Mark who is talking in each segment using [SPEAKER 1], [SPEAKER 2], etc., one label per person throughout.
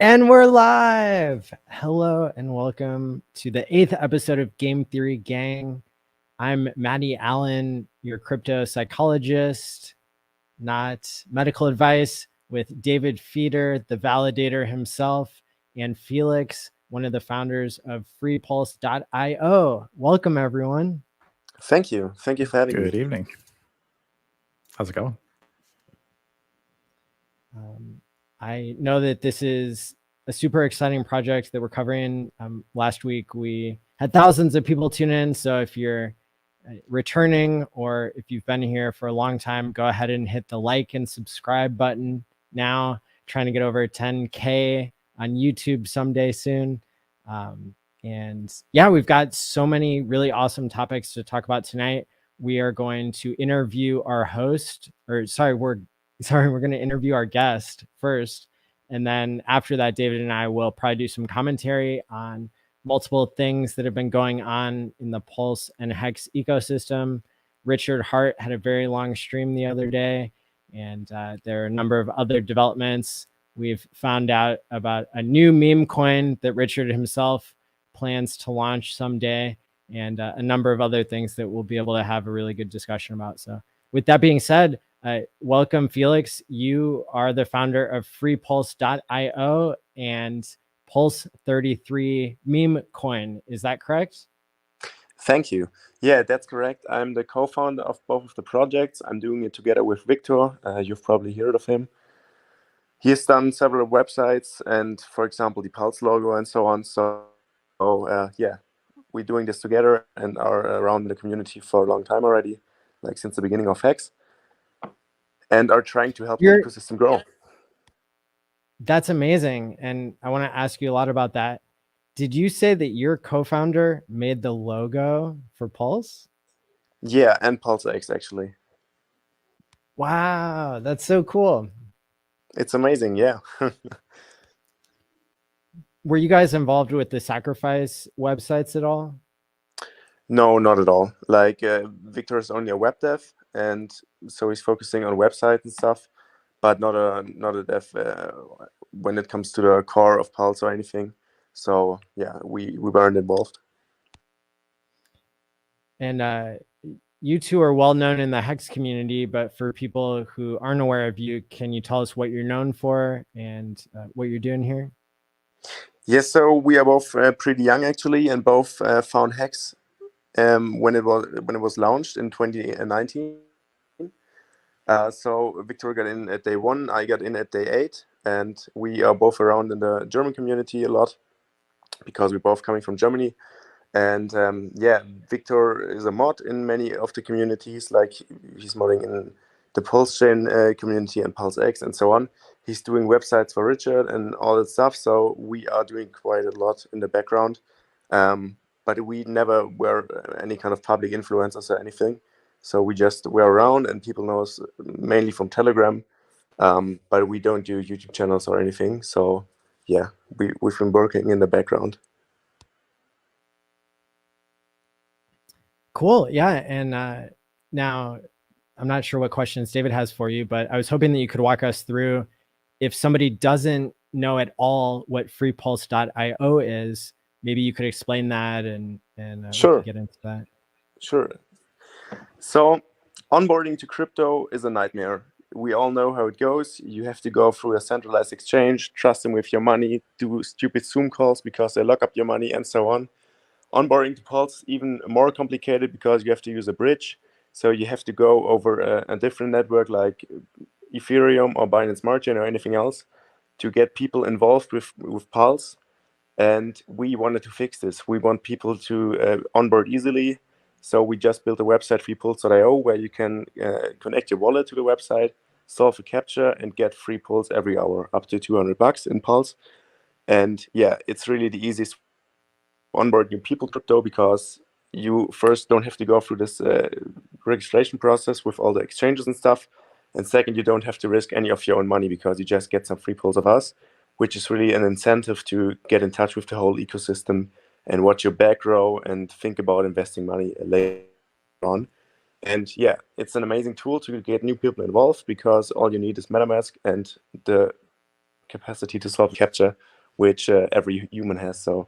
[SPEAKER 1] And we're live. Hello and welcome to the 8th episode of Game Theory Gang. I'm Maddie Allen, your crypto psychologist, not medical advice, with David Feeder, the validator himself, and Felix, one of the founders of FreePulse.io. Welcome, everyone.
[SPEAKER 2] Thank you. Thank you for having me.
[SPEAKER 3] Good evening. How's it going?
[SPEAKER 1] I know that this is a super exciting project that we're covering. Last week, we had thousands of people tune in. So if you're returning or if you've been here for a long time, go ahead and hit the like and subscribe button now. Trying to get over 10K on YouTube someday soon. And yeah, we've got so many really awesome topics to talk about tonight. We are going to interview our host, we're going to interview our guest first. And then after that, David and I will probably do some commentary on multiple things that have been going on in the Pulse and Hex ecosystem. Richard Hart had a very long stream the other day, and there are a number of other developments. We've found out about a new meme coin that Richard himself plans to launch someday, and a number of other things that we'll be able to have a really good discussion about. So with that being said, welcome, Felix. You are the founder of FreePulse.io and Pulse33 meme coin. Is that correct?
[SPEAKER 2] Thank you. Yeah, that's correct. I'm the co-founder of both of the projects. I'm doing it together with Victor. You've probably heard of him. He has done several websites and, for example, the Pulse logo and so on. So yeah, we're doing this together and are around the community for a long time already, like since the beginning of Hex, and are trying to help the ecosystem grow.
[SPEAKER 1] That's amazing. And I want to ask you a lot about that. Did you say that your co-founder made the logo for Pulse?
[SPEAKER 2] Yeah, and Pulse X, actually.
[SPEAKER 1] Wow, that's so cool.
[SPEAKER 2] It's amazing, yeah.
[SPEAKER 1] Were you guys involved with the sacrifice websites at all?
[SPEAKER 2] No, not at all. Like Victor is only a web dev, and so he's focusing on websites and stuff, but not a dev when it comes to the core of Pulse or anything. So yeah, we weren't involved.
[SPEAKER 1] And you two are well known in the Hex community, but for people who aren't aware of you, can you tell us what you're known for and what you're doing here?
[SPEAKER 2] Yes, so we are both pretty young actually, and both found Hex when it was launched in 2019. So Victor got in at day 1, I got in at day 8, and we are both around in the German community a lot because we're both coming from Germany. And yeah, Victor is a mod in many of the communities, like he's modding in the Pulse chain community and Pulse X and so on. He's doing websites for Richard and all that stuff. So we are doing quite a lot in the background. But we never were any kind of public influencers or anything. So we just were around, and people know us mainly from Telegram. But we don't do YouTube channels or anything. So yeah, we've been working in the background.
[SPEAKER 1] Cool. Yeah. And now I'm not sure what questions David has for you, but I was hoping that you could walk us through, if somebody doesn't know at all what FreePulse.io is, maybe you could explain that and
[SPEAKER 2] Sure.
[SPEAKER 1] we can get into that.
[SPEAKER 2] Sure. So onboarding to crypto is a nightmare. We all know how it goes. You have to go through a centralized exchange, trust them with your money, do stupid Zoom calls because they lock up your money and so on. Onboarding to Pulse is even more complicated because you have to use a bridge. So you have to go over a different network like Ethereum or Binance Smart Chain or anything else to get people involved with Pulse. And we wanted to fix this. We want people to onboard easily. So we just built a website, FreePulse.io, where you can connect your wallet to the website, solve a captcha, and get free pulse every hour, up to $200 in Pulse. And yeah, it's really the easiest onboard new people crypto because you first don't have to go through this registration process with all the exchanges and stuff. And second, you don't have to risk any of your own money because you just get some free pulse of us, which is really an incentive to get in touch with the whole ecosystem and watch your back row and think about investing money later on. And yeah, it's an amazing tool to get new people involved because all you need is MetaMask and the capacity to solve captcha, which every human has. So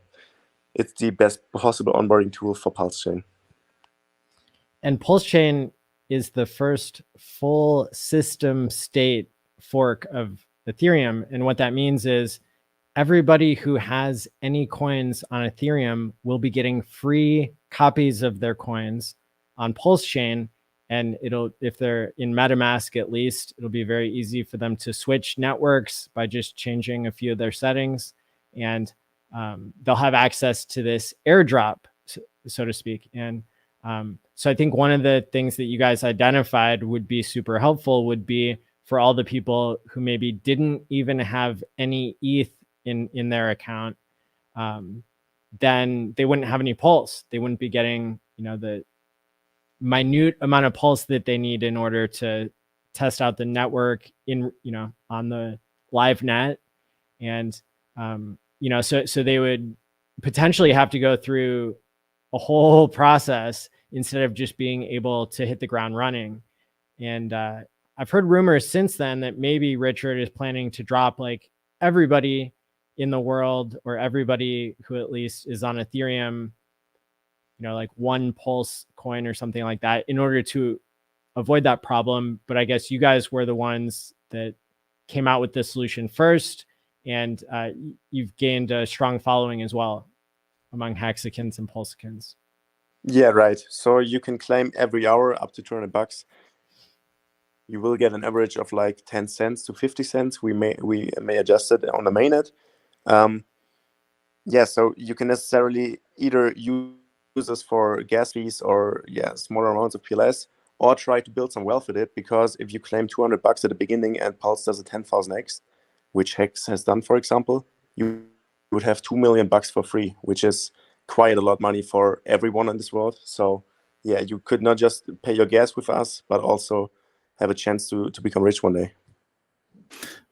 [SPEAKER 2] it's the best possible onboarding tool for Pulse Chain.
[SPEAKER 1] And Pulse Chain is the first full system state fork of Ethereum. And what that means is everybody who has any coins on Ethereum will be getting free copies of their coins on Pulse Chain. And if they're in MetaMask at least, it'll be very easy for them to switch networks by just changing a few of their settings. And they'll have access to this airdrop, so to speak. And so I think one of the things that you guys identified would be super helpful would be for all the people who maybe didn't even have any ETH in their account, then they wouldn't have any Pulse. They wouldn't be getting, the minute amount of Pulse that they need in order to test out the network on the live net. And, so they would potentially have to go through a whole process instead of just being able to hit the ground running. And I've heard rumors since then that maybe Richard is planning to drop like everybody in the world, or everybody who at least is on Ethereum, like one Pulse coin or something like that, in order to avoid that problem. But I guess you guys were the ones that came out with this solution first, and you've gained a strong following as well among Hexicans and Pulsicans.
[SPEAKER 2] Yeah, right. So you can claim every hour up to $200. You will get an average of like 10 cents to 50 cents. We may adjust it on the mainnet. So you can necessarily either use this for gas fees or smaller amounts of PLS, or try to build some wealth with it, because if you claim $200 at the beginning and Pulse does a 10,000x, which Hex has done, for example, you would have $2 million for free, which is quite a lot of money for everyone in this world. So you could not just pay your gas with us, but also have a chance to become rich one day.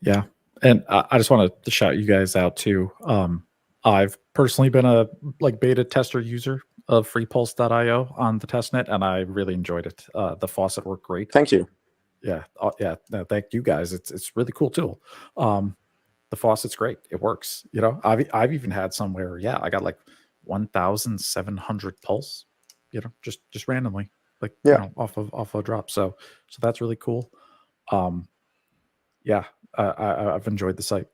[SPEAKER 3] Yeah. And I just want to shout you guys out too. I've personally been a beta tester user of FreePulse.io on the testnet, and I really enjoyed it. The faucet worked great.
[SPEAKER 2] Thank you.
[SPEAKER 3] Yeah. No, thank you guys. It's really cool tool. The faucet's great. It works. I've even had somewhere, I got like 1,700 Pulse, just randomly, off a drop. So that's really cool. I've enjoyed the site.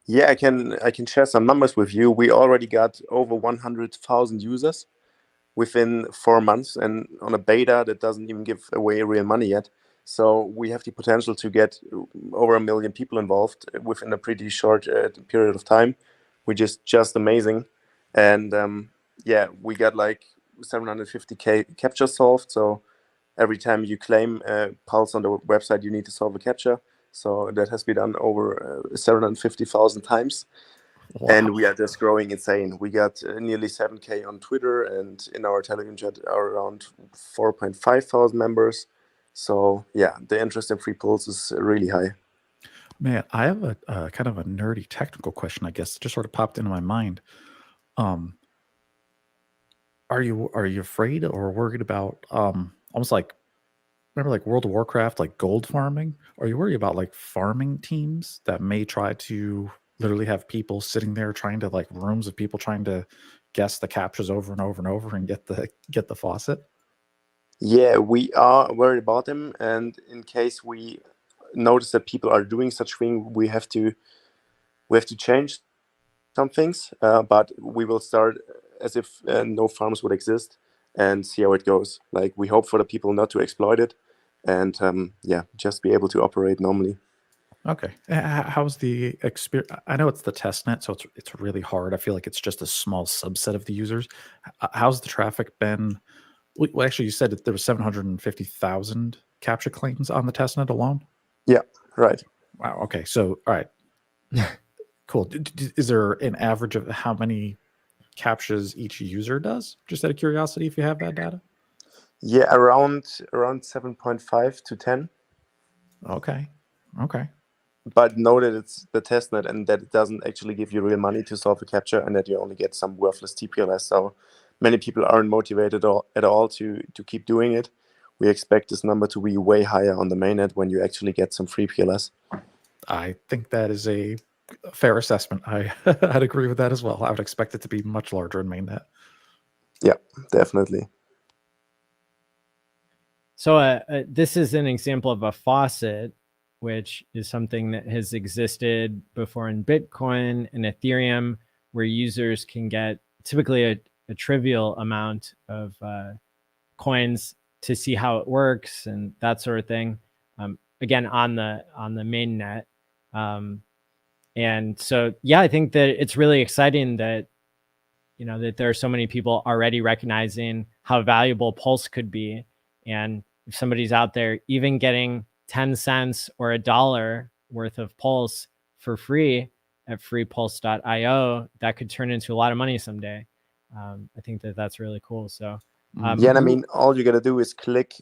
[SPEAKER 2] Yeah, I can share some numbers with you. We already got over 100,000 users within 4 months, and on a beta that doesn't even give away real money yet. So we have the potential to get over 1 million people involved within a pretty short period of time, which is just amazing. And we got like 750K captcha solved. So every time you claim Pulse on the website, you need to solve a captcha. So that has been done over 750,000 times. Wow. And we are just growing insane. We got nearly 7K on Twitter, and in our Telegram chat are around 4.5 thousand members. So the interest in FreePulse is really high.
[SPEAKER 3] Man, I have a kind of a nerdy technical question, I guess, just sort of popped into my mind. Are you afraid or worried about almost like, remember like World of Warcraft, like gold farming? Are you worried about like farming teams that may try to literally have people sitting there trying to, like, rooms of people trying to guess the captures over and over and over and get the faucet?
[SPEAKER 2] Yeah, we are worried about them, and in case we notice that people are doing such thing, we have to change some things. But we will start as if no farms would exist and see how it goes. Like, we hope for the people not to exploit it, and just be able to operate normally.
[SPEAKER 3] Okay. How's the experience? I know it's the test net, so it's really hard. I feel like it's just a small subset of the users. How's the traffic been? Well, actually, you said that there was 750,000 captcha claims on the test net alone?
[SPEAKER 2] Yeah, right.
[SPEAKER 3] Wow. Okay. So, all right. Cool. Is there an average of how many captchas each user does? Just out of curiosity, if you have that data.
[SPEAKER 2] Yeah, around 7.5 to 10.
[SPEAKER 3] Okay.
[SPEAKER 2] But know that it's the testnet and that it doesn't actually give you real money to solve a captcha, and that you only get some worthless TPLS. So many people aren't motivated at all to keep doing it. We expect this number to be way higher on the mainnet when you actually get some free PLS.
[SPEAKER 3] I think that is a fair assessment. I'd agree with that as well. I would expect it to be much larger in mainnet.
[SPEAKER 2] Yeah, definitely.
[SPEAKER 1] So this is an example of a faucet, which is something that has existed before in Bitcoin and Ethereum, where users can get typically a trivial amount of coins to see how it works and that sort of thing. Again, on the main net. And so, yeah, I think that it's really exciting that, that there are so many people already recognizing how valuable Pulse could be. And if somebody's out there even getting 10 cents or $1 worth of Pulse for free at freepulse.io, that could turn into a lot of money someday. I think that that's really cool. So,
[SPEAKER 2] yeah, and I mean, all you gotta do is click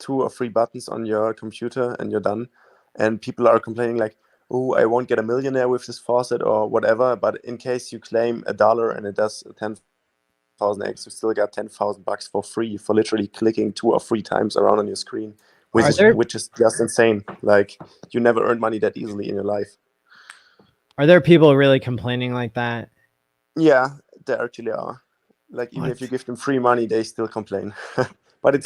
[SPEAKER 2] 2 or 3 buttons on your computer and you're done. And people are complaining like, oh, I won't get a millionaire with this faucet or whatever. But in case you claim $1 and it does 10,000x, you still got $10,000 for free for literally clicking 2 or 3 times around on your screen, which is just insane. Like, you never earned money that easily in your life.
[SPEAKER 1] Are there people really complaining like that?
[SPEAKER 2] Yeah, there actually are. Like, even if you give them free money, they still complain. But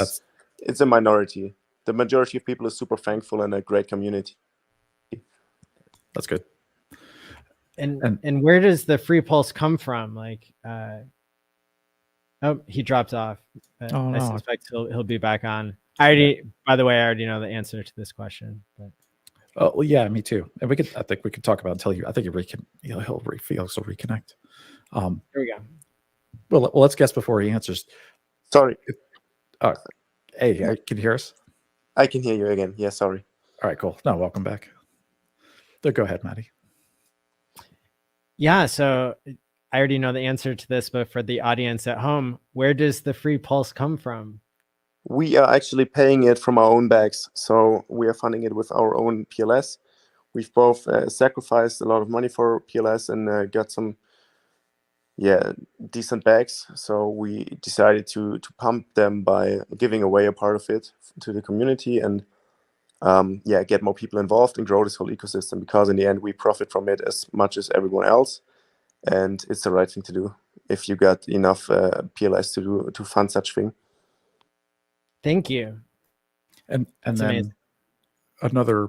[SPEAKER 2] it's a minority. The majority of people are super thankful and a great community.
[SPEAKER 3] That's good.
[SPEAKER 1] And where does the free pulse come from? Like, oh, he dropped off.
[SPEAKER 3] Oh, no.
[SPEAKER 1] I suspect he'll be back on. By the way, I already know the answer to this question. But
[SPEAKER 3] oh, well, yeah, me too. And I think we could talk about it until I think Felix will reconnect.
[SPEAKER 1] Here we go.
[SPEAKER 3] Well, let's guess before he answers.
[SPEAKER 2] Sorry.
[SPEAKER 3] Hey, can you hear us?
[SPEAKER 2] I can hear you again. Yeah, sorry.
[SPEAKER 3] All right, cool. No, welcome back. Go ahead, Maddie.
[SPEAKER 1] Yeah, so I already know the answer to this, but for the audience at home, where does the free pulse come from?
[SPEAKER 2] We are actually paying it from our own bags. So we are funding it with our own PLS. We've both sacrificed a lot of money for PLS and got some decent bags. So we decided to pump them by giving away a part of it to the community and get more people involved and grow this whole ecosystem, because in the end we profit from it as much as everyone else, and it's the right thing to do if you got enough PLS to fund such thing.
[SPEAKER 1] Thank you.
[SPEAKER 3] And then amazing. Another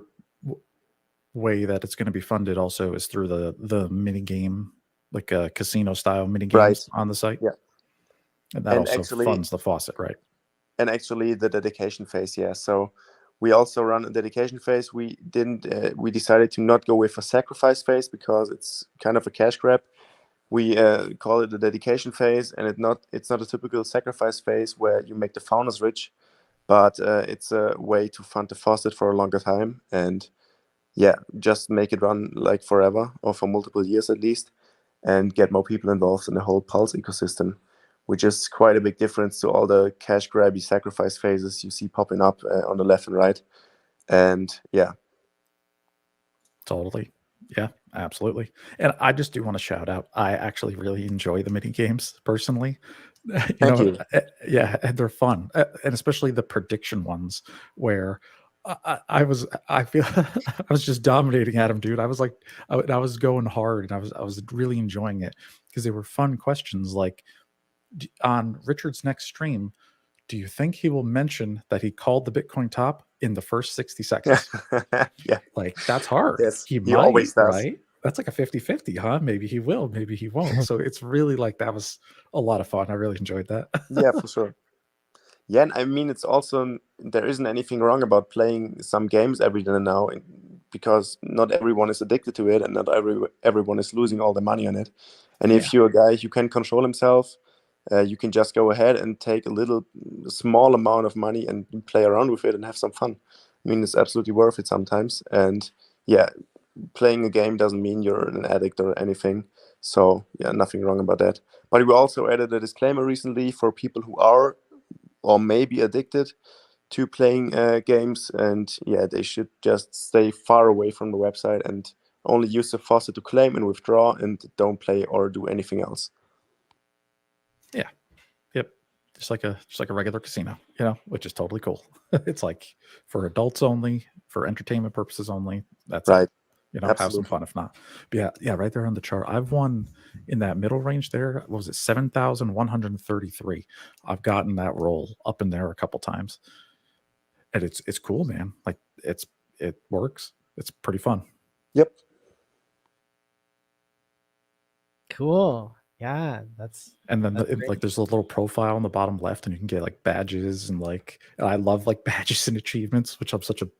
[SPEAKER 3] way that it's going to be funded also is through the mini game, like a casino style mini games on the site.
[SPEAKER 2] Yeah,
[SPEAKER 3] and that also actually funds the faucet, right?
[SPEAKER 2] And actually the dedication phase. Yeah, so we also run a dedication phase. We decided to not go with a sacrifice phase because it's kind of a cash grab. We call it the dedication phase, and it's not a typical sacrifice phase where you make the founders rich, but it's a way to fund the faucet for a longer time and just make it run like forever or for multiple years at least, and get more people involved in the whole Pulse ecosystem, which is quite a big difference to all the cash grabby sacrifice phases you see popping up on the left and right. And
[SPEAKER 3] totally. Yeah, absolutely. And I just do want to shout out, I actually really enjoy the mini games personally.
[SPEAKER 2] Thank you.
[SPEAKER 3] Yeah, and they're fun. And especially the prediction ones where I feel I was just dominating at him, dude. I was like, I was going hard, and I was really enjoying it because they were fun questions. Like on Richard's next stream, do you think he will mention that he called the Bitcoin top in the first 60 seconds?
[SPEAKER 2] Yeah,
[SPEAKER 3] like that's hard.
[SPEAKER 2] Yes,
[SPEAKER 3] he
[SPEAKER 2] might, always does.
[SPEAKER 3] Right? That's like a 50-50, huh? Maybe he will, maybe he won't. So it's really like that was a lot of fun. I really enjoyed that.
[SPEAKER 2] Yeah, for sure. Yeah, and I mean, it's also, there isn't anything wrong about playing some games every day now, because not everyone is addicted to it, and not everyone is losing all their money on it. And if you're a guy who can control himself, you can just go ahead and take a small amount of money and play around with it and have some fun. I mean, it's absolutely worth it sometimes. And yeah, playing a game doesn't mean you're an addict or anything. So yeah, nothing wrong about that. But we also added a disclaimer recently for people who are or may be addicted to playing games, and they should just stay far away from the website and only use the faucet to claim and withdraw, and don't play or do anything else.
[SPEAKER 3] Yeah. Yep. Just like a regular casino, which is totally cool. It's like for adults only, for entertainment purposes only. That's
[SPEAKER 2] right.
[SPEAKER 3] you know, have some
[SPEAKER 2] Absolutely.
[SPEAKER 3] fun if not. But yeah, right there on the chart. I've won in that middle range there. What was it? 7,133. I've gotten that roll up in there a couple times. And it's cool, man. Like it works. It's pretty fun.
[SPEAKER 2] Yep.
[SPEAKER 1] Cool. Yeah,
[SPEAKER 3] And then
[SPEAKER 1] that's great.
[SPEAKER 3] like there's a little profile on the bottom left, and you can get like badges and I love like badges and achievements, which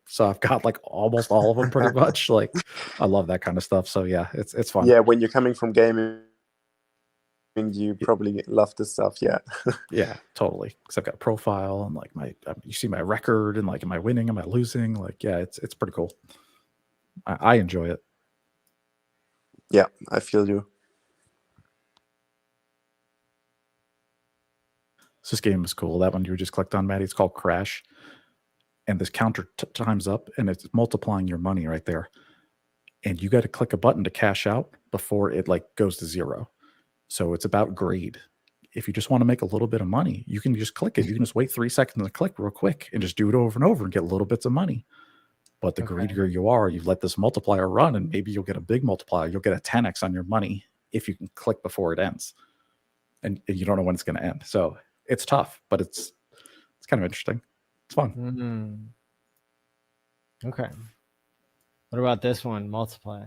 [SPEAKER 3] so I've got like almost all of them pretty much. Like I love that kind of stuff. So yeah, it's fun.
[SPEAKER 2] Yeah, when you're coming from gaming, you probably love this stuff. Yeah.
[SPEAKER 3] Yeah, totally. Because I've got a profile and like you see my record and like, am I winning? Am I losing? Like, yeah, it's pretty cool. I enjoy it.
[SPEAKER 2] Yeah, I feel you.
[SPEAKER 3] So this game is cool. That one you just clicked on, Maddie. It's called Crash. And this counter times up and it's multiplying your money right there. And you got to click a button to cash out before it like goes to zero. So it's about greed. If you just want to make a little bit of money, you can just click it. You can just wait 3 seconds to click real quick and just do it over and over and get little bits of money. But the greedier you are, you let this multiplier run and maybe you'll get a big multiplier. You'll get a 10x on your money if you can click before it ends. And you don't know when it's going to end. So it's tough, but it's kind of interesting. It's fun.
[SPEAKER 1] Okay. What about this one? Multiply.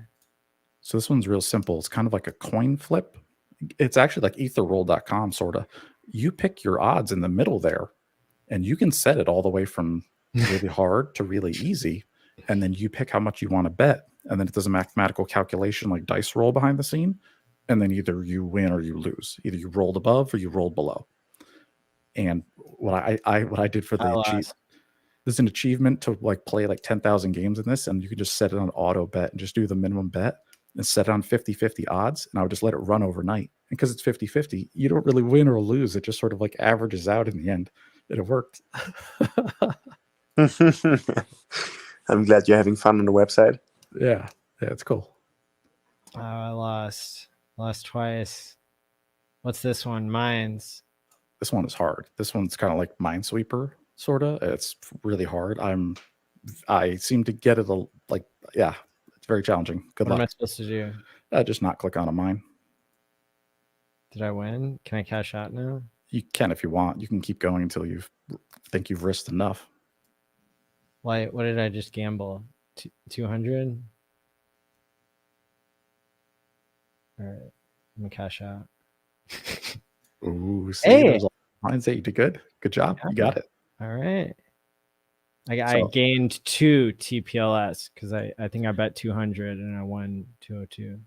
[SPEAKER 3] So this one's real simple. It's kind of like a coin flip. It's actually like etherroll.com sort of. You pick your odds in the middle there, and you can set it all the way from really hard to really easy. And then you pick how much you want to bet. And then it does a mathematical calculation like dice roll behind the scene. And then either you win or you lose. Either you rolled above or you rolled below. And what I did for this is an achievement to like play like 10,000 games in this. And you can just set it on auto bet and just do the minimum bet and set it on 50-50 odds. And I would just let it run overnight. And because it's 50-50, you don't really win or lose. It just sort of like averages out in the end. And it worked.
[SPEAKER 2] I'm glad you're having fun on the website.
[SPEAKER 3] Yeah, it's cool.
[SPEAKER 1] I lost twice. What's this one? Mines.
[SPEAKER 3] This one is hard. This one's kind of like Minesweeper, sort of. It's really hard. I seem to get it it's very challenging. Good luck.
[SPEAKER 1] What am I supposed to do?
[SPEAKER 3] Just not click on a mine.
[SPEAKER 1] Did I win? Can I cash out now?
[SPEAKER 3] You can if you want. You can keep going until you think you've risked enough.
[SPEAKER 1] What did I just gamble? 200? All right. I'm going to cash out.
[SPEAKER 3] Ooh, see,
[SPEAKER 1] hey!
[SPEAKER 3] There's mines that you did good. Good job. Yeah. You got it.
[SPEAKER 1] All right. I gained 2 TPLS because I think I bet 200 and I won 202.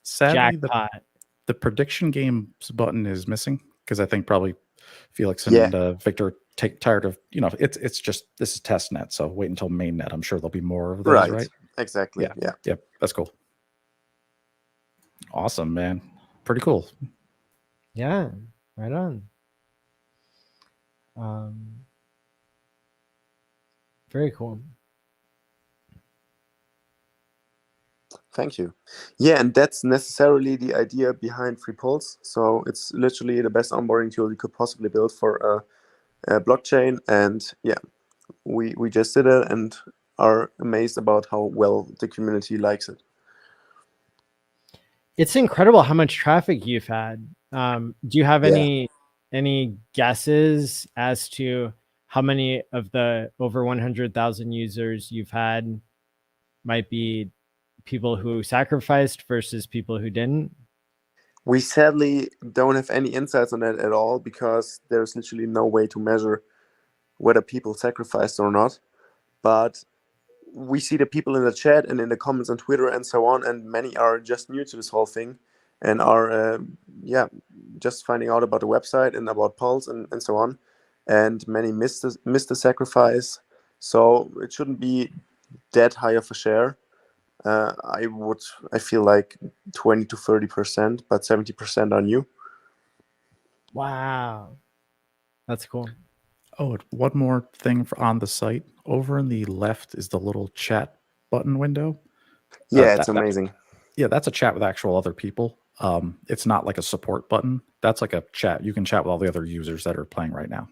[SPEAKER 3] Sadly,
[SPEAKER 1] jackpot.
[SPEAKER 3] The prediction games button is missing because I think probably Felix and Victor tired of, it's just, this is test net. So wait until mainnet. I'm sure there'll be more of those, right?
[SPEAKER 2] Exactly. Yeah.
[SPEAKER 3] Yep. That's cool. Awesome, man. Pretty cool.
[SPEAKER 1] Yeah. Right on. Very cool.
[SPEAKER 2] Thank you. Yeah, and that's necessarily the idea behind FreePulse. So it's literally the best onboarding tool you could possibly build for a blockchain. And yeah, we just did it and are amazed about how well the community likes it.
[SPEAKER 1] It's incredible how much traffic you've had. Do you have any guesses as to how many of the over 100,000 users you've had might be people who sacrificed versus people who didn't?
[SPEAKER 2] We sadly don't have any insights on that at all because there's literally no way to measure whether people sacrificed or not. But we see the people in the chat and in the comments on Twitter and so on, and many are just new to this whole thing and are just finding out about the website and about Pulse and so on. And many missed the sacrifice. So it shouldn't be that high of a share. I feel like 20 to 30%, but 70% are new.
[SPEAKER 1] Wow. That's cool.
[SPEAKER 3] Oh, one more thing on the site. Over in the left is the little chat button window.
[SPEAKER 2] Yeah, it's amazing.
[SPEAKER 3] That's a chat with actual other people. It's not like a support button. That's like a chat. You can chat with all the other users that are playing right now.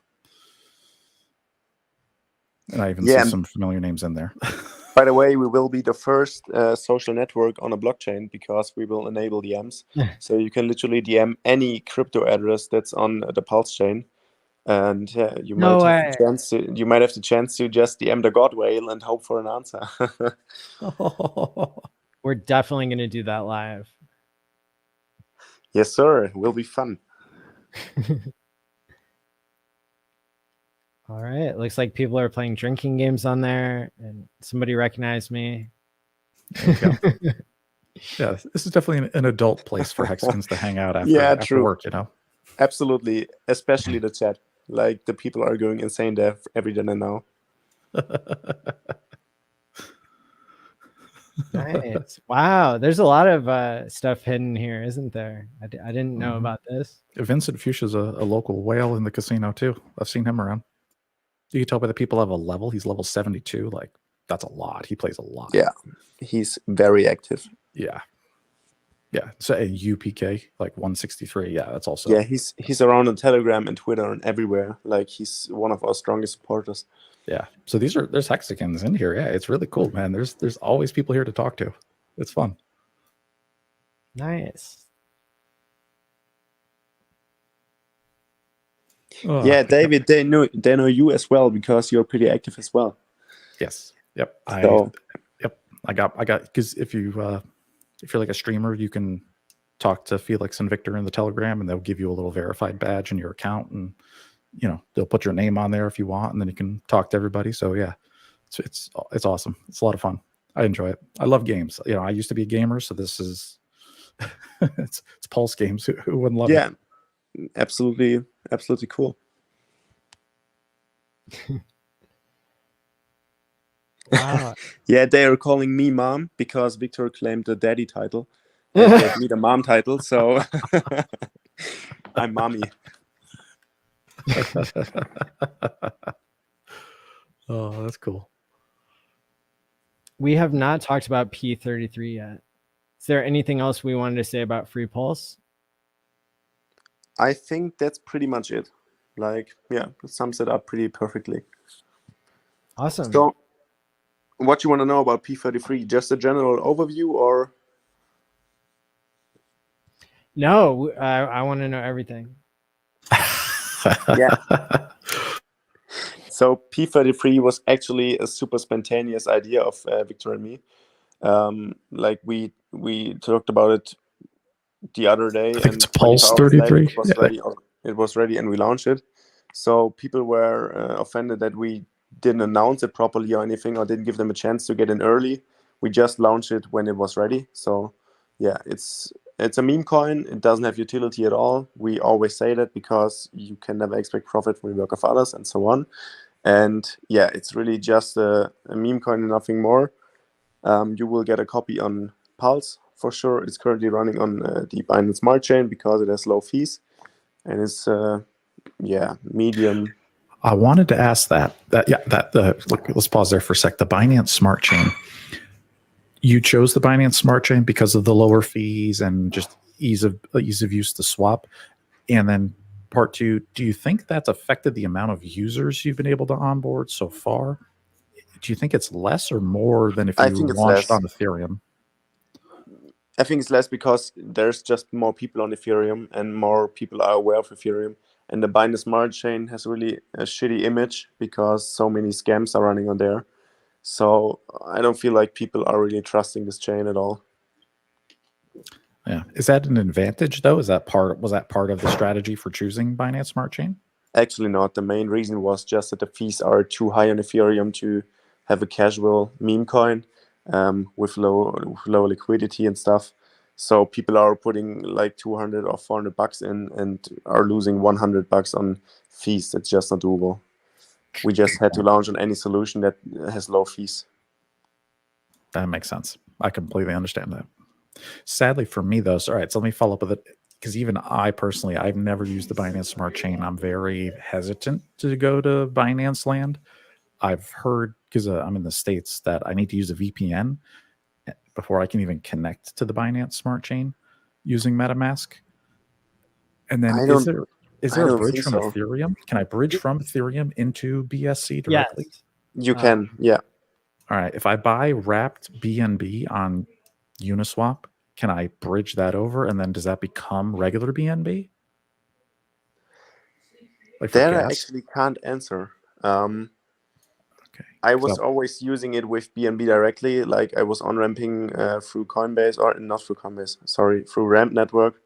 [SPEAKER 3] And I even see some familiar names in there.
[SPEAKER 2] By the way, we will be the first social network on a blockchain because we will enable DMs. So you can literally DM any crypto address that's on the Pulse chain, and you
[SPEAKER 1] No
[SPEAKER 2] might have
[SPEAKER 1] way.
[SPEAKER 2] the chance to, you might have the chance to just DM the God whale and hope for an answer.
[SPEAKER 1] We're definitely going to do that live.
[SPEAKER 2] Yes, sir. It will be fun.
[SPEAKER 1] All right. Looks like people are playing drinking games on there, and somebody recognized me.
[SPEAKER 3] There you go. Yeah, this is definitely an adult place for Hexagons to hang out after, after
[SPEAKER 2] true.
[SPEAKER 3] work, you know?
[SPEAKER 2] Absolutely. Especially the chat. Like, the people are going insane there every day now.
[SPEAKER 1] Nice. Wow. There's a lot of stuff hidden here, isn't there? I didn't know about this.
[SPEAKER 3] Vincent Fuchsia's a local whale in the casino, too. I've seen him around. You can tell by the people have a level. He's level 72. Like, that's a lot. He plays a lot.
[SPEAKER 2] Yeah. He's very active.
[SPEAKER 3] Yeah. Yeah. So a UPK, like 163. Yeah, that's also.
[SPEAKER 2] Yeah, he's around on Telegram and Twitter and everywhere. Like, he's one of our strongest supporters.
[SPEAKER 3] Yeah. So there's Hexagons in here. Yeah, it's really cool, man. There's always people here to talk to. It's fun.
[SPEAKER 1] Nice.
[SPEAKER 2] Oh, yeah, David, they know you as well because you're pretty active as well.
[SPEAKER 3] Yes. Yep.
[SPEAKER 2] So,
[SPEAKER 3] I got because if you're like a streamer, you can talk to Felix and Victor in the Telegram, and they'll give you a little verified badge in your account, and they'll put your name on there if you want, and then you can talk to everybody. So yeah, it's awesome. It's a lot of fun. I enjoy it. I love games. I used to be a gamer, so this is it's Pulse games. Who wouldn't love it?
[SPEAKER 2] Yeah, absolutely cool.
[SPEAKER 1] Wow.
[SPEAKER 2] Yeah, they are calling me mom because Victor claimed the daddy title and gave me the mom title, so I'm mommy.
[SPEAKER 3] Oh, that's cool.
[SPEAKER 1] We have not talked about P33 yet. Is there anything else we wanted to say about FreePulse?
[SPEAKER 2] I think that's pretty much it. Like, yeah, it sums it up pretty perfectly.
[SPEAKER 1] Awesome.
[SPEAKER 2] So, what you want to know about P33? Just a general overview, or?
[SPEAKER 1] No, I want to know everything.
[SPEAKER 2] Yeah. So P33 was actually a super spontaneous idea of Victor and me. Like we talked about it the other day,
[SPEAKER 3] I think
[SPEAKER 2] and
[SPEAKER 3] it's Pulse 33.
[SPEAKER 2] It was ready, and we launched it. So people were offended that we didn't announce it properly or anything, or didn't give them a chance to get in early. We just launched it when it was ready. So yeah, it's a meme coin. It doesn't have utility at all. We always say that because you can never expect profit from the work of others and so on. And yeah, it's really just a meme coin and nothing more. You will get a copy on Pulse for sure. It's currently running on the Binance Smart Chain because it has low fees, and it's medium.
[SPEAKER 3] I wanted to ask look, let's pause there for a sec. The Binance Smart Chain. You chose the Binance Smart Chain because of the lower fees and just ease of use to swap. And then part two, do you think that's affected the amount of users you've been able to onboard so far? Do you think it's less or more than if you launched on Ethereum?
[SPEAKER 2] I think it's less because there's just more people on Ethereum and more people are aware of Ethereum. And the Binance Smart Chain has really a shitty image because so many scams are running on there. So I don't feel like people are really trusting this chain at all.
[SPEAKER 3] Yeah. Is that an advantage though? Was that part of the strategy for choosing Binance Smart Chain?
[SPEAKER 2] Actually not. The main reason was just that the fees are too high on Ethereum to have a casual meme coin with low liquidity and stuff. So people are putting like 200 or 400 bucks in and are losing 100 bucks on fees. That's just not doable. We just had to launch on any solution that has low fees.
[SPEAKER 3] That makes sense. I completely understand that. Sadly for me though, so all right, so let me follow up with it, because even I personally, I've never used the Binance Smart Chain. I'm very hesitant to go to Binance land. I've heard, because I'm in the States, that I need to use a VPN before I can even connect to the Binance Smart Chain using MetaMask. And then is there a bridge from Ethereum? Can I bridge from Ethereum into BSC directly?
[SPEAKER 1] Yes.
[SPEAKER 2] You can, yeah.
[SPEAKER 3] All right. If I buy wrapped BNB on Uniswap, can I bridge that over, and then does that become regular BNB? Like for
[SPEAKER 2] That I
[SPEAKER 3] gas?
[SPEAKER 2] actually can't answer.
[SPEAKER 3] Okay.
[SPEAKER 2] I was always using it with BNB directly. Like I was on ramping through Coinbase, or not through Coinbase, sorry, through Ramp Network,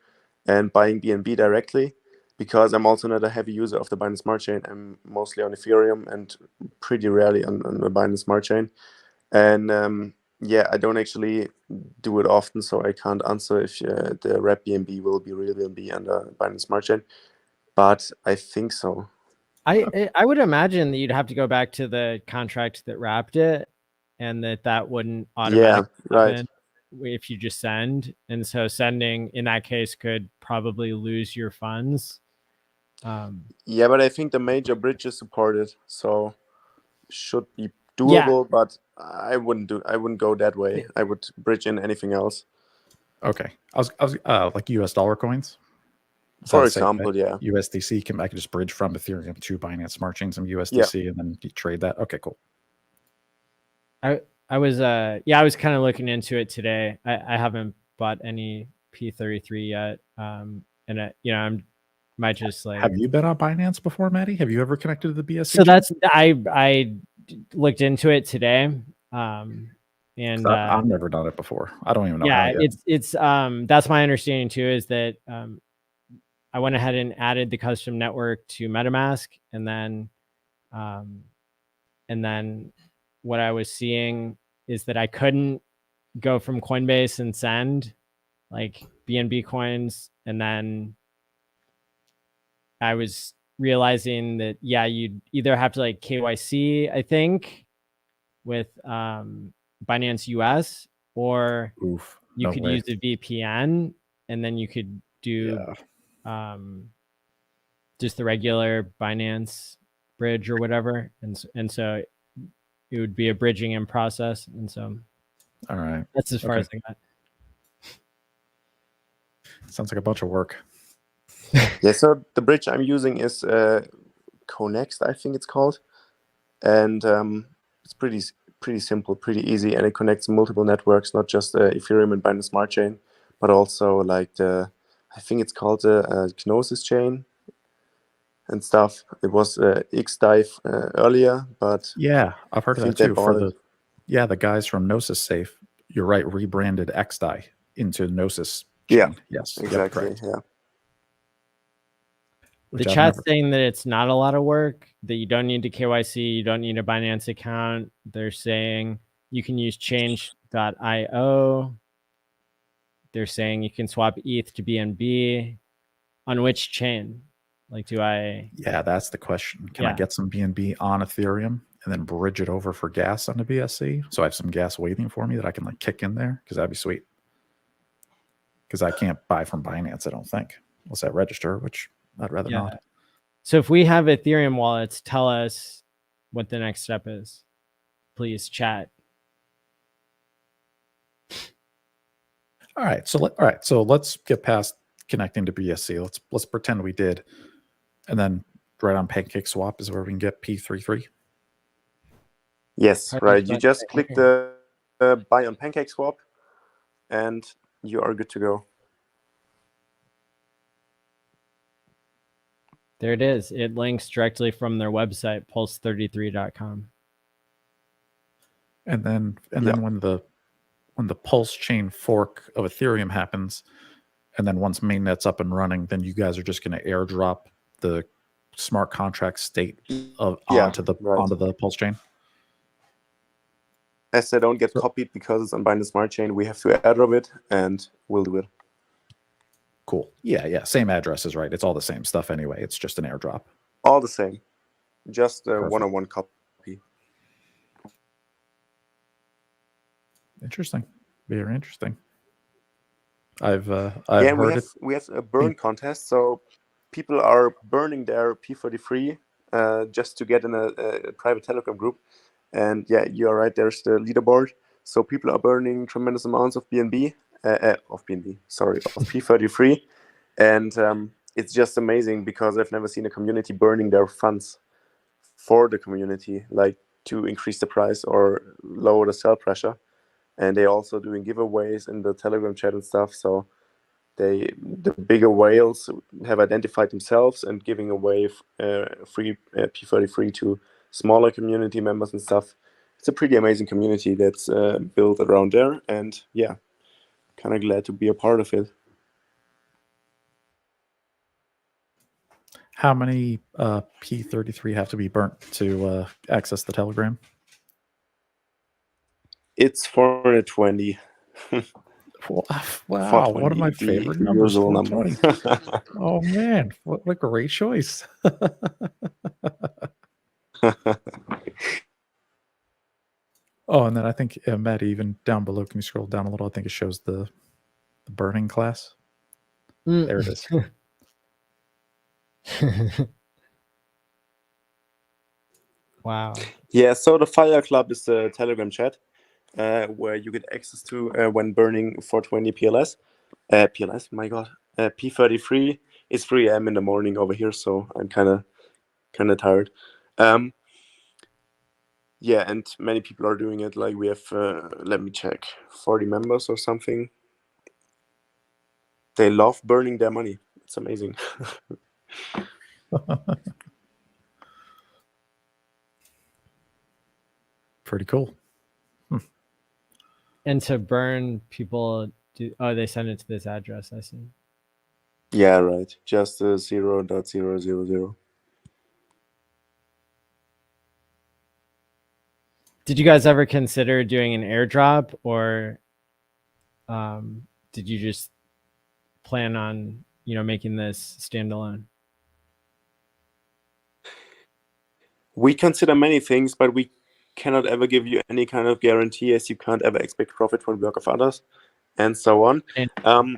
[SPEAKER 2] and buying BNB directly, because I'm also not a heavy user of the Binance Smart Chain. I'm mostly on Ethereum and pretty rarely on the Binance Smart Chain. And yeah, I don't actually do it often, so I can't answer if the wrap BNB will be real BNB under Binance Smart Chain, but I think so.
[SPEAKER 1] I would imagine that you'd have to go back to the contract that wrapped it, and that wouldn't automatically happen if you just send. And so sending in that case could probably lose your funds.
[SPEAKER 2] Yeah, but I think the major bridge is supported, so should be doable. But I wouldn't go that way. I would bridge in anything else.
[SPEAKER 3] Okay, I was like US dollar coins.
[SPEAKER 2] For example, yeah.
[SPEAKER 3] USDC I could just bridge from Ethereum to Binance Smart Chain some USDC and then you trade that. Okay, cool.
[SPEAKER 1] I was I was kind of looking into it today. I haven't bought any P33 yet. And I might just like.
[SPEAKER 3] Have you been on Binance before, Maddie? Have you ever connected to the BSC?
[SPEAKER 1] So that's I looked into it today. And
[SPEAKER 3] I've never done it before. I don't even know.
[SPEAKER 1] Yeah, it's that's my understanding too, is that I went ahead and added the custom network to MetaMask, and then what I was seeing is that I couldn't go from Coinbase and send like BNB coins, and then I was realizing that you'd either have to like KYC, I think, with Binance US, or you could use a VPN, and then you could do just the regular Binance bridge or whatever, and so it would be a bridging in process. And so
[SPEAKER 3] all right,
[SPEAKER 1] that's as far as I got.
[SPEAKER 3] Sounds like a bunch of work.
[SPEAKER 2] Yeah, so the bridge I'm using is Connext, I think it's called, and it's pretty simple, pretty easy, and it connects multiple networks, not just Ethereum and Binance Smart Chain, but also like I think it's called the Gnosis chain and stuff. It was XDive earlier, but
[SPEAKER 3] yeah, I've heard of that too. For the guys from Gnosis Safe, you're right, rebranded XDive into Gnosis chain.
[SPEAKER 2] Yeah,
[SPEAKER 3] yes,
[SPEAKER 2] exactly. Yeah.
[SPEAKER 1] The chat's saying that it's not a lot of work, that you don't need to KYC, you don't need a Binance account. They're saying you can use change.io. They're saying you can swap ETH to BNB. On which chain? Like, do I?
[SPEAKER 3] Yeah, that's the question. Can I get some BNB on Ethereum and then bridge it over for gas on the BSC? So I have some gas waiting for me that I can like kick in there, because that'd be sweet. Because I can't buy from Binance, I don't think, unless I register, which I'd rather not.
[SPEAKER 1] So if we have Ethereum wallets, tell us what the next step is. Please, chat.
[SPEAKER 3] All right. So let's get past connecting to BSC. Let's pretend we did, and then right on PancakeSwap is where we can get P33.
[SPEAKER 2] Yes, right. You just click the buy on PancakeSwap, and you are good to go.
[SPEAKER 1] There it is. It links directly from their website, pulse33.com.
[SPEAKER 3] And then when the Pulse chain fork of Ethereum happens, and then once mainnet's up and running, then you guys are just going to airdrop the smart contract state onto the Pulse chain.
[SPEAKER 2] As they don't get copied because it's on Binance Smart Chain, we have to airdrop it, and we'll do it.
[SPEAKER 3] Cool. Yeah. Same addresses, right? It's all the same stuff anyway. It's just an airdrop.
[SPEAKER 2] All the same. Just a one-on-one copy.
[SPEAKER 3] Interesting. Very interesting. I've heard it.
[SPEAKER 2] We have a burn contest, so people are burning their P33 just to get in a private Telegram group. And yeah, you are right. There's the leaderboard. So people are burning tremendous amounts of P33, and it's just amazing because I've never seen a community burning their funds for the community. Like to increase the price or lower the sell pressure. And they're also doing giveaways in the Telegram chat and stuff. So the bigger whales have identified themselves and giving away free P33 to smaller community members and stuff. It's a pretty amazing community that's built around there, and yeah, kind of glad to be a part of it.
[SPEAKER 3] How many P33 have to be burnt to access the Telegram?
[SPEAKER 2] It's 420.
[SPEAKER 3] Wow, one of my favorite numbers, 420. Oh man, what a great choice. Oh, and then I think, Matt, even down below, can you scroll down a little? I think it shows the burning class. There it is.
[SPEAKER 1] Wow.
[SPEAKER 2] Yeah, so the Fire Club is the Telegram chat where you get access to when burning 420 PLS. My God, P33. It's 3 a.m. in the morning over here, so I'm kind of tired. Yeah, and many people are doing it. Like we have, let me check, 40 members or something. They love burning their money. It's amazing.
[SPEAKER 3] Pretty cool.
[SPEAKER 1] And to burn, people do. Oh, they send it to this address. I see.
[SPEAKER 2] Yeah, right. Just 0.000.
[SPEAKER 1] Did you guys ever consider doing an airdrop, or did you just plan on making this standalone?
[SPEAKER 2] We consider many things, but we cannot ever give you any kind of guarantee, as you can't ever expect profit from the work of others, and so on.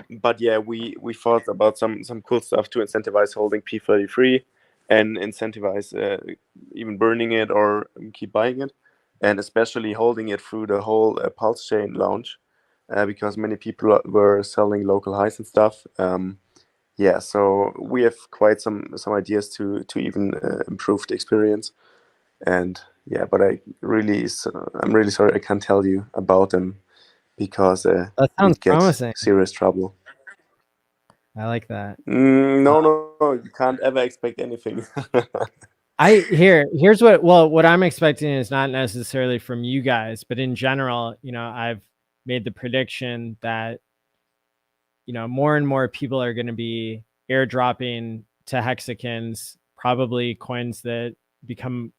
[SPEAKER 2] But yeah, we thought about some cool stuff to incentivize holding P33 and incentivize even burning it or keep buying it, and especially holding it through the whole Pulse chain launch, because many people were selling local highs and stuff. Yeah, so we have quite some ideas to even improve the experience. And yeah, but I'm really sorry I can't tell you about them because
[SPEAKER 1] That sounds
[SPEAKER 2] we'd get
[SPEAKER 1] promising.
[SPEAKER 2] serious trouble.
[SPEAKER 1] I like that.
[SPEAKER 2] No, you can't ever expect anything.
[SPEAKER 1] Here's what I'm expecting is not necessarily from you guys, but in general, I've made the prediction that more and more people are going to be airdropping to hexagons, probably coins that become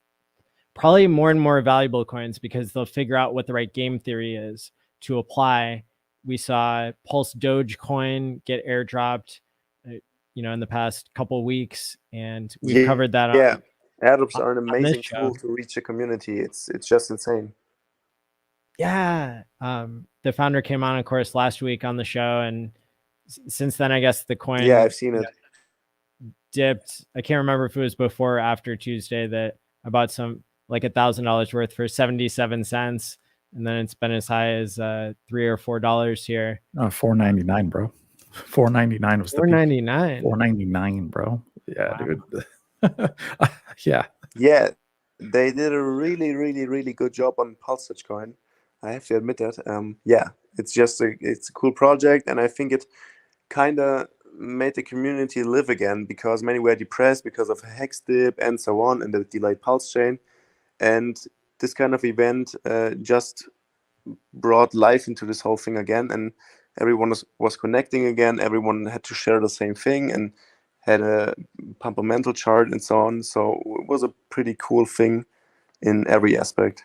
[SPEAKER 1] probably more and more valuable coins because they'll figure out what the right game theory is to apply. We saw Pulse Dogecoin get airdropped, in the past couple of weeks, and we've covered that.
[SPEAKER 2] Yeah, airdrops are an amazing tool to reach a community. It's just insane.
[SPEAKER 1] Yeah, the founder came on, of course, last week on the show, and since then, I guess the coin.
[SPEAKER 2] Yeah, I've seen it.
[SPEAKER 1] Dipped. I can't remember if it was before or after Tuesday that I bought some like $1,000 worth for 77 cents, and then it's been as high as $3 or $4 here.
[SPEAKER 3] $4.99, bro. $4.99 was the
[SPEAKER 1] $4.99.
[SPEAKER 3] $4.99, bro. Yeah, wow. Dude. Yeah.
[SPEAKER 2] Yeah, they did a really, really, really good job on Pulse Coin. I have to admit that. Yeah, it's a cool project, and I think it kind of made the community live again because many were depressed because of hex dip and so on and the delayed Pulse chain, and this kind of event just brought life into this whole thing again, and everyone was connecting again. Everyone had to share the same thing and had a pumpamental chart and so on. So it was a pretty cool thing in every aspect.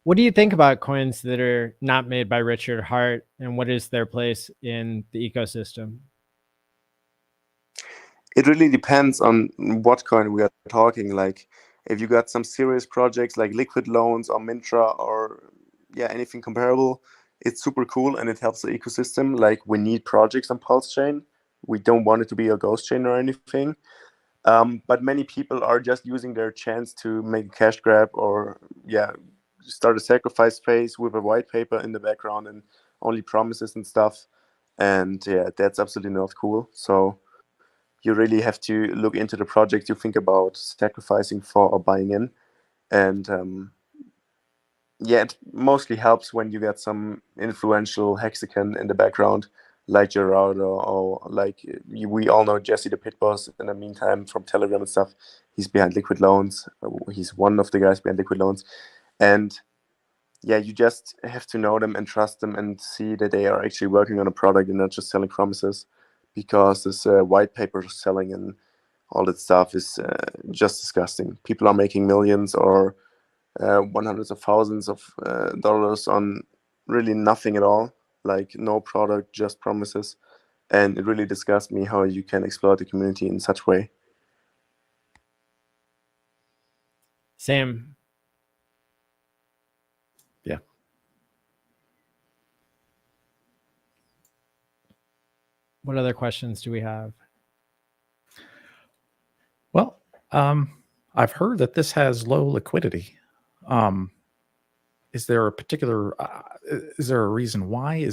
[SPEAKER 1] What do you think about coins that are not made by Richard Hart, and what is their place in the ecosystem?
[SPEAKER 2] It really depends on what coin we are talking. Like if you got some serious projects like liquid loans or Mintra or anything comparable, it's super cool and it helps the ecosystem. Like we need projects on Pulse Chain. We don't want it to be a ghost chain or anything. But many people are just using their chance to make a cash grab or start a sacrifice phase with a white paper in the background and only promises and stuff. And yeah, that's absolutely not cool. So you really have to look into the project you think about sacrificing for or buying in. And yeah, it mostly helps when you get some influential hexagon in the background, like Gerardo, or like we all know Jesse the Pit Boss in the meantime from Telegram and stuff. He's behind Liquid Loans. He's one of the guys behind Liquid Loans. And yeah, you just have to know them and trust them and see that they are actually working on a product and not just selling promises, because this white paper selling and all that stuff is just disgusting. People are making millions or hundreds of thousands of dollars on really nothing at all, like no product, just promises. And it really disgusts me how you can exploit the community in such way.
[SPEAKER 1] Same.
[SPEAKER 3] Yeah.
[SPEAKER 1] What other questions do we have?
[SPEAKER 3] Well, I've heard that this has low liquidity. Is there a particular? Is there a reason why?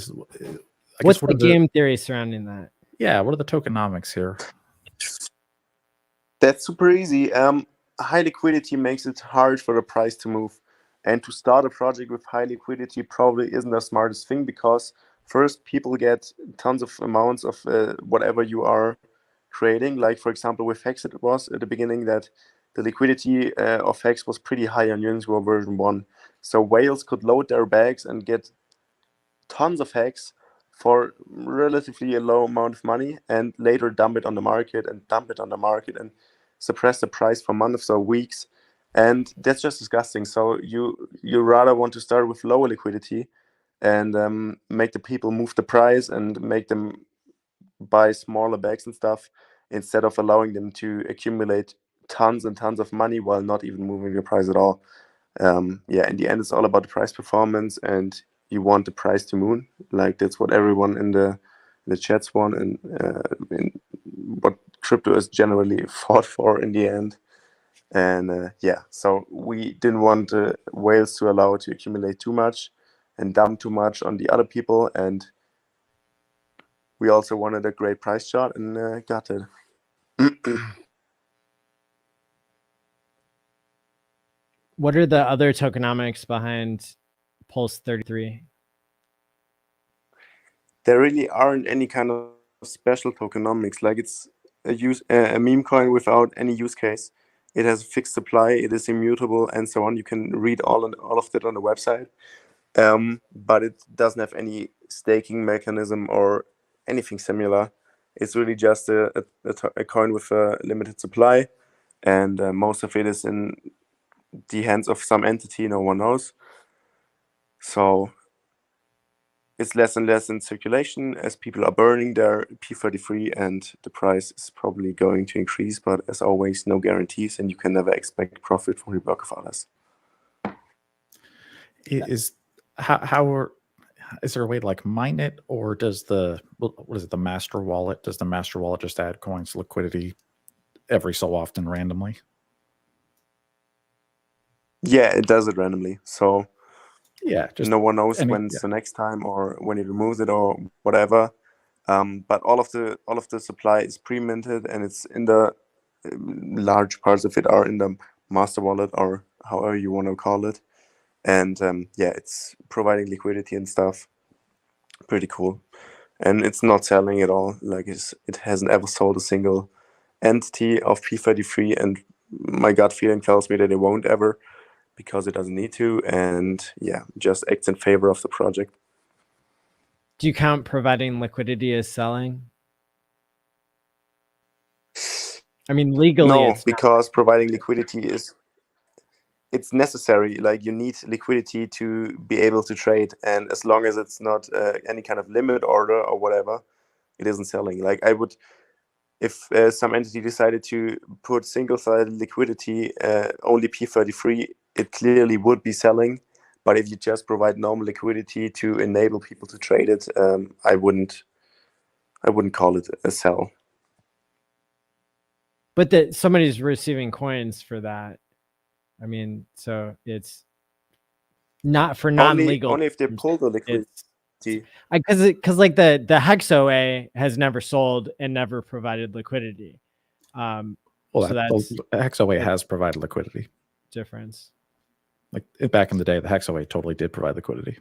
[SPEAKER 1] What's the game theory surrounding that?
[SPEAKER 3] Yeah, what are the tokenomics here?
[SPEAKER 2] That's super easy. High liquidity makes it hard for the price to move. And to start a project with high liquidity probably isn't the smartest thing, because first, people get tons of amounts of whatever you are creating. Like, for example, with Hex, it was at the beginning that the liquidity of Hex was pretty high on Unisocks version 1. So whales could load their bags and get tons of Hex for relatively a low amount of money, and later dump it on the market and suppress the price for months or weeks. And that's just disgusting. So you rather want to start with lower liquidity and make the people move the price and make them buy smaller bags and stuff, instead of allowing them to accumulate tons and tons of money while not even moving the price at all. Yeah, in the end, it's all about the price performance, and you want the price to moon. Like, that's what everyone in the chats want, and what crypto is generally fought for in the end. And yeah, so we didn't want whales to allow it to accumulate too much and dump too much on the other people, and we also wanted a great price chart, and got it.
[SPEAKER 1] What are the other tokenomics behind Pulse 33?
[SPEAKER 2] There really aren't any kind of special tokenomics. Like, it's a meme coin without any use case. It has a fixed supply, it is immutable, and so on. You can read all of that on the website. But it doesn't have any staking mechanism or anything similar. It's really just a coin with a limited supply, and most of it is in the hands of some entity no one knows. So it's less and less in circulation as people are burning their P33, and the price is probably going to increase. But as always, no guarantees, and you can never expect profit from the work of others.
[SPEAKER 3] Is there a way to like mine it, or does the master wallet? Does the master wallet just add coins to liquidity every so often randomly?
[SPEAKER 2] Yeah, it does it randomly. So
[SPEAKER 3] yeah, just
[SPEAKER 2] no one knows when it's the next time or when it removes it or whatever. But all of the supply is pre-minted, and it's in the large parts of it are in the master wallet, or however you want to call it. And yeah, it's providing liquidity and stuff. Pretty cool. And it's not selling at all. Like, it hasn't ever sold a single entity of P33, and my gut feeling tells me that it won't ever, because it doesn't need to, and yeah, just acts in favor of the project.
[SPEAKER 1] Do you count providing liquidity as selling? I mean, legally,
[SPEAKER 2] no, because providing liquidity it's necessary. Like, you need liquidity to be able to trade, and as long as it's not any kind of limit order or whatever, it isn't selling. Like, I would, if some entity decided to put single-sided liquidity, only P33, it clearly would be selling. But if you just provide normal liquidity to enable people to trade it, I wouldn't call it a sell.
[SPEAKER 1] But that somebody's receiving coins for that. I mean, so it's not for non-legal.
[SPEAKER 2] Only if they pull the liquidity.
[SPEAKER 1] Because like the Hex OA has never sold and never provided liquidity.
[SPEAKER 3] Well,
[SPEAKER 1] So that's
[SPEAKER 3] the HexOA has provided liquidity.
[SPEAKER 1] difference.
[SPEAKER 3] Like back in the day, the HexOA totally did provide liquidity.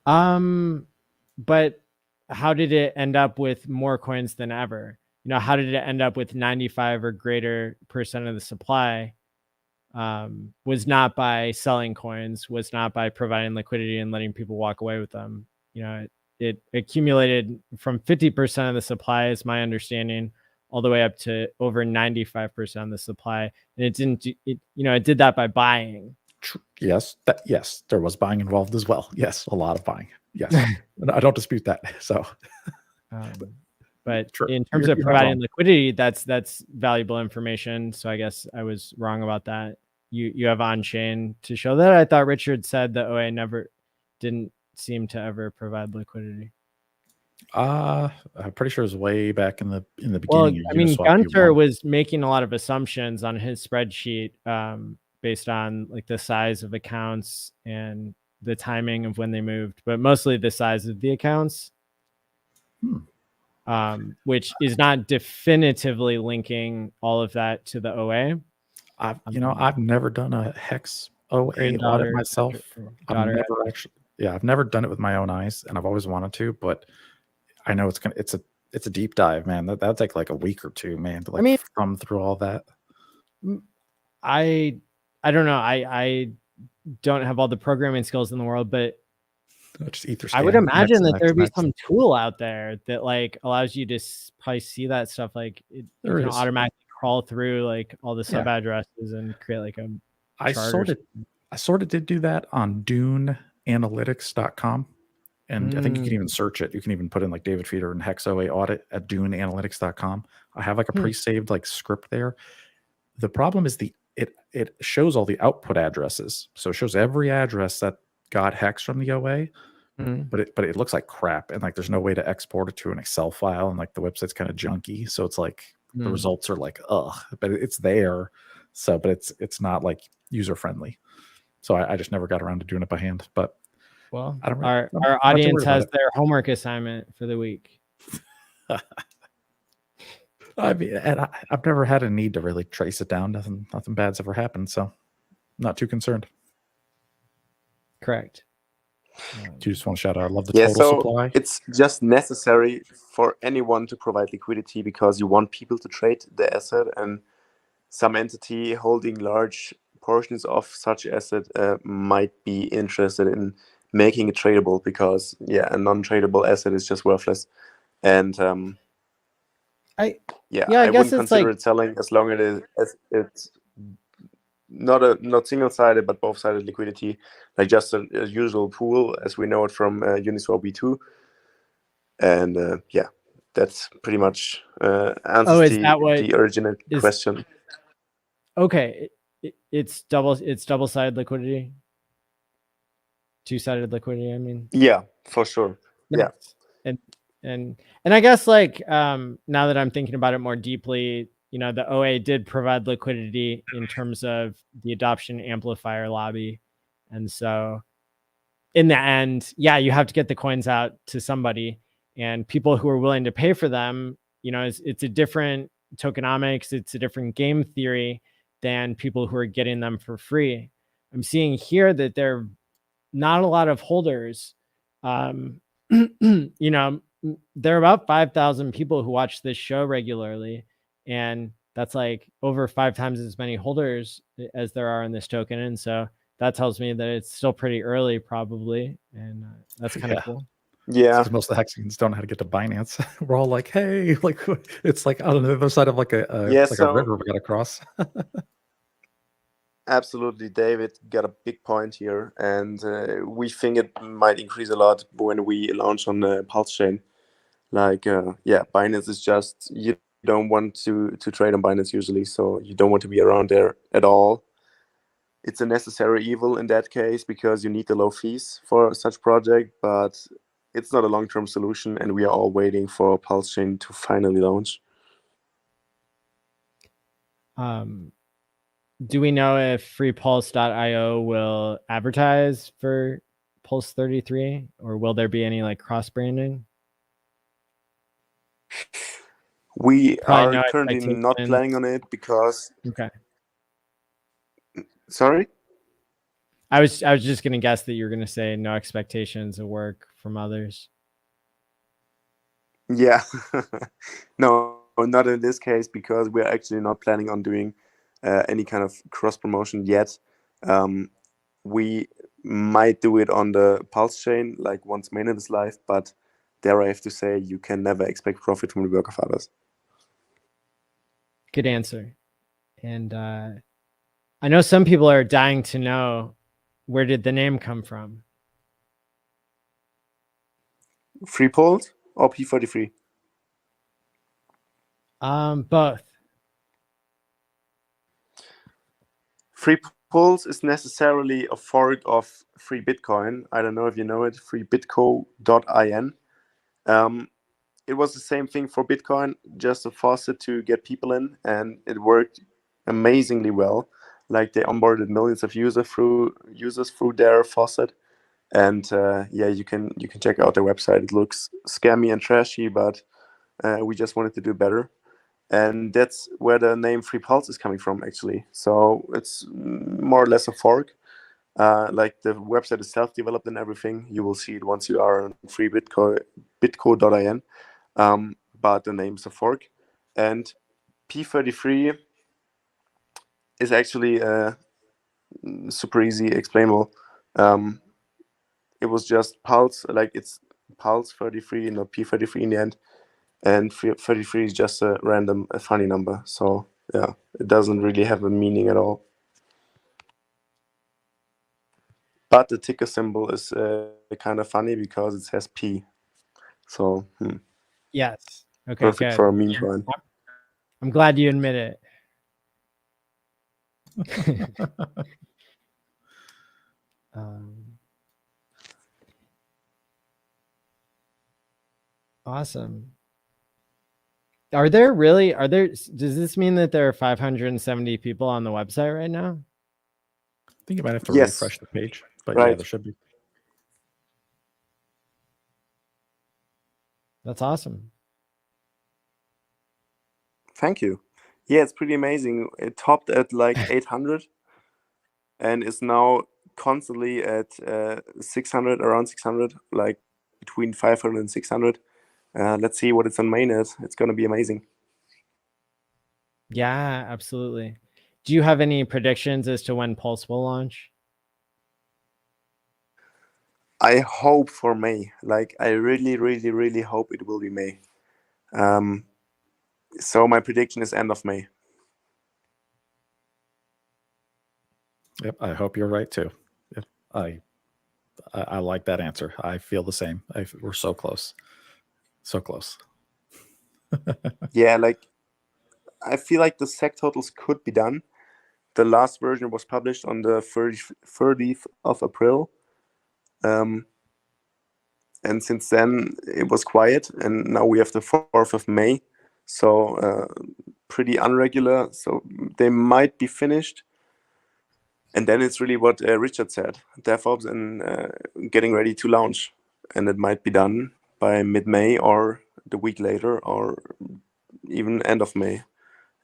[SPEAKER 1] But how did it end up with more coins than ever? You know, how did it end up with 95 or greater % of the supply? Was not by selling coins, was not by providing liquidity and letting people walk away with them. You know, it accumulated from 50% of the supply, is my understanding, all the way up to over 95% of the supply. And it didn't, it did that by buying.
[SPEAKER 3] Yes, there was buying involved as well. Yes, a lot of buying. Yes, I don't dispute that. So,
[SPEAKER 1] but
[SPEAKER 3] True.
[SPEAKER 1] in terms of providing liquidity, that's valuable information. So I guess I was wrong about that. You have on chain to show that. I thought Richard said the OA didn't seem to ever provide liquidity.
[SPEAKER 3] I'm pretty sure it was way back in the beginning.
[SPEAKER 1] Well,
[SPEAKER 3] of
[SPEAKER 1] I mean,
[SPEAKER 3] Uniswap
[SPEAKER 1] Gunter
[SPEAKER 3] V1.
[SPEAKER 1] was making a lot of assumptions on his spreadsheet based on like the size of accounts and the timing of when they moved, but mostly the size of the accounts, which is not definitively linking all of that to the OA.
[SPEAKER 3] I've never done a Hex OA audit myself. I've never done it with my own eyes, and I've always wanted to, but I know it's a deep dive, man. That'll take like a week or two, man, to thumb through all that.
[SPEAKER 1] I don't know. I don't have all the programming skills in the world, but I would imagine that there'd be some tool out there that like allows you to probably see that stuff. Like you can automatically crawl through like all the sub addresses and create like a chart.
[SPEAKER 3] I sort of did do that on duneanalytics.com. And I think you can even search it. You can even put in like David Feeder and Hex OA audit at duneanalytics.com. I have like a pre-saved like script there. The problem is it shows all the output addresses. So it shows every address that got Hex from the OA, but it looks like crap. And like there's no way to export it to an Excel file, and like the website's kind of junky. So it's like the results are like, but it's there. So, but it's not like user friendly. So I just never got around to doing it by hand. But
[SPEAKER 1] well, our audience has their homework assignment for the week.
[SPEAKER 3] I mean, and I've never had a need to really trace it down. Nothing bad's ever happened, so I'm not too concerned.
[SPEAKER 1] Correct.
[SPEAKER 3] Do you just want to shout out? I love the total supply.
[SPEAKER 2] It's just necessary for anyone to provide liquidity because you want people to trade the asset, and some entity holding large portions of such asset might be interested in making it tradable because a non-tradable asset is just worthless. And I wouldn't consider it selling as long as it's not single-sided but both-sided liquidity, like just a usual pool as we know it from Uniswap V2. And that's pretty much answers the original question.
[SPEAKER 1] Okay, it's double-sided liquidity, two-sided liquidity. I mean,
[SPEAKER 2] yeah, for sure.
[SPEAKER 1] Nice. Yeah, and I guess like now that I'm thinking about it more deeply, the OA did provide liquidity in terms of the adoption amplifier lobby, and so in the end, you have to get the coins out to somebody, and people who are willing to pay for them, it's a different tokenomics, it's a different game theory than people who are getting them for free. I'm seeing here that there are not a lot of holders. There are about 5,000 people who watch this show regularly, and that's like over 5 times as many holders as there are in this token. And so that tells me that it's still pretty early, probably, and that's kind of cool.
[SPEAKER 2] Yeah,
[SPEAKER 3] most of the Hexagons don't know how to get to Binance. We're all like, hey, like it's like on the other side of like a river we got to cross.
[SPEAKER 2] Absolutely, David got a big point here, and we think it might increase a lot when we launch on the Pulse chain. Like, Binance is just, you don't want to trade on Binance usually, so you don't want to be around there at all. It's a necessary evil in that case because you need the low fees for such project, but it's not a long-term solution, and we are all waiting for Pulse chain to finally launch.
[SPEAKER 1] Do we know if FreePulse.io will advertise for Pulse 33, or will there be any like cross branding?
[SPEAKER 2] We
[SPEAKER 1] Probably
[SPEAKER 2] are
[SPEAKER 1] no
[SPEAKER 2] currently not planning
[SPEAKER 1] expectations.
[SPEAKER 2] on it because,
[SPEAKER 1] Okay.
[SPEAKER 2] sorry?
[SPEAKER 1] I was just gonna guess that you're gonna say no expectations of work from others.
[SPEAKER 2] Yeah. No, not in this case, because we're actually not planning on doing any kind of cross promotion yet. We might do it on the Pulse chain, like once mainnet is live, but there I have to say you can never expect profit from the work of others.
[SPEAKER 1] Good answer. And I know some people are dying to know, where did the name come from?
[SPEAKER 2] FreePulse or P33?
[SPEAKER 1] Both.
[SPEAKER 2] FreePulse is necessarily a fork of Free Bitcoin. I don't know if you know it, freebitco.in. It was the same thing for Bitcoin, just a faucet to get people in, and it worked amazingly well. Like they onboarded millions of users through their faucet, and yeah, you can check out their website. It looks scammy and trashy, but we just wanted to do better, and that's where the name FreePulse is coming from, actually. So it's more or less a fork. Like the website is self-developed and everything. You will see it once you are on freebitco.in. But the name's a fork. And P33 is actually super easy explainable. It was just Pulse, like it's Pulse 33, not P33 in the end. And 33 is just a random, a funny number. So yeah, it doesn't really have a meaning at all. But the ticker symbol is kind of funny because it says P. So
[SPEAKER 1] Yes. Okay,
[SPEAKER 2] perfect
[SPEAKER 1] good.
[SPEAKER 2] for a meme coin.
[SPEAKER 1] I'm glad you admit it. Awesome. Does this mean that there are 570 people on the website right now?
[SPEAKER 3] I think you might have to
[SPEAKER 2] Yes.
[SPEAKER 3] refresh the page, but
[SPEAKER 2] Right.
[SPEAKER 3] yeah, there should be.
[SPEAKER 1] That's awesome.
[SPEAKER 2] Thank you. Yeah, it's pretty amazing. It topped at like 800 and is now constantly at 600, around 600, like between 500 and 600. Let's see what it's on mainnet. It's going to be amazing.
[SPEAKER 1] Yeah, absolutely. Do you have any predictions as to when Pulse will launch?
[SPEAKER 2] I hope for May. Like, I really, really, really hope it will be May. So my prediction is end of May.
[SPEAKER 3] Yep, I hope you're right too. Yep, I like that answer. I feel the same. We're so close, so close.
[SPEAKER 2] Yeah, like I feel like the SEC totals could be done. The last version was published on the 30th of April. And since then it was quiet, and now we have the 4th of May. So pretty unregular. So they might be finished. And then it's really what Richard said, DevOps and getting ready to launch. And it might be done by mid-May or the week later or even end of May.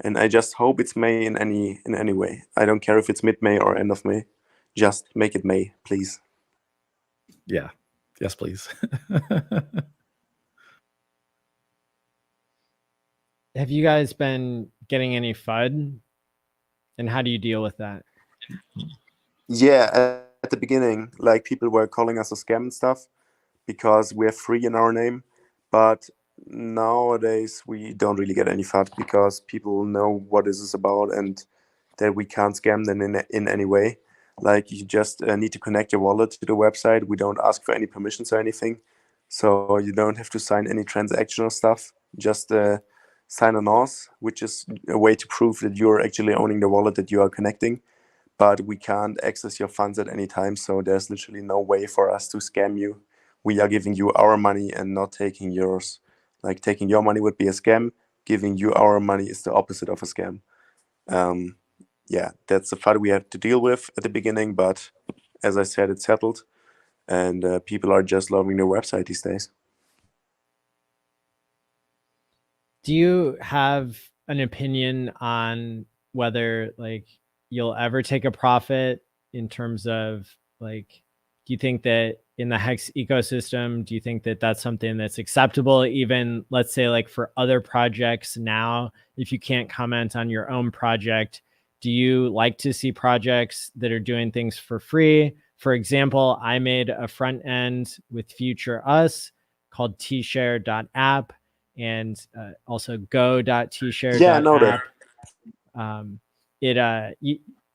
[SPEAKER 2] And I just hope it's May in any way. I don't care if it's mid-May or end of May. Just make it May, please.
[SPEAKER 3] Yeah. Yes, please.
[SPEAKER 1] Have you guys been getting any FUD? And how do you deal with that?
[SPEAKER 2] Yeah, at the beginning, like people were calling us a scam and stuff because we have free in our name. But nowadays we don't really get any FUD because people know what this is about and that we can't scam them in any way. Like you just need to connect your wallet to the website. We don't ask for any permissions or anything. So you don't have to sign any transactional stuff. Just sign an auth, which is a way to prove that you're actually owning the wallet that you are connecting. But we can't access your funds at any time. So there's literally no way for us to scam you. We are giving you our money and not taking yours. Like taking your money would be a scam. Giving you our money is the opposite of a scam. Yeah, that's the FUD we have to deal with at the beginning. But as I said, it's settled. and people are just loving their website these days.
[SPEAKER 1] Do you have an opinion on whether like you'll ever take a profit in terms of like, do you think that in the Hex ecosystem, do you think that that's something that's acceptable, even let's say like for other projects now, if you can't comment on your own project, do you like to see projects that are doing things for free? For example, I made a front end with Future Us called tshare.app and also
[SPEAKER 2] Yeah, I know that.
[SPEAKER 1] go.tshare.app.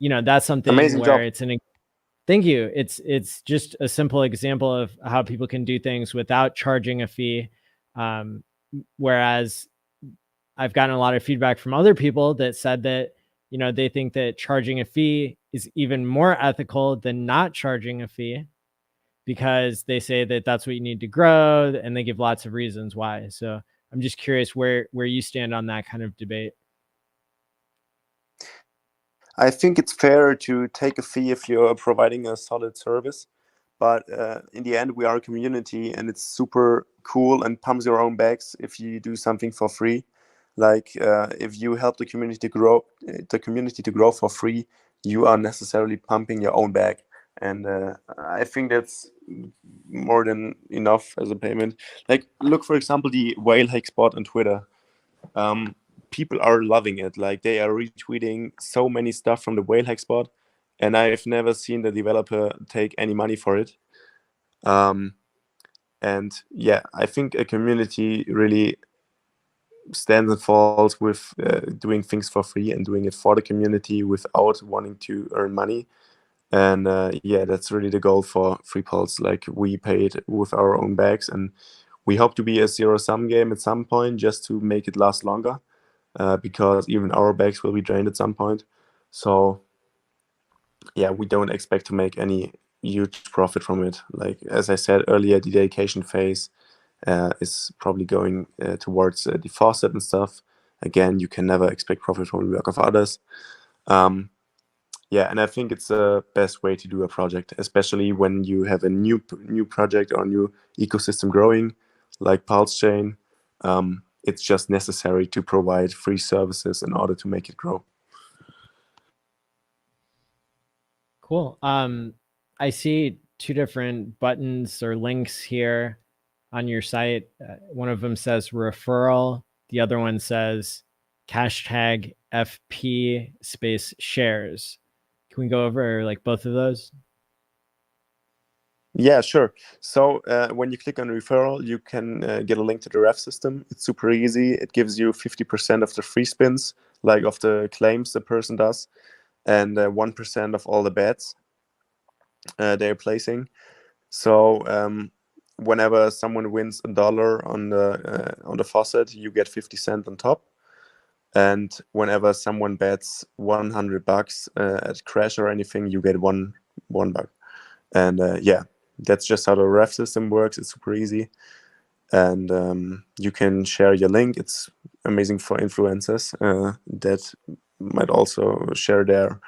[SPEAKER 1] You know, that's something
[SPEAKER 2] Amazing
[SPEAKER 1] where
[SPEAKER 2] job.
[SPEAKER 1] it's an thank you. It's just a simple example of how people can do things without charging a fee. Whereas I've gotten a lot of feedback from other people that said that, you know, they think that charging a fee is even more ethical than not charging a fee, because they say that that's what you need to grow, and they give lots of reasons why. So I'm just curious where you stand on that kind of debate.
[SPEAKER 2] I think it's fair to take a fee if you're providing a solid service, but in the end, we are a community, and it's super cool and pumps your own bags if you do something for free. Like if you help the community to grow for free, you are necessarily pumping your own bag, and I think that's more than enough as a payment. Like, look, for example, the whale hike spot on Twitter. People are loving it. Like, they are retweeting so many stuff from the whale hack spot, and I've never seen the developer take any money for it. And yeah, I think a community really stands and falls with doing things for free and doing it for the community without wanting to earn money. And yeah, that's really the goal for FreePulse. Like, we pay it with our own bags, and we hope to be a zero-sum game at some point, just to make it last longer. Because even our bags will be drained at some point. So yeah, we don't expect to make any huge profit from it. Like, as I said earlier, the dedication phase is probably going towards the faucet and stuff. Again, you can never expect profit from the work of others. Yeah, and I think it's the best way to do a project, especially when you have a new project or new ecosystem growing, like Pulse Chain. It's just necessary to provide free services in order to make it grow.
[SPEAKER 1] Cool. I see two different buttons or links here on your site. One of them says referral. The other one says hashtag FP space shares. Can we go over like both of those?
[SPEAKER 2] Yeah, sure. So when you click on referral, you can get a link to the ref system. It's super easy. It gives you 50% of the free spins, like of the claims the person does, and 1% of all the bets they're placing. So whenever someone wins $1 on the faucet, you get 50 cents on top. And whenever someone bets $100 at crash or anything, you get one buck. And yeah, that's just how the ref system works. It's super easy. And you can share your link. It's amazing for influencers that might also share their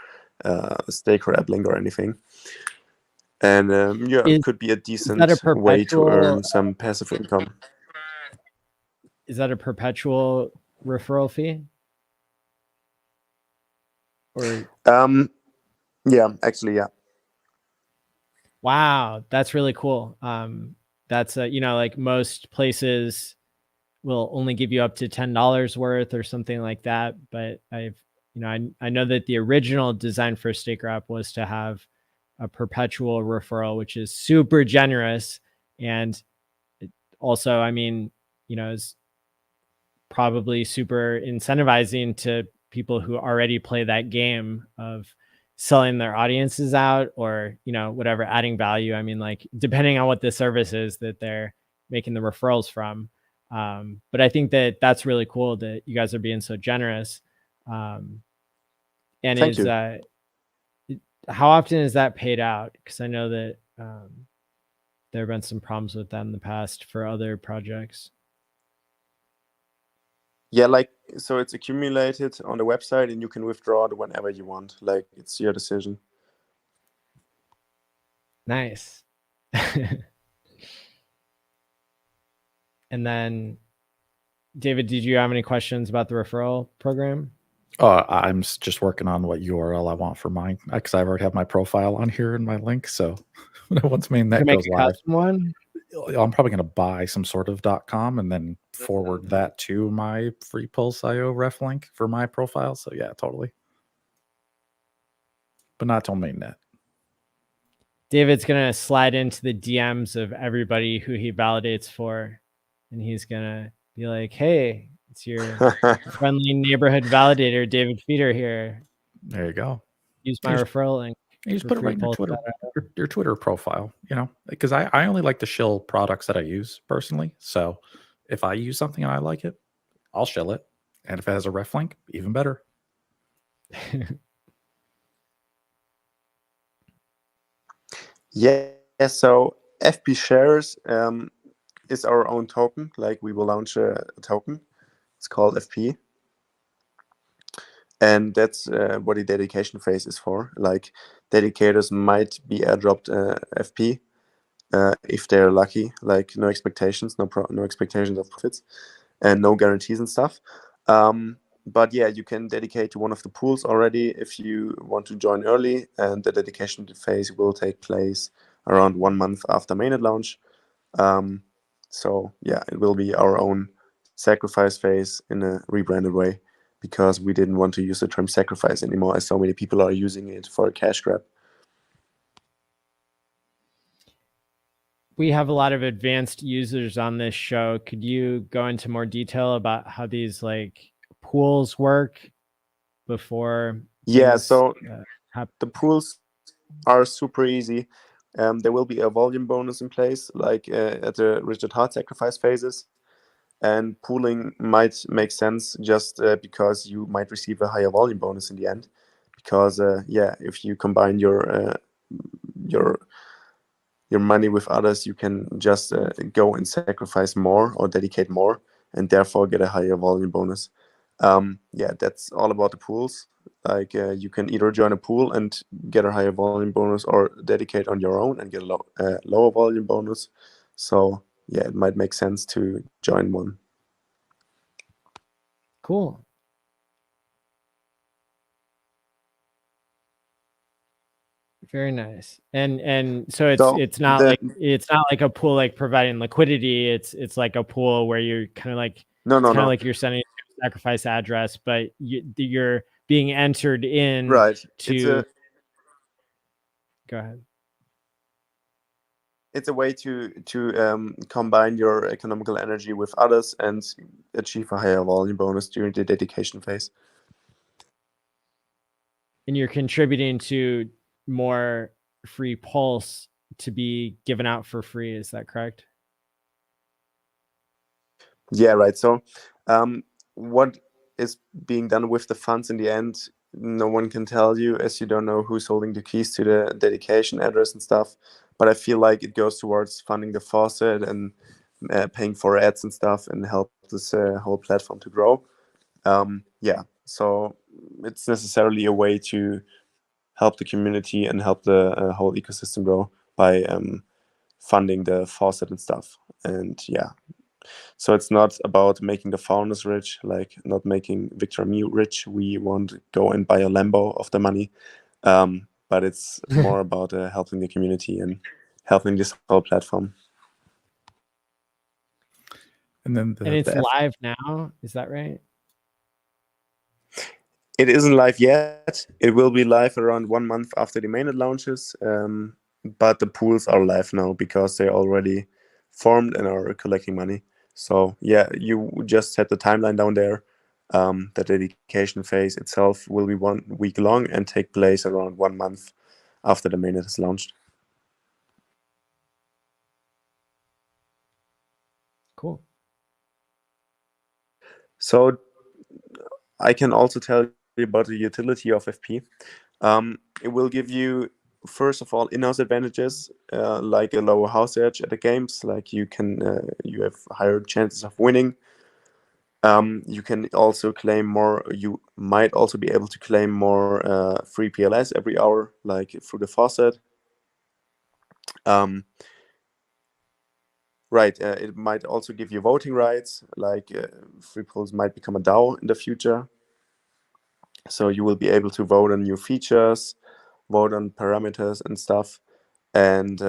[SPEAKER 2] stake or app link or anything. And yeah, it could be a decent way to earn some passive income.
[SPEAKER 1] Is that a perpetual referral fee? Or
[SPEAKER 2] yeah, actually, yeah.
[SPEAKER 1] Wow, that's really cool. That's you know, like most places will only give you up to $10 worth or something like that. But I know that the original design for Staker app was to have a perpetual referral, which is super generous. And it also, I mean, you know, is probably super incentivizing to people who already play that game of selling their audiences out, or, you know, whatever, adding value. I mean, like, depending on what the service is that they're making the referrals from. But I think that that's really cool that you guys are being so generous. And
[SPEAKER 2] Thank you.
[SPEAKER 1] How often is that paid out? Because I know that there have been some problems with that in the past for other projects.
[SPEAKER 2] Yeah, like, so it's accumulated on the website, and you can withdraw it whenever you want. Like, it's your decision.
[SPEAKER 1] Nice. And then, David, did you have any questions about the referral program?
[SPEAKER 3] I'm just working on what URL I want for mine because I already have my profile on here and my link. So once mainnet
[SPEAKER 1] To make
[SPEAKER 3] goes
[SPEAKER 1] a
[SPEAKER 3] live,
[SPEAKER 1] custom one?
[SPEAKER 3] I'm probably going to buy some sort of .com and then forward that to my FreePulse IO ref link for my profile. So yeah, totally. But not till mainnet.
[SPEAKER 1] David's going to slide into the DMs of everybody who he validates for. And he's going to be like, hey, it's your friendly neighborhood validator, David Feeder here.
[SPEAKER 3] There you go.
[SPEAKER 1] Use my referral link.
[SPEAKER 3] You just put it right in your Twitter profile, you know, because I only like to shill products that I use personally. So if I use something and I like it, I'll shill it. And if it has a ref link, even better.
[SPEAKER 2] Yeah, so FP is our own token. Like we will launch a token. It's called FP. And that's what the dedication phase is for. Like dedicators might be airdropped FP if they're lucky. Like no expectations, no expectations of profits, and no guarantees and stuff. But yeah, you can dedicate to one of the pools already if you want to join early, and the dedication phase will take place around 1 month after mainnet launch. So yeah, it will be our own sacrifice phase in a rebranded way, because we didn't want to use the term sacrifice anymore, as so many people are using it for a cash grab.
[SPEAKER 1] We have a lot of advanced users on this show. Could you go into more detail about how these like pools work before?
[SPEAKER 2] Yeah, so the pools are super easy. There will be a volume bonus in place, like at the rigid hard sacrifice phases. And pooling might make sense just because you might receive a higher volume bonus in the end. Because yeah, if you combine your money with others, you can just go and sacrifice more or dedicate more, and therefore get a higher volume bonus. Yeah, that's all about the pools. Like you can either join a pool and get a higher volume bonus, or dedicate on your own and get a lower volume bonus. So yeah, it might make sense to join one.
[SPEAKER 1] Cool. Very nice. And so it's not like a pool like providing liquidity. It's like a pool where you're kind of like like you're sending a sacrifice address, but you're being entered in.
[SPEAKER 2] Right.
[SPEAKER 1] To go ahead.
[SPEAKER 2] It's a way to combine your economical energy with others and achieve a higher volume bonus during the dedication phase.
[SPEAKER 1] And you're contributing to more FreePulse to be given out for free. Is that correct?
[SPEAKER 2] Yeah, right. So what is being done with the funds in the end, no one can tell you, as you don't know who's holding the keys to the dedication address and stuff. But I feel like it goes towards funding the faucet and paying for ads and stuff, and help this whole platform to grow. Yeah, so it's necessarily a way to help the community and help the whole ecosystem grow by funding the faucet and stuff. And yeah, so it's not about making the founders rich, like not making Victor and me rich. We won't go and buy a Lambo of the money, but it's more about helping the community and helping this whole platform.
[SPEAKER 3] And then
[SPEAKER 1] it's live now, is that right?
[SPEAKER 2] It isn't live yet. It will be live around 1 month after the mainnet launches, but the pools are live now because they already formed and are collecting money. So yeah, you just set the timeline down there. The dedication phase itself will be 1 week long and take place around 1 month after the mainnet is launched.
[SPEAKER 1] Cool.
[SPEAKER 2] So I can also tell you about the utility of FP. It will give you, first of all, in-house advantages, like a lower house edge at the games. Like you have higher chances of winning. You can also claim more. You might also be able to claim more free PLS every hour, like through the faucet. Right. It might also give you voting rights, like FreePulse might become a DAO in the future. So you will be able to vote on new features, vote on parameters and stuff. And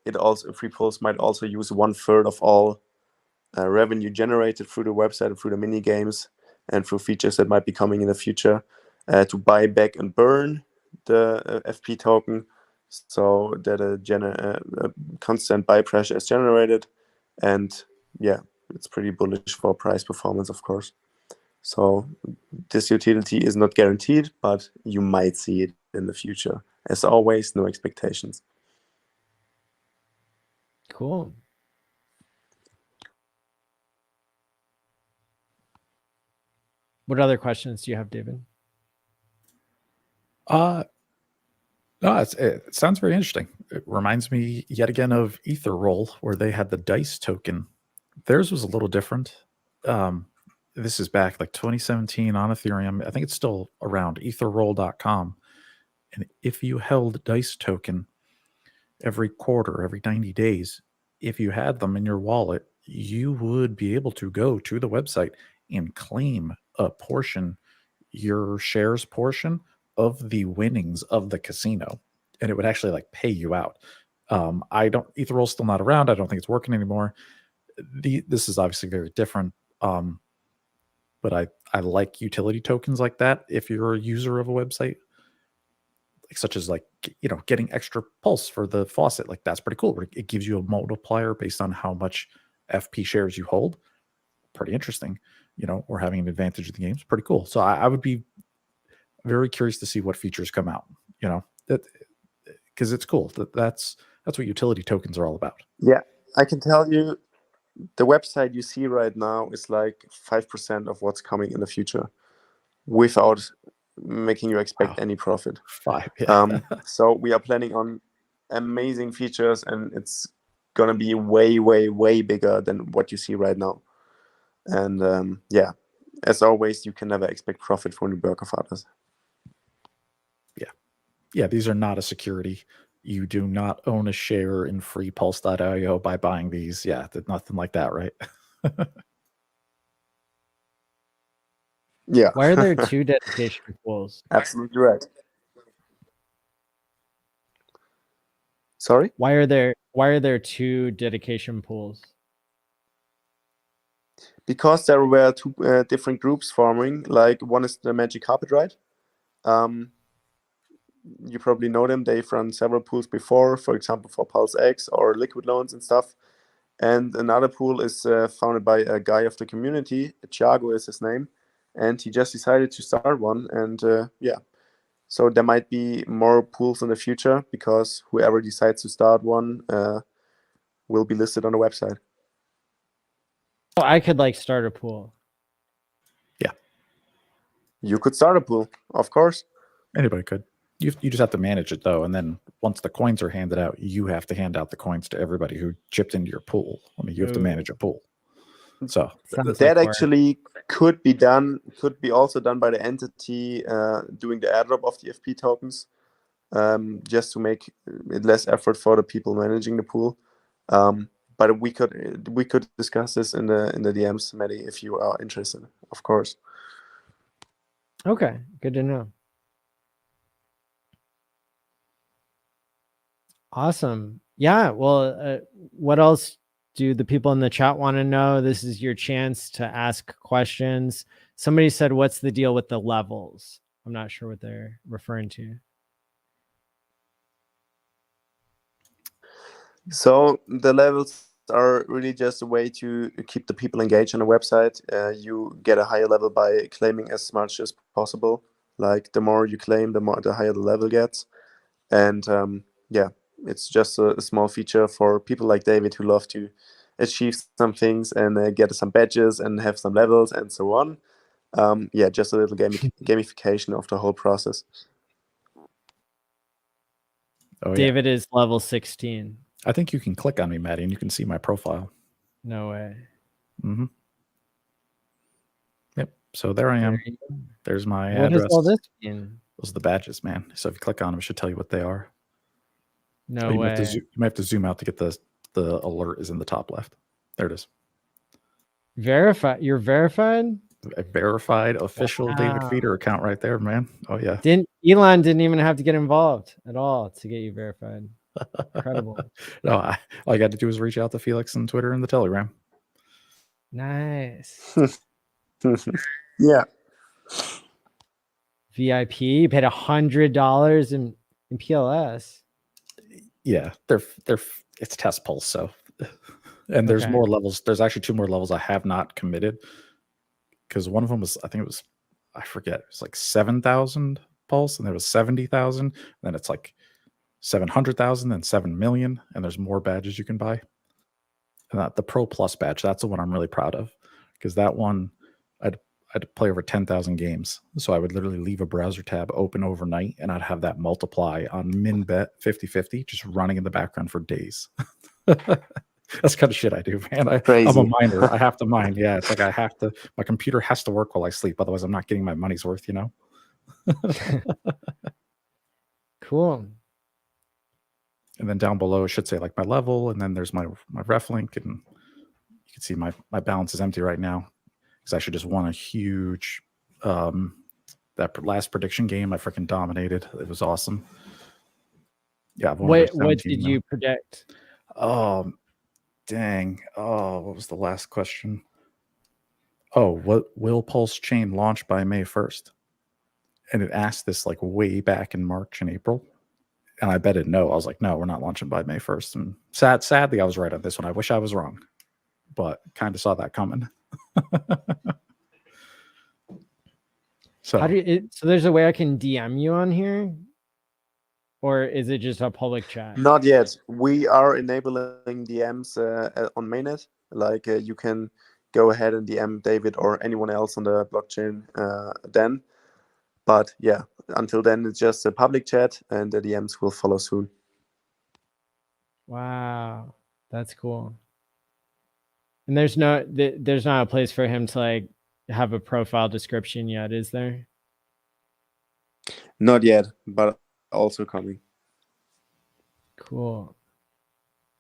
[SPEAKER 2] it also FreePulse might also use 1/3 of all revenue generated through the website and through the mini games and through features that might be coming in the future to buy back and burn the FP token, so that a constant buy pressure is generated. And yeah, it's pretty bullish for price performance, of course. So this utility is not guaranteed, but you might see it in the future. As always, no expectations.
[SPEAKER 1] Cool. What other questions do you have, David?
[SPEAKER 3] No, it sounds very interesting. It reminds me yet again of Etherroll, where they had the DICE token. Theirs was a little different. This is back like 2017 on Ethereum. I think it's still around, etherroll.com. And if you held DICE token every quarter, every 90 days, if you had them in your wallet, you would be able to go to the website and claim a portion, your shares portion of the winnings of the casino. And it would actually like pay you out. Etherroll's still not around. I don't think it's working anymore. This is obviously very different. But I like utility tokens like that. If you're a user of a website, such as like, getting extra pulse for the faucet, like that's pretty cool. It gives you a multiplier based on how much FP shares you hold. Pretty interesting, or having an advantage of the game is pretty cool. So I would be very curious to see what features come out, because it's cool. That's what utility tokens are all about.
[SPEAKER 2] Yeah, I can tell you the website you see right now is like 5% of what's coming in the future without making you expect any profit.
[SPEAKER 3] 5, yeah.
[SPEAKER 2] So we are planning on amazing features, and it's going to be way, way, way bigger than what you see right now. And yeah, as always, you can never expect profit from the work of others.
[SPEAKER 3] Yeah, these are not a security. You do not own a share in FreePulse.io by buying these. Yeah, nothing like that, right?
[SPEAKER 2] Yeah.
[SPEAKER 1] Why are there 2 dedication pools?
[SPEAKER 2] Absolutely right. Sorry?
[SPEAKER 1] Why are there 2 dedication pools?
[SPEAKER 2] Because there were 2 different groups forming. Like, one is the Magic Carpet Ride. You probably know them. They've run several pools before, for example, for Pulse X or liquid loans and stuff. And another pool is founded by a guy of the community. Thiago is his name. And he just decided to start one. And yeah, so there might be more pools in the future, because whoever decides to start one will be listed on the website.
[SPEAKER 1] Oh, I could like start a pool.
[SPEAKER 3] Yeah.
[SPEAKER 2] You could start a pool, of course.
[SPEAKER 3] Anybody could. You just have to manage it, though. And then once the coins are handed out, you have to hand out the coins to everybody who chipped into your pool. I mean, you have to manage a pool. So
[SPEAKER 2] that actually could be also done by the entity doing the airdrop of the FP tokens, just to make it less effort for the people managing the pool. But we could discuss this in the DMs, Maddie, if you are interested, of course.
[SPEAKER 1] Okay, good to know. Awesome. Yeah. Well, what else do the people in the chat want to know? This is your chance to ask questions. Somebody said, what's the deal with the levels? I'm not sure what they're referring to.
[SPEAKER 2] So the levels are really just a way to keep the people engaged on the website. You get a higher level by claiming as much as possible. Like, the more you claim, the higher the level gets. And yeah, it's just a small feature for people like David who love to achieve some things and get some badges and have some levels and so on. Yeah, just a little gamification of the whole process.
[SPEAKER 3] Oh,
[SPEAKER 1] David is level 16.
[SPEAKER 3] I think you can click on me, Maddie, and you can see my profile.
[SPEAKER 1] No way.
[SPEAKER 3] Mm-hmm. Yep. So there I am. There's my
[SPEAKER 1] What
[SPEAKER 3] address.
[SPEAKER 1] does all this mean?
[SPEAKER 3] Those are the badges, man. So if you click on them, it should tell you what they are.
[SPEAKER 1] No way.
[SPEAKER 3] You might have to zoom out to get the The alert is in the top left. There it is.
[SPEAKER 1] Verify. You're verified?
[SPEAKER 3] A verified official David
[SPEAKER 1] Wow.
[SPEAKER 3] Feeder account right there, man. Oh yeah.
[SPEAKER 1] Elon didn't even have to get involved at all to get you verified. Incredible.
[SPEAKER 3] No, all you got to do is reach out to Felix on Twitter and the Telegram.
[SPEAKER 1] Nice.
[SPEAKER 2] Yeah.
[SPEAKER 1] VIP, you paid $100 in PLS.
[SPEAKER 3] Yeah, it's test pulse, so and there's
[SPEAKER 1] Okay.
[SPEAKER 3] more levels. There's actually 2 more levels I have not committed, because one of them was, I think it was, I forget, it was like 7,000 pulse, and there was 70,000, then it's like 700,000 and 7 million, and there's more badges you can buy. And the Pro Plus badge, that's the one I'm really proud of, because that one I'd play over 10,000 games. So I would literally leave a browser tab open overnight, and I'd have that multiply on min bet 50/50 just running in the background for days. That's kind of shit I do, man. I'm a miner. I have to mine. Yeah, it's like I have to. My computer has to work while I sleep, otherwise I'm not getting my money's worth. You know.
[SPEAKER 1] Cool.
[SPEAKER 3] And then down below it should say like my level, and then there's my ref link, and you can see my balance is empty right now because I actually just won a huge that last prediction game. I freaking dominated. It was awesome. Yeah.
[SPEAKER 1] What did you predict?
[SPEAKER 3] Oh, dang. Oh, what was the last question? Oh, what will Pulse Chain launch by May 1st? And it asked this like way back in March and April. And I bet it no. I was like, no, we're not launching by May 1st. And sadly, I was right on this one. I wish I was wrong, but kind of saw that coming. So
[SPEAKER 2] So
[SPEAKER 1] there's a way I can DM you on here, or is it just a public chat?
[SPEAKER 2] Not yet. We are enabling DMs on mainnet. Like you can go ahead and DM David or anyone else on the blockchain then. But yeah, until then, it's just a public chat, and the DMs will follow soon.
[SPEAKER 1] Wow, that's cool. And there's not a place for him to like have a profile description yet, is there?
[SPEAKER 2] Not yet, but also coming.
[SPEAKER 1] Cool.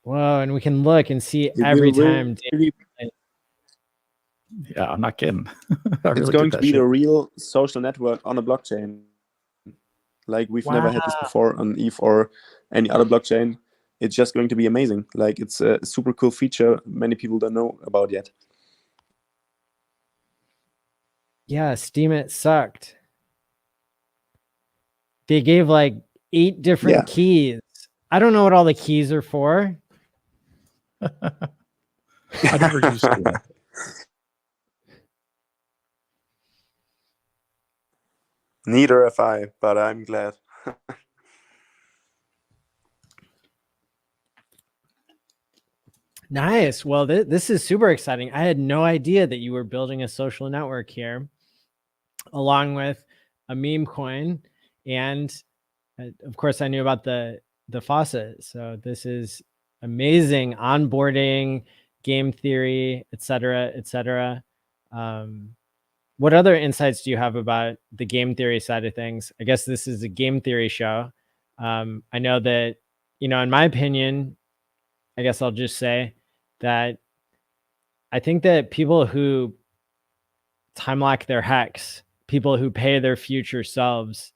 [SPEAKER 1] Whoa, and we can look and see every time.
[SPEAKER 3] Yeah, I'm not kidding.
[SPEAKER 2] It's going to be the real social network on a blockchain. Like we've never had this before on ETH or any other blockchain. It's just going to be amazing. Like it's a super cool feature many people don't know about yet.
[SPEAKER 1] Yeah, Steemit sucked. They gave like 8 different keys. I don't know what all the keys are for.
[SPEAKER 3] I never used Steemit.
[SPEAKER 2] Neither have I, but I'm glad.
[SPEAKER 1] Nice. Well, this is super exciting. I had no idea that you were building a social network here, along with a meme coin, and of course, I knew about the faucet. So this is amazing. Onboarding, game theory, etc., etc. What other insights do you have about the game theory side of things? I guess this is a game theory show. I know that, in my opinion, I guess I'll just say that I think that people who time lock their hex, people who pay their future selves,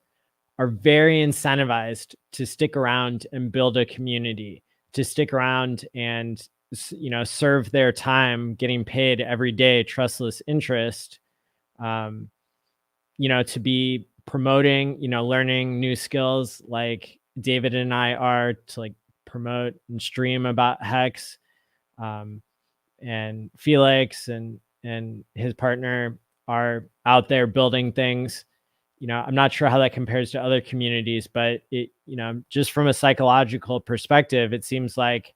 [SPEAKER 1] are very incentivized to stick around and build a community, to stick around and, serve their time getting paid every day, trustless interest, to be promoting, learning new skills like David and I are, to like promote and stream about Hex, and Felix and his partner are out there building things. I'm not sure how that compares to other communities, but it, just from a psychological perspective, it seems like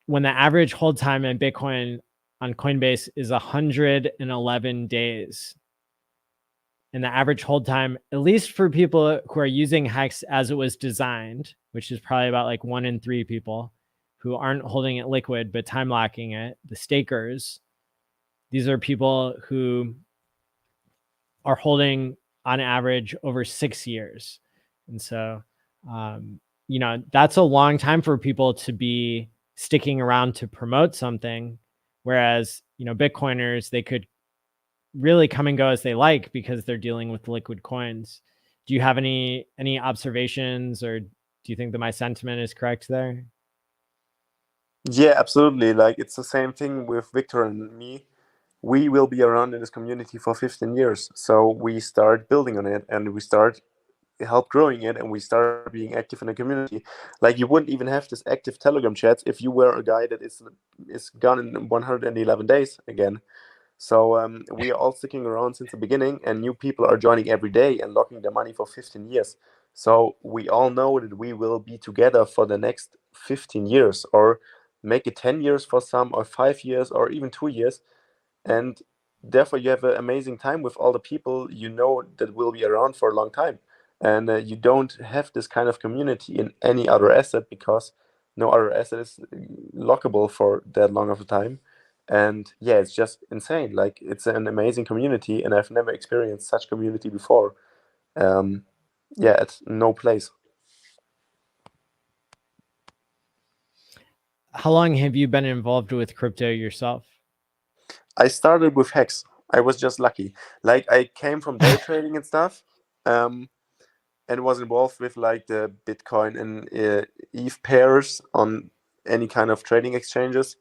[SPEAKER 1] when the average hold time in Bitcoin on Coinbase is 111 days, and the average hold time, at least for people who are using Hex as it was designed, which is probably about like 1 in 3 people who aren't holding it liquid, but time locking it, the stakers, these are people who are holding on average over 6 years. And so that's a long time for people to be sticking around to promote something. Whereas, Bitcoiners, they could really come and go as they like because they're dealing with liquid coins. Do you have any observations, or do you think that my sentiment is correct there?
[SPEAKER 2] Yeah, absolutely. Like, it's the same thing with Victor and me. We will be around in this community for 15 years. So we start building on it, and we start help growing it, and we start being active in the community. Like, you wouldn't even have this active Telegram chats if you were a guy that is gone in 111 days again. So we are all sticking around since the beginning, and new people are joining every day and locking their money for 15 years. So we all know that we will be together for the next 15 years, or make it 10 years for some, or 5 years, or even 2 years. And therefore, you have an amazing time with all the people that will be around for a long time. And you don't have this kind of community in any other asset, because no other asset is lockable for that long of a time. And yeah, it's just insane. Like, it's an amazing community, and I've never experienced such community before. Yeah, at no place.
[SPEAKER 1] How long have you been involved with crypto yourself?
[SPEAKER 2] I started with Hex. I was just lucky. Like, I came from day trading and stuff. And was involved with like the Bitcoin and ETH pairs on any kind of trading exchanges,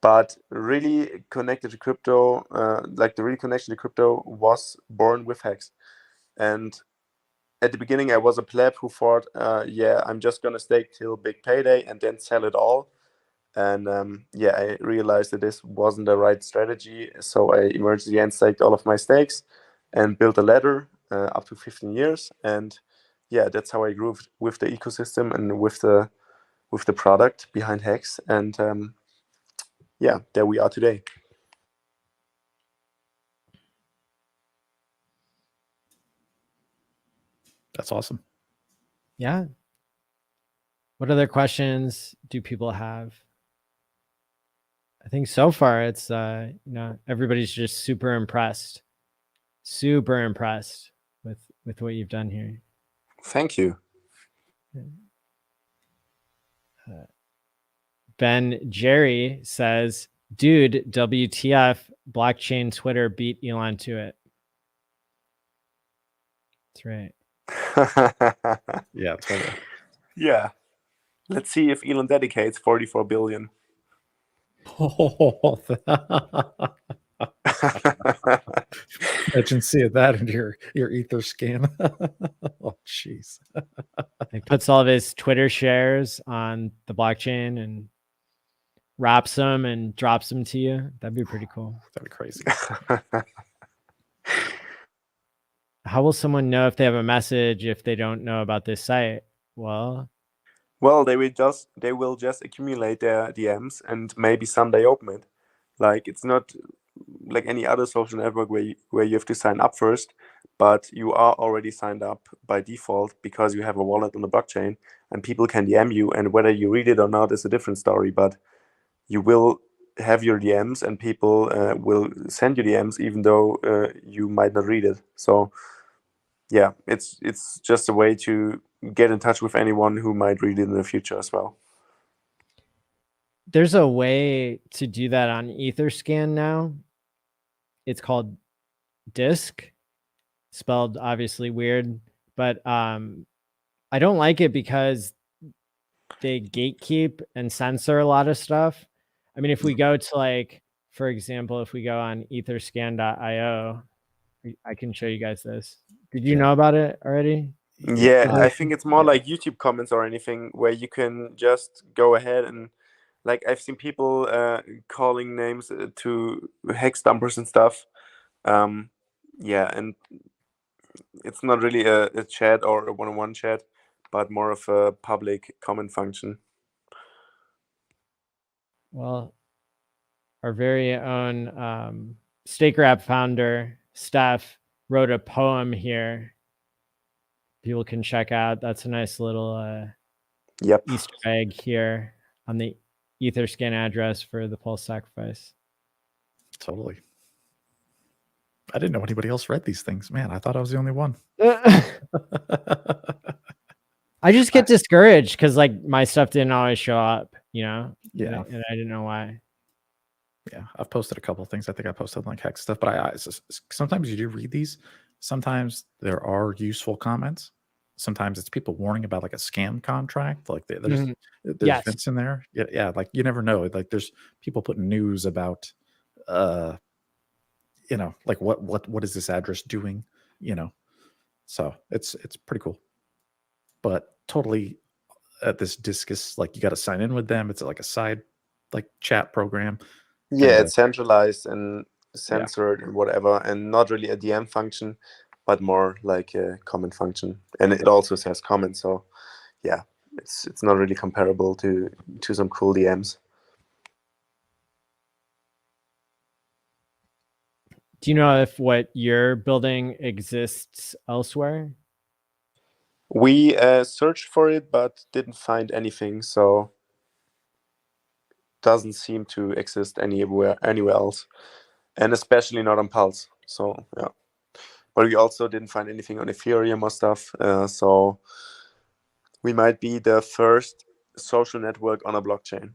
[SPEAKER 2] but really connected to crypto, like the real connection to crypto was born with Hex. And at the beginning, I was a pleb who thought, yeah, I'm just gonna stake till big payday and then sell it all. And yeah, I realized that this wasn't the right strategy, so I emergency and staked all of my stakes and built a ladder up to 15 years. And yeah, that's how I grew with the ecosystem and with the product behind Hex. And yeah, there we are today.
[SPEAKER 3] That's awesome.
[SPEAKER 1] Yeah. What other questions do people have? I think so far it's everybody's just super impressed with what you've done here.
[SPEAKER 2] Thank you.
[SPEAKER 1] Ben Jerry says, dude, WTF, blockchain Twitter beat Elon to it. That's right.
[SPEAKER 3] Yeah, totally.
[SPEAKER 2] Yeah. Let's see if Elon dedicates 44 billion.
[SPEAKER 3] Imagine seeing that in your ether scan. Oh, jeez.
[SPEAKER 1] He puts all of his Twitter shares on the blockchain and wraps them and drops them to you. That'd be pretty cool.
[SPEAKER 3] That'd be crazy.
[SPEAKER 1] How will someone know if they have a message if they don't know about this site? Well,
[SPEAKER 2] they will just accumulate their DMs and maybe someday open it. Like, it's not like any other social network where you have to sign up first, but you are already signed up by default because you have a wallet on the blockchain, and people can DM you, and whether you read it or not is a different story, but you will have your DMs, and people will send you DMs even though you might not read it. So yeah, it's just a way to get in touch with anyone who might read it in the future as well.
[SPEAKER 1] there's a way to do that on Etherscan now. It's called Disk, spelled obviously weird, but I don't like it because they gatekeep and censor a lot of stuff. I mean, if we go to, like, for example, if we go on etherscan.io, I can show you guys this. Did you know about it already?
[SPEAKER 2] Yeah, I think it's more like YouTube comments or anything where you can just go ahead and, like, I've seen people calling names to hex dumpers and stuff. Yeah, and it's not really a chat or a one-on-one chat, but more of a public comment function.
[SPEAKER 1] Well, our very own Stake Rap founder, Steph, wrote a poem here. People can check out. That's a nice little
[SPEAKER 2] Yep.
[SPEAKER 1] Easter egg here on the Etherscan address for the Pulse sacrifice.
[SPEAKER 3] Totally. I didn't know anybody else read these things. Man, I thought I was the only one.
[SPEAKER 1] I just get discouraged because like my stuff didn't always show up, you know?
[SPEAKER 3] Yeah.
[SPEAKER 1] And I didn't know why.
[SPEAKER 3] Yeah, I've posted a couple of things. I think I posted like hex stuff, but sometimes you do read these. Sometimes there are useful comments. Sometimes it's people warning about like a scam contract. Like there's
[SPEAKER 1] Yes.
[SPEAKER 3] hints in there. Yeah, like you never know. Like there's people putting news about, like what is this address doing? So it's pretty cool. But totally at this Discus, like you got to sign in with them. It's like a side like chat program.
[SPEAKER 2] Yeah, it's centralized and censored and whatever, and not really a DM function, but more like a comment function. And it also says comment, so yeah, it's not really comparable to some cool DMs.
[SPEAKER 1] Do you know if what you're building exists elsewhere?
[SPEAKER 2] We searched for it, but didn't find anything, so doesn't seem to exist anywhere else, and especially not on Pulse. So yeah, but we also didn't find anything on Ethereum or stuff. So we might be the first social network on a blockchain.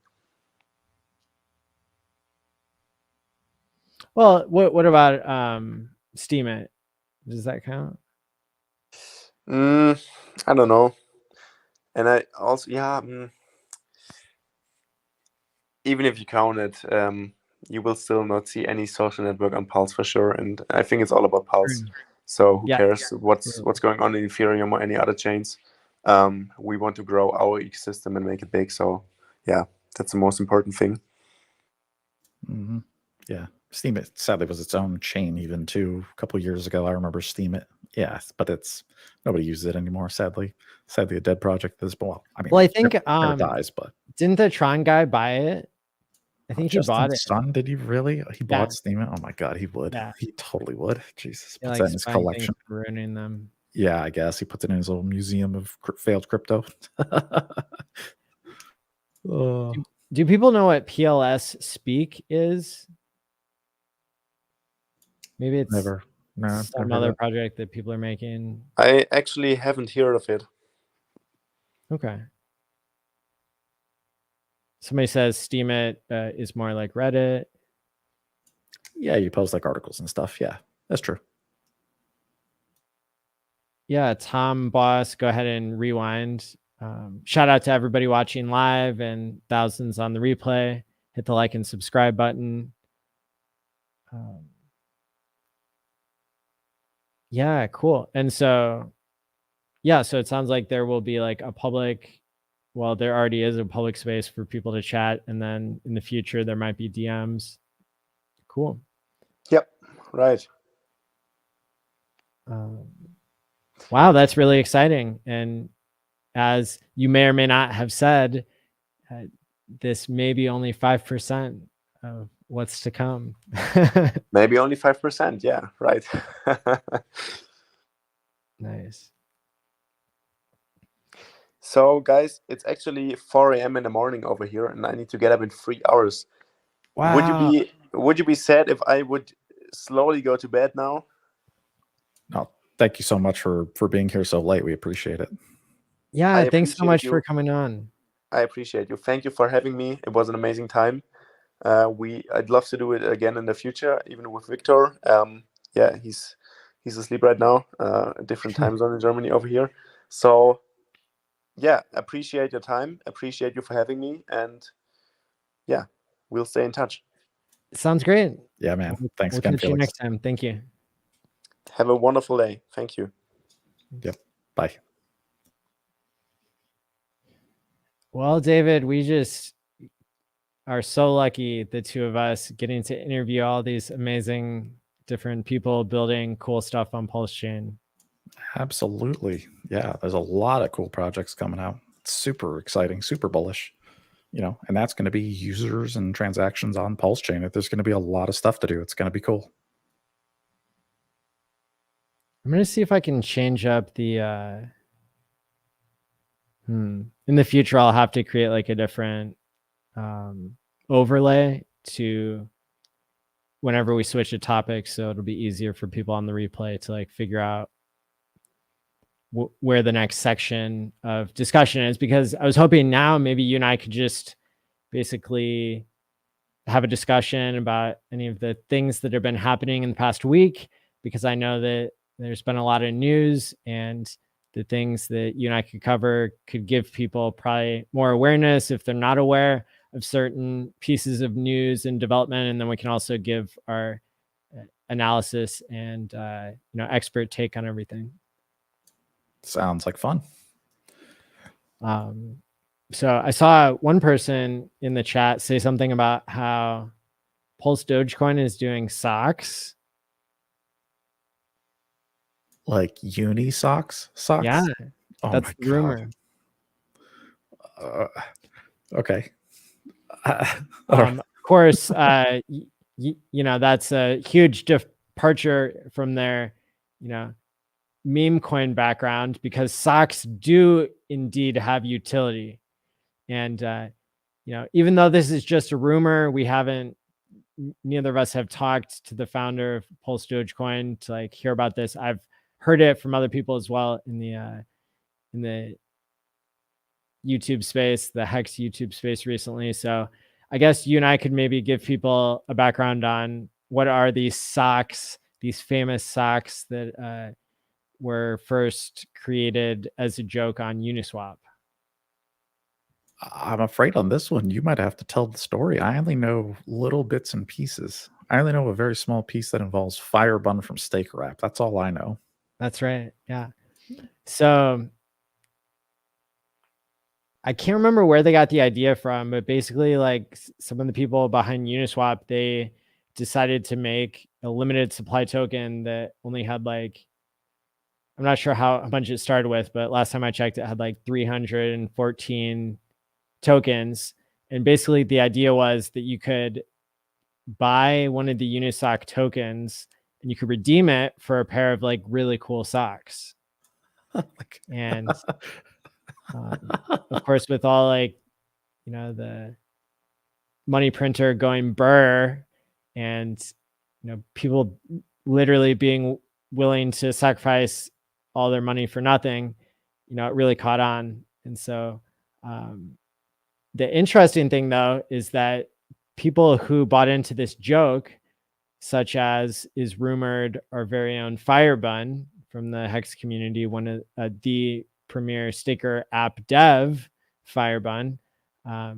[SPEAKER 1] Well, what about Steemit? Does that count?
[SPEAKER 2] I don't know. And I also, even if you count it, you will still not see any social network on Pulse for sure. And I think it's all about Pulse. So who cares what's going on in Ethereum or any other chains? We want to grow our ecosystem and make it big. So yeah, that's the most important thing.
[SPEAKER 3] Mm-hmm. Yeah, Steemit sadly was its own chain even too. A couple of years ago, I remember Steemit. Yeah, but it's nobody uses it anymore. Sadly, a dead project. Well, I mean,
[SPEAKER 1] I think
[SPEAKER 3] never dies. But
[SPEAKER 1] didn't the Tron guy buy it? I think he bought it.
[SPEAKER 3] Son, did he really? He bought Steemit? Oh my god, he would.
[SPEAKER 1] Yeah.
[SPEAKER 3] He totally would. Jesus,
[SPEAKER 1] puts
[SPEAKER 3] that in his collection.
[SPEAKER 1] Ruining them.
[SPEAKER 3] Yeah, I guess he puts it in his little museum of failed crypto.
[SPEAKER 1] Do people know what PLS speak is? Maybe it's some other project that people are making.
[SPEAKER 2] I actually haven't heard of it.
[SPEAKER 1] Okay. Somebody says Steemit is more like Reddit.
[SPEAKER 3] Yeah, you post like articles and stuff. Yeah, that's true.
[SPEAKER 1] Yeah, Tom Boss, go ahead and rewind. Shout out to everybody watching live and thousands on the replay. Hit the like and subscribe button. Yeah, cool. And so, yeah, so it sounds like there will be like a public, well, there already is a public space for people to chat. And then in the future, there might be DMs. Cool.
[SPEAKER 2] Yep, right.
[SPEAKER 1] Wow, that's really exciting. And as you may or may not have said, this may be only 5% of what's to come.
[SPEAKER 2] Maybe only 5%. Yeah, right.
[SPEAKER 1] Nice.
[SPEAKER 2] So, guys, it's actually 4 a.m. in the morning over here, and I need to get up in 3 hours.
[SPEAKER 1] Wow.
[SPEAKER 2] Would you be sad if I would slowly go to bed now?
[SPEAKER 3] No, thank you so much for being here so late. We appreciate it.
[SPEAKER 1] Yeah, thanks so much for coming on.
[SPEAKER 2] I appreciate you. Thank you for having me. It was an amazing time. I'd love to do it again in the future, even with Victor. Yeah, he's asleep right now. A different time zone in Germany over here. So yeah, appreciate your time. Appreciate you for having me, and yeah, we'll stay in touch.
[SPEAKER 1] Sounds great.
[SPEAKER 3] Yeah, man. Thanks
[SPEAKER 1] we'll
[SPEAKER 3] again,
[SPEAKER 1] catch you next time. Thank you.
[SPEAKER 2] Have a wonderful day. Thank you.
[SPEAKER 3] Yep. Bye.
[SPEAKER 1] Well, David, we just are so lucky, the two of us, getting to interview all these amazing different people building cool stuff on Pulse Chain.
[SPEAKER 3] Absolutely. Yeah, there's a lot of cool projects coming out. It's super exciting, super bullish. And that's going to be users and transactions on Pulse Chain. There's going to be a lot of stuff to do. It's going to be cool.
[SPEAKER 1] I'm going to see if I can change up the in the future. I'll have to create like a different overlay to whenever we switch to topics, so it'll be easier for people on the replay to like figure out where the next section of discussion is, because I was hoping now maybe you and I could just basically have a discussion about any of the things that have been happening in the past week, because I know that there's been a lot of news, and the things that you and I could cover could give people probably more awareness if they're not aware of certain pieces of news and development. And then we can also give our analysis and expert take on everything.
[SPEAKER 3] Sounds like fun.
[SPEAKER 1] So I saw one person in the chat say something about how Pulse Dogecoin is doing socks.
[SPEAKER 3] Like Unisocks? Socks?
[SPEAKER 1] Yeah,
[SPEAKER 3] Oh
[SPEAKER 1] that's
[SPEAKER 3] my
[SPEAKER 1] the rumor.
[SPEAKER 3] God. Okay.
[SPEAKER 1] Of course, that's a huge departure from their, meme coin background, because socks do indeed have utility. And, even though this is just a rumor, neither of us have talked to the founder of Pulse Dogecoin to like hear about this. I've heard it from other people as well in the YouTube space, the Hex YouTube space recently. So I guess you and I could maybe give people a background on what are these socks, these famous socks that were first created as a joke on Uniswap.
[SPEAKER 3] I'm afraid on this one, you might have to tell the story. I only know little bits and pieces. I only know a very small piece that involves Firebun from Stake Wrap. That's all I know.
[SPEAKER 1] That's right. Yeah. So I can't remember where they got the idea from, but basically like some of the people behind Uniswap, they decided to make a limited supply token that only had like, I'm not sure how much it started with, but last time I checked, it had like 314 tokens. And basically the idea was that you could buy one of the Unisock tokens and you could redeem it for a pair of like really cool socks. And of course, with all like, the money printer going burr and, people literally being willing to sacrifice all their money for nothing, it really caught on. And so the interesting thing though, is that people who bought into this joke, such as is rumored our very own Firebun from the Hex community, one of the premier staker app dev, Firebun, I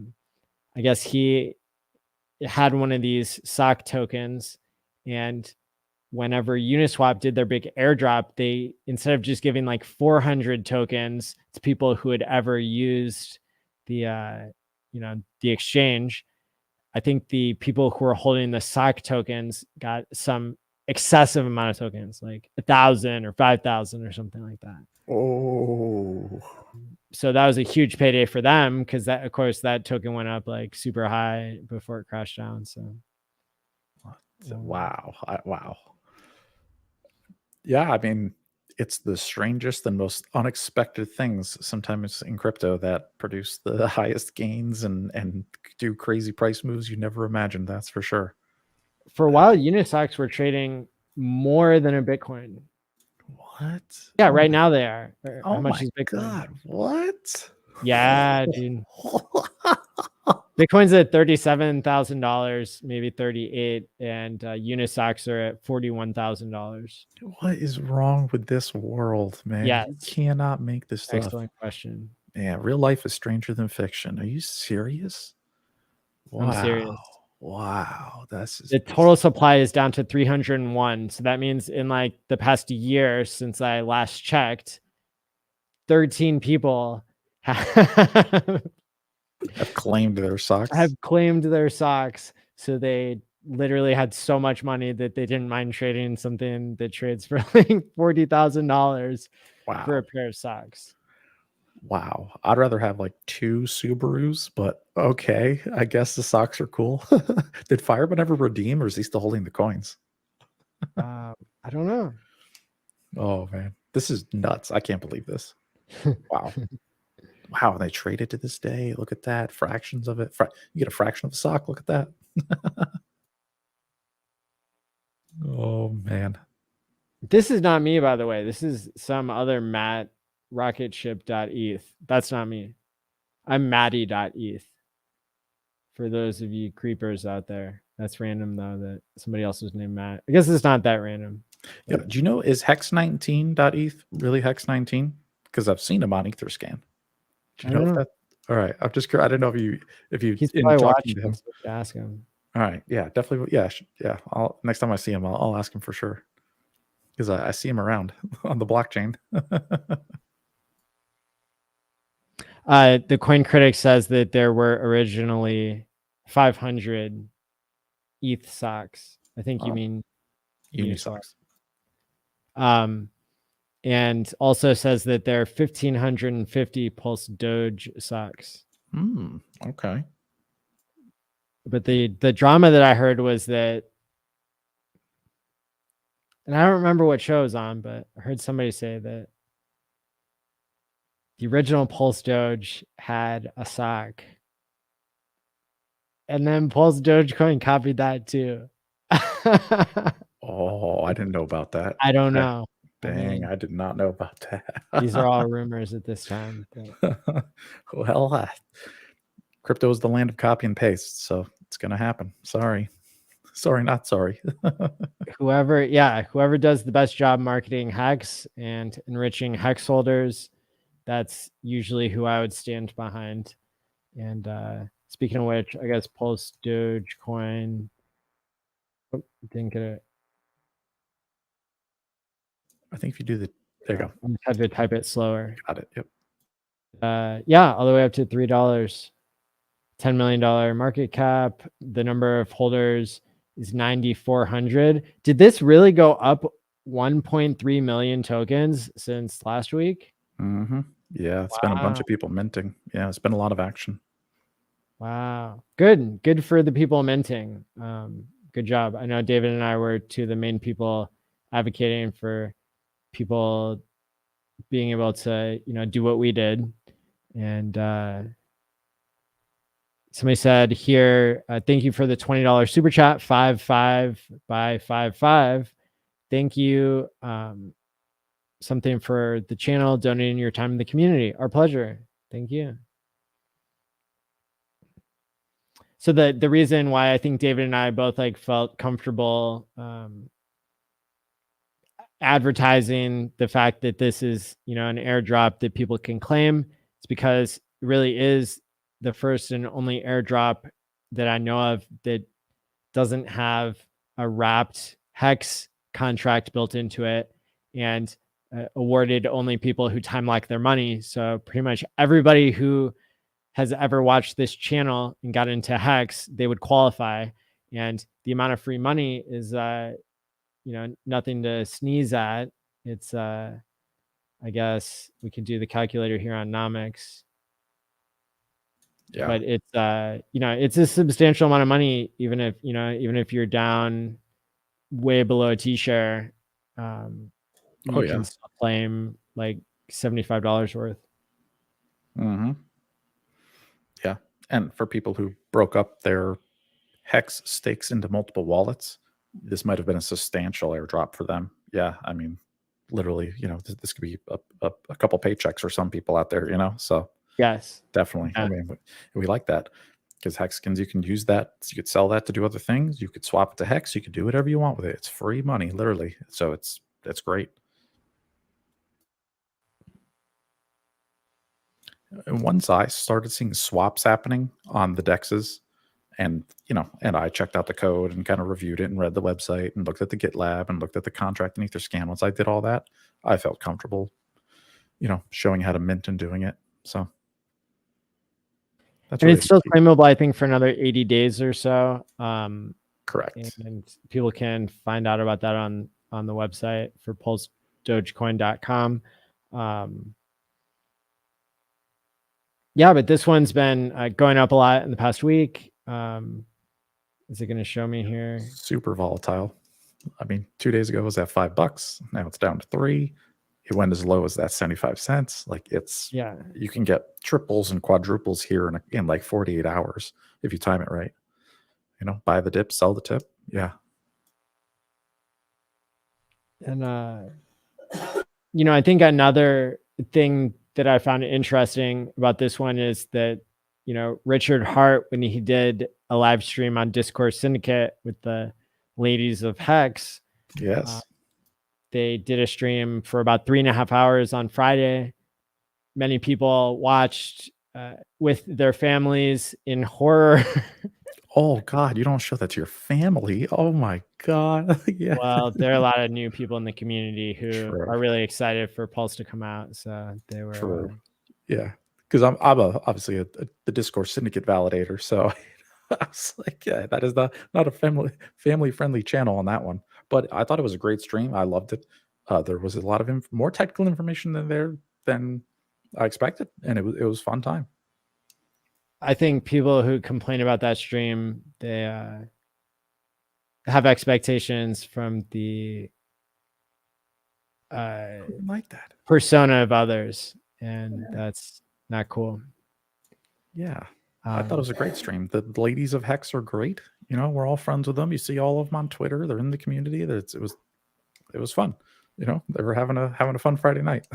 [SPEAKER 1] guess he had one of these sock tokens, and whenever Uniswap did their big airdrop, they, instead of just giving like 400 tokens to people who had ever used the the exchange, I think the people who were holding the sock tokens got some excessive amount of tokens, like 1,000 or 5,000 or something like that.
[SPEAKER 3] Oh,
[SPEAKER 1] so that was a huge payday for them, because that, of course, that token went up like super high before it crashed down. So
[SPEAKER 3] wow. Wow. Yeah, I mean, it's the strangest and most unexpected things sometimes in crypto that produce the highest gains and do crazy price moves you never imagined. That's for sure.
[SPEAKER 1] For a while, Unisocks were trading more than a Bitcoin.
[SPEAKER 3] What?
[SPEAKER 1] Yeah, right now they are.
[SPEAKER 3] Oh
[SPEAKER 1] How much
[SPEAKER 3] my
[SPEAKER 1] is Bitcoin?
[SPEAKER 3] God, what?
[SPEAKER 1] Yeah, dude. Bitcoin's at $37,000, maybe 38, and Unisocks are at $41,000.
[SPEAKER 3] What is wrong with this world, man?
[SPEAKER 1] Yes.
[SPEAKER 3] You cannot make this stuff.
[SPEAKER 1] Excellent question.
[SPEAKER 3] Man, real life is stranger than fiction. Are you serious? Wow.
[SPEAKER 1] I'm serious.
[SPEAKER 3] Wow.
[SPEAKER 1] The total supply is down to 301. So that means in like the past year since I last checked, 13 people have
[SPEAKER 3] claimed their socks.
[SPEAKER 1] So they literally had so much money that they didn't mind trading something that trades for like $40,000 for a pair of socks.
[SPEAKER 3] Wow. I'd rather have like 2 Subarus, but okay. I guess the socks are cool. Did Firebun ever redeem, or is he still holding the coins?
[SPEAKER 1] I don't know.
[SPEAKER 3] Oh man, this is nuts. I can't believe this. Wow. Wow, they traded to this day. Look at that. Fractions of it. You get a fraction of a sock. Look at that. Oh man.
[SPEAKER 1] This is not me, by the way. This is some other Matt rocketship.eth. That's not me. I'm Maddie.eth. For those of you creepers out there. That's random though, that somebody else was named Matt. I guess it's not that random.
[SPEAKER 3] Yeah. Do you know, is hex19.eth really hex19? Because I've seen him on Etherscan. Do you know if that? All right. I'm just curious. I don't know if you
[SPEAKER 1] He's
[SPEAKER 3] in
[SPEAKER 1] probably
[SPEAKER 3] talking
[SPEAKER 1] watching
[SPEAKER 3] to him.
[SPEAKER 1] this. We should ask him.
[SPEAKER 3] All right. Yeah, definitely. Yeah. Yeah. Next time I see him, I'll ask him for sure. Because I see him around on the blockchain.
[SPEAKER 1] The Coin Critic says that there were originally 500 ETH socks. I think you mean
[SPEAKER 3] Unisocks.
[SPEAKER 1] And also says that there are 1,550 Pulse Doge socks.
[SPEAKER 3] Okay.
[SPEAKER 1] But the drama that I heard was that, and I don't remember what show it was on, but I heard somebody say that the original Pulse Doge had a sock. And then Pulse Dogecoin copied that too.
[SPEAKER 3] Oh, I didn't know about that.
[SPEAKER 1] I don't know.
[SPEAKER 3] Dang, I did not know about that.
[SPEAKER 1] These are all rumors at this time.
[SPEAKER 3] Well, crypto is the land of copy and paste, so it's going to happen. Sorry, not sorry.
[SPEAKER 1] Whoever does the best job marketing Hex and enriching Hex holders, that's usually who I would stand behind. And speaking of which, I guess Pulse Dogecoin. Oh, didn't get it.
[SPEAKER 3] I think if you do there you go.
[SPEAKER 1] I have to type it slower.
[SPEAKER 3] Got it. Yep.
[SPEAKER 1] Yeah, all the way up to $3. $10 million market cap. The number of holders is 9,400. Did this really go up 1.3 million tokens since last week?
[SPEAKER 3] Yeah, it's been a bunch of people minting. Yeah, it's been a lot of action.
[SPEAKER 1] Wow. Good for the people minting. Good job. I know David and I were two of the main people advocating for people being able to, do what we did. And somebody said here, thank you for the $20 super chat, 55 by 55. Thank you. Something for the channel, donating your time in the community. Our pleasure. Thank you. So the reason why I think David and I both felt comfortable advertising the fact that this is, an airdrop that people can claim, it's because it really is the first and only airdrop that I know of that doesn't have a wrapped Hex contract built into it and awarded only people who time lock their money. So pretty much everybody who has ever watched this channel and got into Hex, they would qualify. And the amount of free money is, nothing to sneeze at. It's, I guess we could do the calculator here on Nomics.
[SPEAKER 3] Yeah.
[SPEAKER 1] But it's, it's a substantial amount of money, even if you're down way below TShare, you can still claim like $75 worth.
[SPEAKER 3] Yeah. And for people who broke up their Hex stakes into multiple wallets, this might have been a substantial airdrop for them. Yeah. I mean, literally, this could be a couple paychecks for some people out there, so
[SPEAKER 1] yes,
[SPEAKER 3] definitely. Yeah. I mean, we like that because Hexkins, you can use that. You could sell that to do other things. You could swap it to Hex. You could do whatever you want with it. It's free money, literally. So that's great. And once I started seeing swaps happening on the dexes, and I checked out the code and kind of reviewed it and read the website and looked at the GitLab and looked at the contract in Etherscan. Once I did all that, I felt comfortable, showing how to mint and doing it. So
[SPEAKER 1] that's really it's still claimable, I think, for another 80 days or so.
[SPEAKER 3] Correct.
[SPEAKER 1] And people can find out about that on the website for pulsedogecoin.com. Yeah, but this one's been going up a lot in the past week. Is it going to show me here?
[SPEAKER 3] Super volatile. I mean, 2 days ago it was at $5. Now it's down to $3. It went as low as that 75 cents. Like you can get triples and quadruples here in like 48 hours if you time it right. Buy the dip, sell the tip. Yeah.
[SPEAKER 1] And I think another thing that I found interesting about this one is that, Richard Hart, when he did a live stream on Discourse Syndicate with the ladies of Hex,
[SPEAKER 3] Yes.
[SPEAKER 1] they did a stream for about 3.5 hours on Friday. Many people watched with their families in horror.
[SPEAKER 3] Oh God, you don't show that to your family. Oh my God. Yeah.
[SPEAKER 1] Well, there are a lot of new people in the community who
[SPEAKER 3] True.
[SPEAKER 1] are really excited for Pulse to come out. So they were
[SPEAKER 3] True. Yeah. Because I'm obviously the Discourse Syndicate validator. So I was like, yeah, that is not a family friendly channel on that one. But I thought it was a great stream. I loved it. There was a lot of more technical information than I expected, and it was fun time.
[SPEAKER 1] I think people who complain about that stream, they have expectations from the
[SPEAKER 3] Like that.
[SPEAKER 1] persona of others, and that's not cool.
[SPEAKER 3] Yeah. I thought it was a great stream. The ladies of Hex are great. We're all friends with them. You see all of them on Twitter. They're in the community. It was fun. They were having a fun Friday night.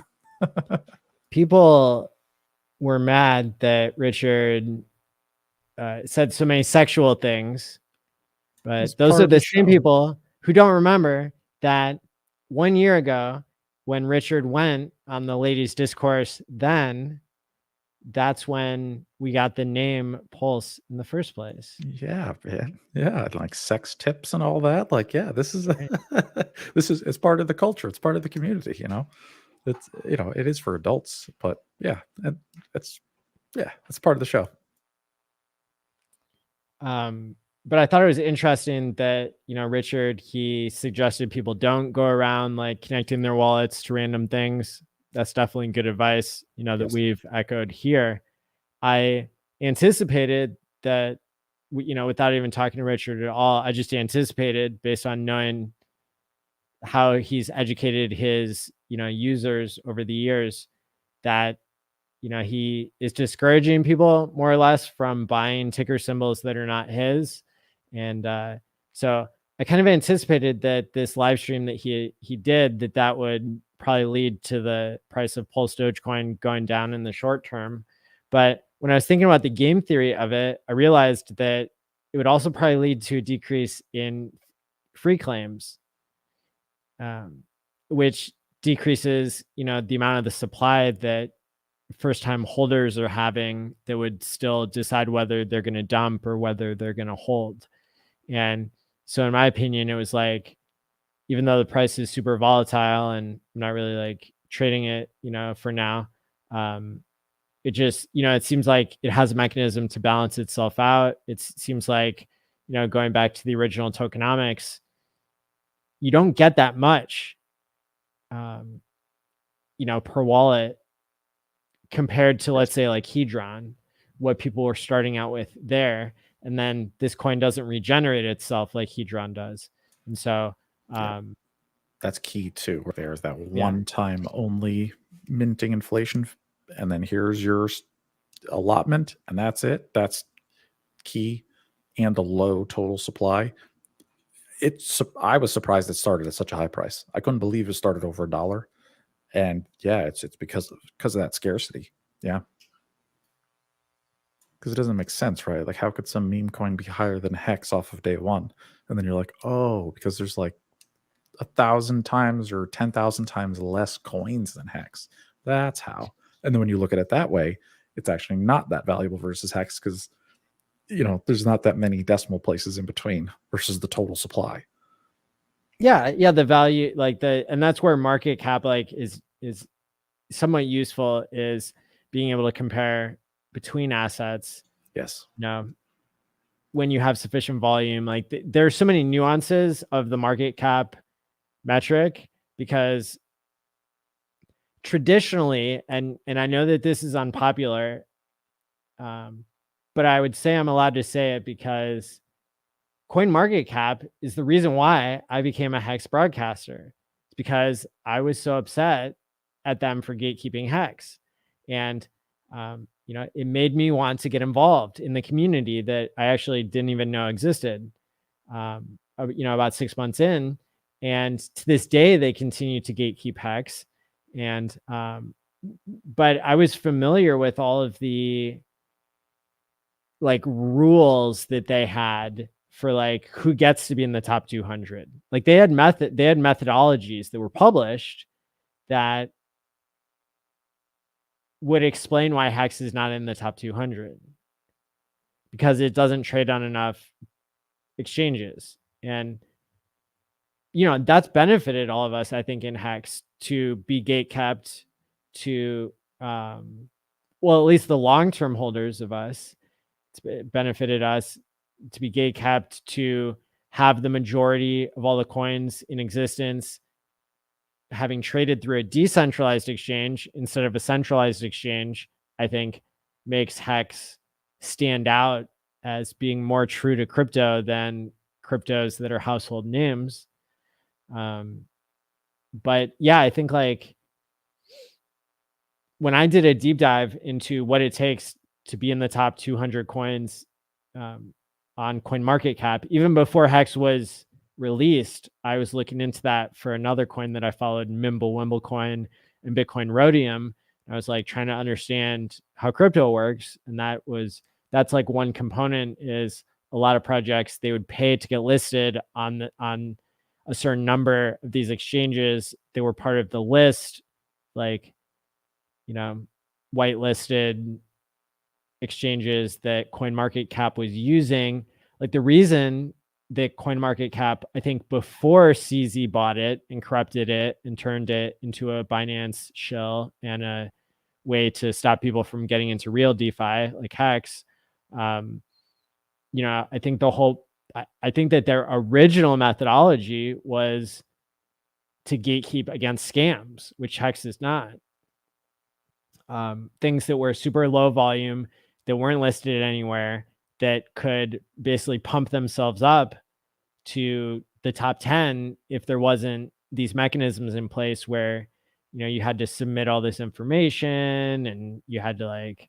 [SPEAKER 1] People were mad that Richard said so many sexual things, but those are the same people who don't remember that 1 year ago when Richard went on the ladies' discourse, then that's when we got the name Pulse in the first place.
[SPEAKER 3] Yeah, man. Yeah, like sex tips and all that. Like, yeah, this is it's part of the culture. It's part of the community. It's it is for adults, but yeah, it's part of the show.
[SPEAKER 1] But I thought it was interesting that, Richard, he suggested people don't go around like connecting their wallets to random things. That's definitely good advice, that we've echoed here. I anticipated that, without even talking to Richard at all, I just anticipated based on knowing how he's educated his, users over the years that, he is discouraging people more or less from buying ticker symbols that are not his. And so I kind of anticipated that this live stream that he did, that would probably lead to the price of Pulse Dogecoin going down in the short term. But when I was thinking about the game theory of it, I realized that it would also probably lead to a decrease in free claims, which decreases, the amount of the supply that first-time holders are having that would still decide whether they're going to dump or whether they're going to hold. And so in my opinion, it was like, even though the price is super volatile and I'm not really like trading it, for now, it just, it seems like it has a mechanism to balance itself out. It seems like, going back to the original tokenomics, you don't get that much, per wallet compared to, let's say, like Hedron, what people were starting out with there. And then this coin doesn't regenerate itself like Hedron does. And so
[SPEAKER 3] that's key too. There's that one-time only minting inflation, and then here's your allotment, and that's it. That's key. And the low total supply. I was surprised it started at such a high price. I couldn't believe it started over $1. And yeah, it's because of that scarcity. Yeah. Because it doesn't make sense, right? Like, how could some meme coin be higher than Hex off of day one? And then you're like, oh, because there's like 1,000 times or 10,000 times less coins than Hex. That's how. And then when you look at it that way, it's actually not that valuable versus Hex because, there's not that many decimal places in between versus the total supply.
[SPEAKER 1] Yeah. The value, and that's where market cap is somewhat useful, is being able to compare between assets.
[SPEAKER 3] Yes.
[SPEAKER 1] When you have sufficient volume, there's so many nuances of the market cap metric, because traditionally, and I know that this is unpopular, but I would say I'm allowed to say it because CoinMarketCap is the reason why I became a Hex broadcaster. It's because I was so upset at them for gatekeeping Hex. And, it made me want to get involved in the community that I actually didn't even know existed, about 6 months in. And to this day, they continue to gatekeep Hex. And but I was familiar with all of the like rules that they had for like who gets to be in the top 200. Like they had methodologies that were published that would explain why Hex is not in the top 200 because it doesn't trade on enough exchanges. And that's benefited all of us, I think, in Hex to be gate kept, to well, at least the long-term holders of us, it's benefited us to be gate kept, to have the majority of all the coins in existence having traded through a decentralized exchange instead of a centralized exchange. I think makes Hex stand out as being more true to crypto than cryptos that are household names. But yeah, I think like when I did a deep dive into what it takes to be in the top 200 coins on CoinMarketCap, even before Hex was released, I was looking into that for another coin that I followed, Mimble Coin and Bitcoin Rhodium. I was like trying to understand how crypto works. And that's like one component is a lot of projects, they would pay to get listed on a certain number of these exchanges. They were part of the list, like, whitelisted exchanges that CoinMarketCap was using. Like the reason that CoinMarketCap, I think before CZ bought it and corrupted it and turned it into a Binance shell and a way to stop people from getting into real DeFi like Hex, I think I think that their original methodology was to gatekeep against scams, which Hex is not. Things that were super low volume, that weren't listed anywhere, that could basically pump themselves up to the top 10 if there wasn't these mechanisms in place where, you had to submit all this information and you had to like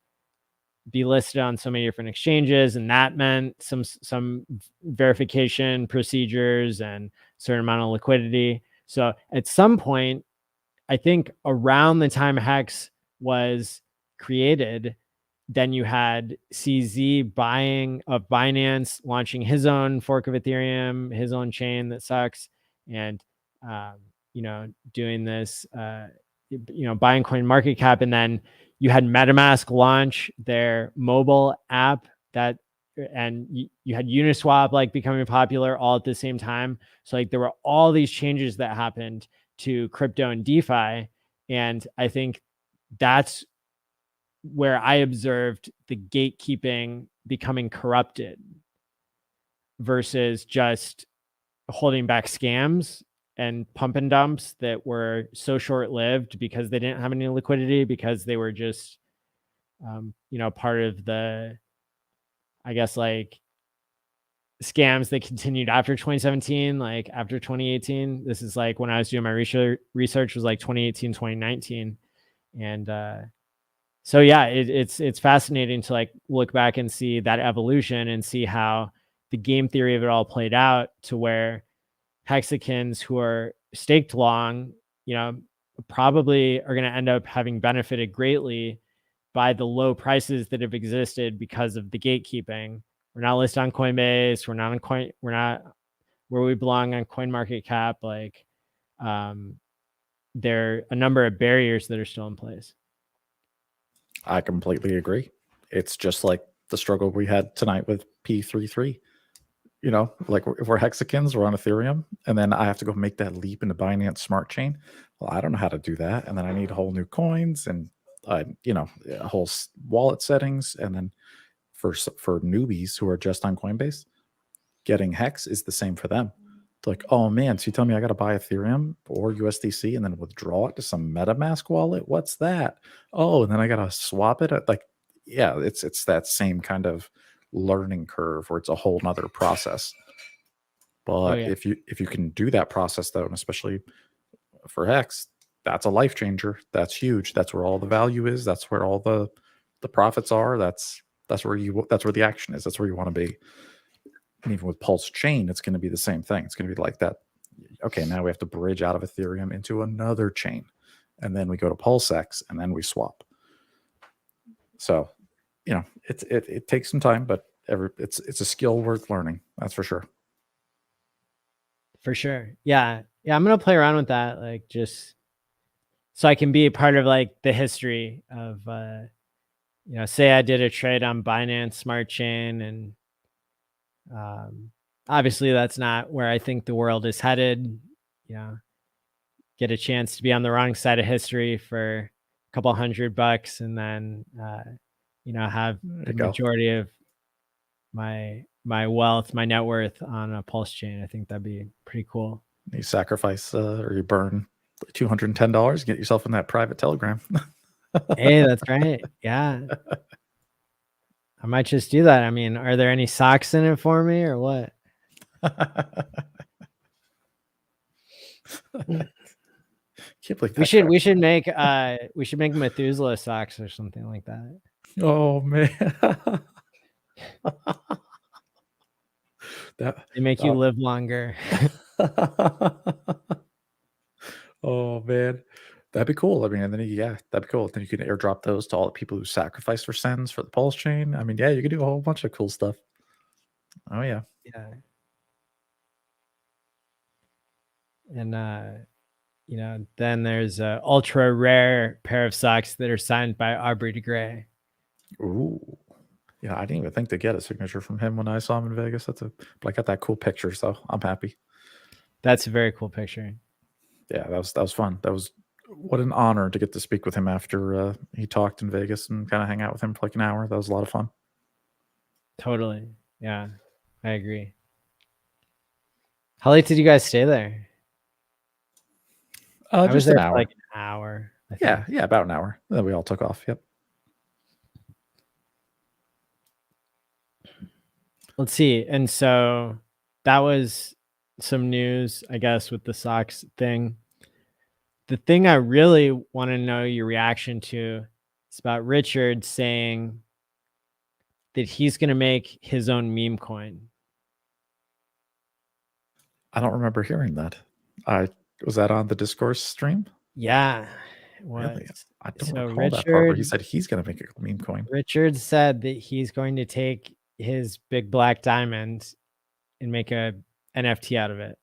[SPEAKER 1] be listed on so many different exchanges. And that meant some verification procedures and certain amount of liquidity. So at some point, I think around the time Hex was created, then you had CZ buying of Binance, launching his own fork of Ethereum, his own chain that sucks, and doing this, buying CoinMarketCap, and then you had MetaMask launch their mobile app and you had Uniswap like becoming popular all at the same time. So like there were all these changes that happened to crypto and DeFi, and I think that's where I observed the gatekeeping becoming corrupted versus just holding back scams and pump and dumps that were so short-lived because they didn't have any liquidity, because they were just, part of the, I guess, like scams that continued after 2017, like after 2018. This is like when I was doing my research was like 2018, 2019. And so yeah, it's fascinating to like look back and see that evolution and see how the game theory of it all played out to where Hexicans who are staked long, probably are going to end up having benefited greatly by the low prices that have existed because of the gatekeeping. We're not listed on Coinbase. We're not where we belong on CoinMarketCap. Like, there are a number of barriers that are still in place.
[SPEAKER 3] I completely agree. It's just like the struggle we had tonight with P33. Like if we're Hexicans, we're on Ethereum, and then I have to go make that leap into Binance Smart Chain. Well, I don't know how to do that. And then I need whole new coins and, whole wallet settings. And then for newbies who are just on Coinbase, getting Hex is the same for them. It's like, oh man, so you tell me I got to buy Ethereum or USDC and then withdraw it to some MetaMask wallet? What's that? Oh, and then I got to swap it. Like, yeah, it's that same kind of learning curve where it's a whole nother process. But if you can do that process though, and especially for Hex, that's a life changer. That's huge. That's where all the value is. That's where all the profits are. That's where the action is. That's where you want to be. And even with Pulse Chain, it's going to be the same thing. It's going to be like that. Okay, now we have to bridge out of Ethereum into another chain. and then we go to PulseX, and then we swap. So, it takes some time, but it's a skill worth learning. That's for sure.
[SPEAKER 1] For sure. Yeah. I'm going to play around with that. Like, just so I can be a part of like the history of, say I did a trade on Binance Smart Chain, and obviously that's not where I think the world is headed. Get a chance to be on the wrong side of history for a couple $100 and then, have the majority of my wealth, my net worth on a Pulse chain. I think that'd be pretty cool.
[SPEAKER 3] You sacrifice or you burn $210, get yourself in that private Telegram.
[SPEAKER 1] Hey, that's right. Yeah. I might just do that. I mean, are there any socks in it for me or what?
[SPEAKER 3] Can't believe
[SPEAKER 1] we should make Methuselah socks or something like that.
[SPEAKER 3] Oh man.
[SPEAKER 1] They make you live longer.
[SPEAKER 3] Oh man, that'd be cool. I mean, and then that'd be cool. Then you can airdrop those to all the people who sacrifice for sends for the Pulse chain. I mean, yeah, you could do a whole bunch of cool stuff. Oh yeah.
[SPEAKER 1] And then there's a ultra rare pair of socks that are signed by Aubrey de Grey.
[SPEAKER 3] Ooh. Yeah, I didn't even think to get a signature from him when I saw him in Vegas. But I got that cool picture, so I'm happy.
[SPEAKER 1] That's a very cool picture.
[SPEAKER 3] Yeah, that was fun. What an honor to get to speak with him after he talked in Vegas and kind of hang out with him for like an hour. That was a lot of fun.
[SPEAKER 1] Totally. Yeah, I agree. How late did you guys stay there?
[SPEAKER 3] I was there
[SPEAKER 1] for like an hour.
[SPEAKER 3] Yeah, about an hour. Then we all took off. Yep.
[SPEAKER 1] Let's see. And so that was some news, I guess, with the socks thing. The thing I really want to know your reaction to is about Richard saying that he's going to make his own meme coin.
[SPEAKER 3] I don't remember hearing that. Was that on the discourse stream?
[SPEAKER 1] Yeah, it was.
[SPEAKER 3] Really? I don't recall that part where he said he's going to make a meme coin.
[SPEAKER 1] Richard said that he's going to take his big black diamond and make a NFT out of it.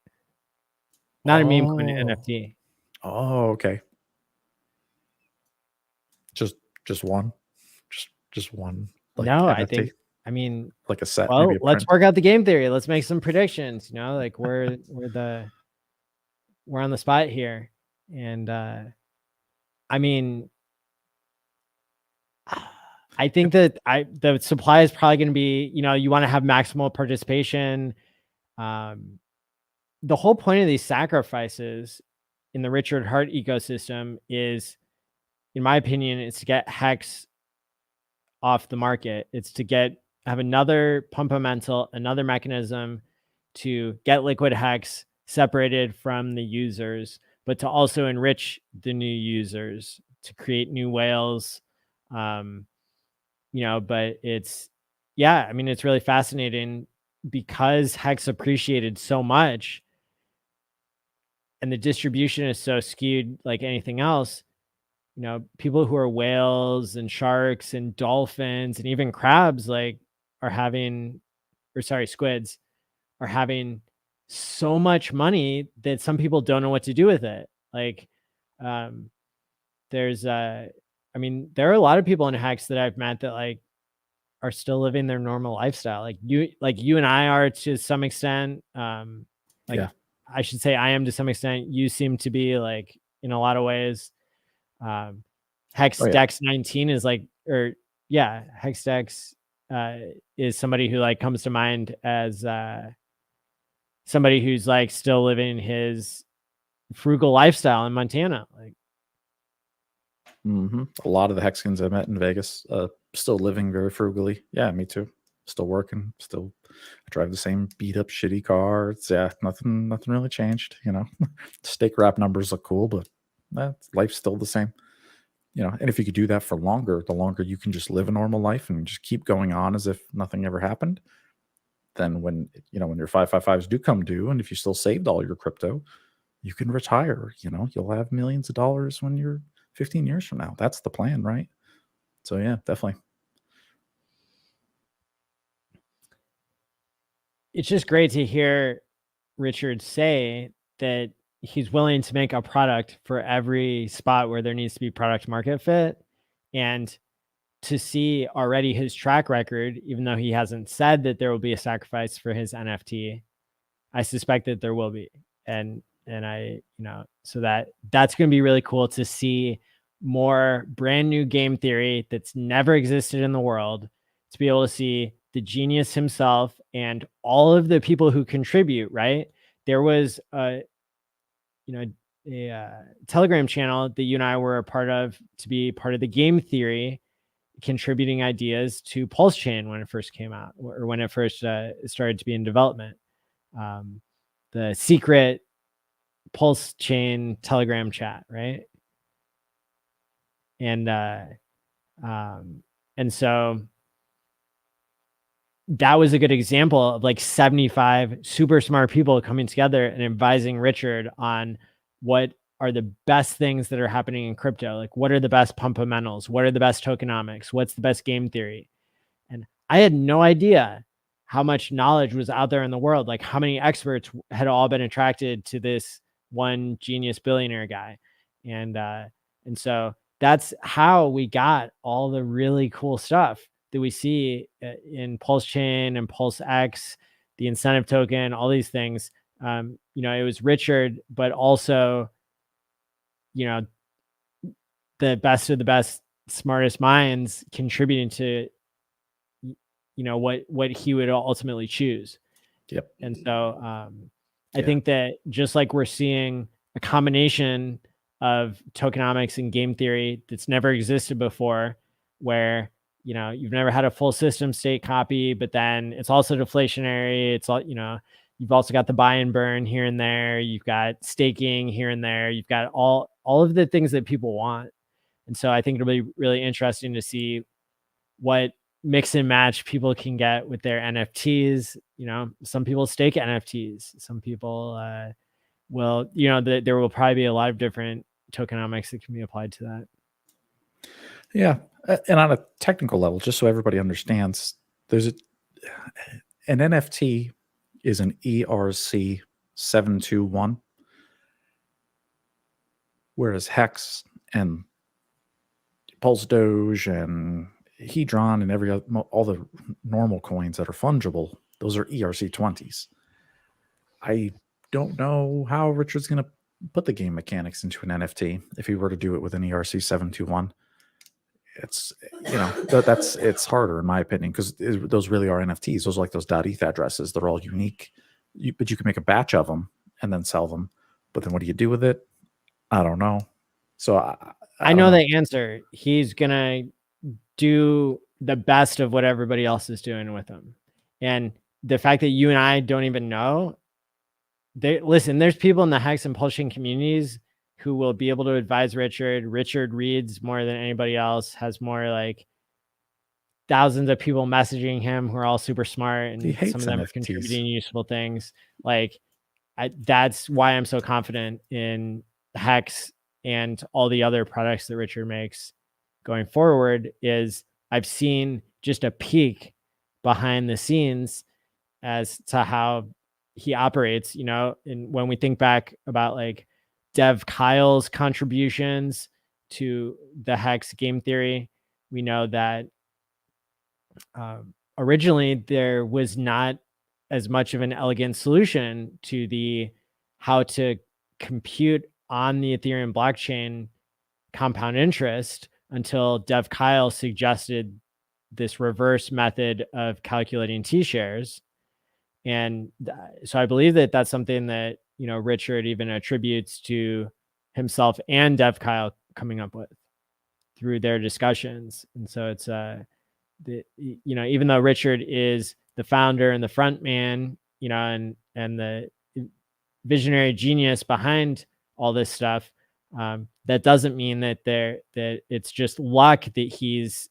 [SPEAKER 1] Not a meme coin, an NFT.
[SPEAKER 3] Oh, okay. Just one. Just one.
[SPEAKER 1] Like no, NFT. I mean,
[SPEAKER 3] like a set.
[SPEAKER 1] Well, let's work out the game theory. Let's make some predictions. Like we're on the spot here, and I mean, I think that the supply is probably going to be. You want to have maximal participation. The whole point of these sacrifices in the Richard Hart ecosystem is, in my opinion, it's to get Hex off the market. It's to have another pumpamental, another mechanism to get liquid Hex separated from the users, but to also enrich the new users, to create new whales. But it's really fascinating because Hex appreciated so much and the distribution is so skewed like anything else. People who are whales and sharks and dolphins and even crabs squids are having so much money that some people don't know what to do with it. There are a lot of people in Hex that I've met that are still living their normal lifestyle. Like you and I are to some extent.
[SPEAKER 3] Yeah.
[SPEAKER 1] I should say I am to some extent. You seem to be in a lot of ways. Hex Dex 19 is Hex Dex is somebody who comes to mind as somebody who's still living his frugal lifestyle in Montana.
[SPEAKER 3] A lot of the Hexicans I met in Vegas still living very frugally. Yeah, me too. Still working. Still drive the same beat up shitty car. Nothing really changed. Steak wrap numbers look cool, but life's still the same. And if you could do that for longer, the longer you can just live a normal life and just keep going on as if nothing ever happened, then when your 555s do come due, and if you still saved all your crypto, you can retire. You'll have millions of dollars when you're 15 years from now. That's the plan, right? So yeah, definitely.
[SPEAKER 1] It's just great to hear Richard say that he's willing to make a product for every spot where there needs to be product market fit. And to see already his track record, even though he hasn't said that there will be a sacrifice for his NFT, I suspect that there will be. And I, so that's going to be really cool to see more brand new game theory that's never existed in the world, to be able to see the genius himself and all of the people who contribute, right? There was a Telegram channel that you and I were a part of to be part of the game theory, contributing ideas to Pulse Chain when it first came out, or when it first started to be in development. The secret Pulse Chain Telegram chat, right? And so that was a good example of like 75 super smart people coming together and advising Richard on what are the best things that are happening in crypto. Like, what are the best fundamentals? What are the best tokenomics? What's the best game theory? And I had no idea how much knowledge was out there in the world, like how many experts had all been attracted to this one genius billionaire guy. And so that's how we got all the really cool stuff that we see in Pulse Chain and Pulse X, the incentive token, all these things. It was Richard, but also, the best of the best, smartest minds contributing to, what he would ultimately choose.
[SPEAKER 3] Yep.
[SPEAKER 1] And so I think that just like we're seeing a combination of tokenomics and game theory that's never existed before, where you've never had a full system state copy, but then it's also deflationary. It's all, you've also got the buy and burn here and there. You've got staking here and there. You've got all of the things that people want. And so I think it'll be really interesting to see what mix and match people can get with their NFTs. Some people stake NFTs. Some people will, there will probably be a lot of different tokenomics that can be applied to that.
[SPEAKER 3] Yeah. And on a technical level, just so everybody understands, there's an NFT is an ERC 721, whereas Hex and Pulse Doge and Hedron and all the normal coins that are fungible, those are ERC 20s. I don't know how Richard's going to put the game mechanics into an NFT if he were to do it with an ERC 721. It's it's harder in my opinion, because those really are NFTs. Those are like those .eth addresses. They're all unique, but you can make a batch of them and then sell them. But then what do you do with it? I don't know. So I
[SPEAKER 1] know the answer. He's gonna do the best of what everybody else is doing with them, and the fact that you and I don't even know. There's people in the Hex and Pulse Chain communities who will be able to advise Richard. Richard reads more than anybody else, has more like thousands of people messaging him who are all super smart, and some of them are contributing useful things. Like that's why I'm so confident in Hex and all the other products that Richard makes going forward. Is I've seen just a peek behind the scenes as to how he operates, and when we think back about like Dev Kyle's contributions to the Hex game theory, we know that originally there was not as much of an elegant solution to the how to compute on the Ethereum blockchain compound interest until Dev Kyle suggested this reverse method of calculating TShares. And so I believe that that's something that, Richard even attributes to himself and Dev Kyle coming up with through their discussions. And so it's, even though Richard is the founder and the front man, and the visionary genius behind all this stuff, that doesn't mean that that it's just luck that he's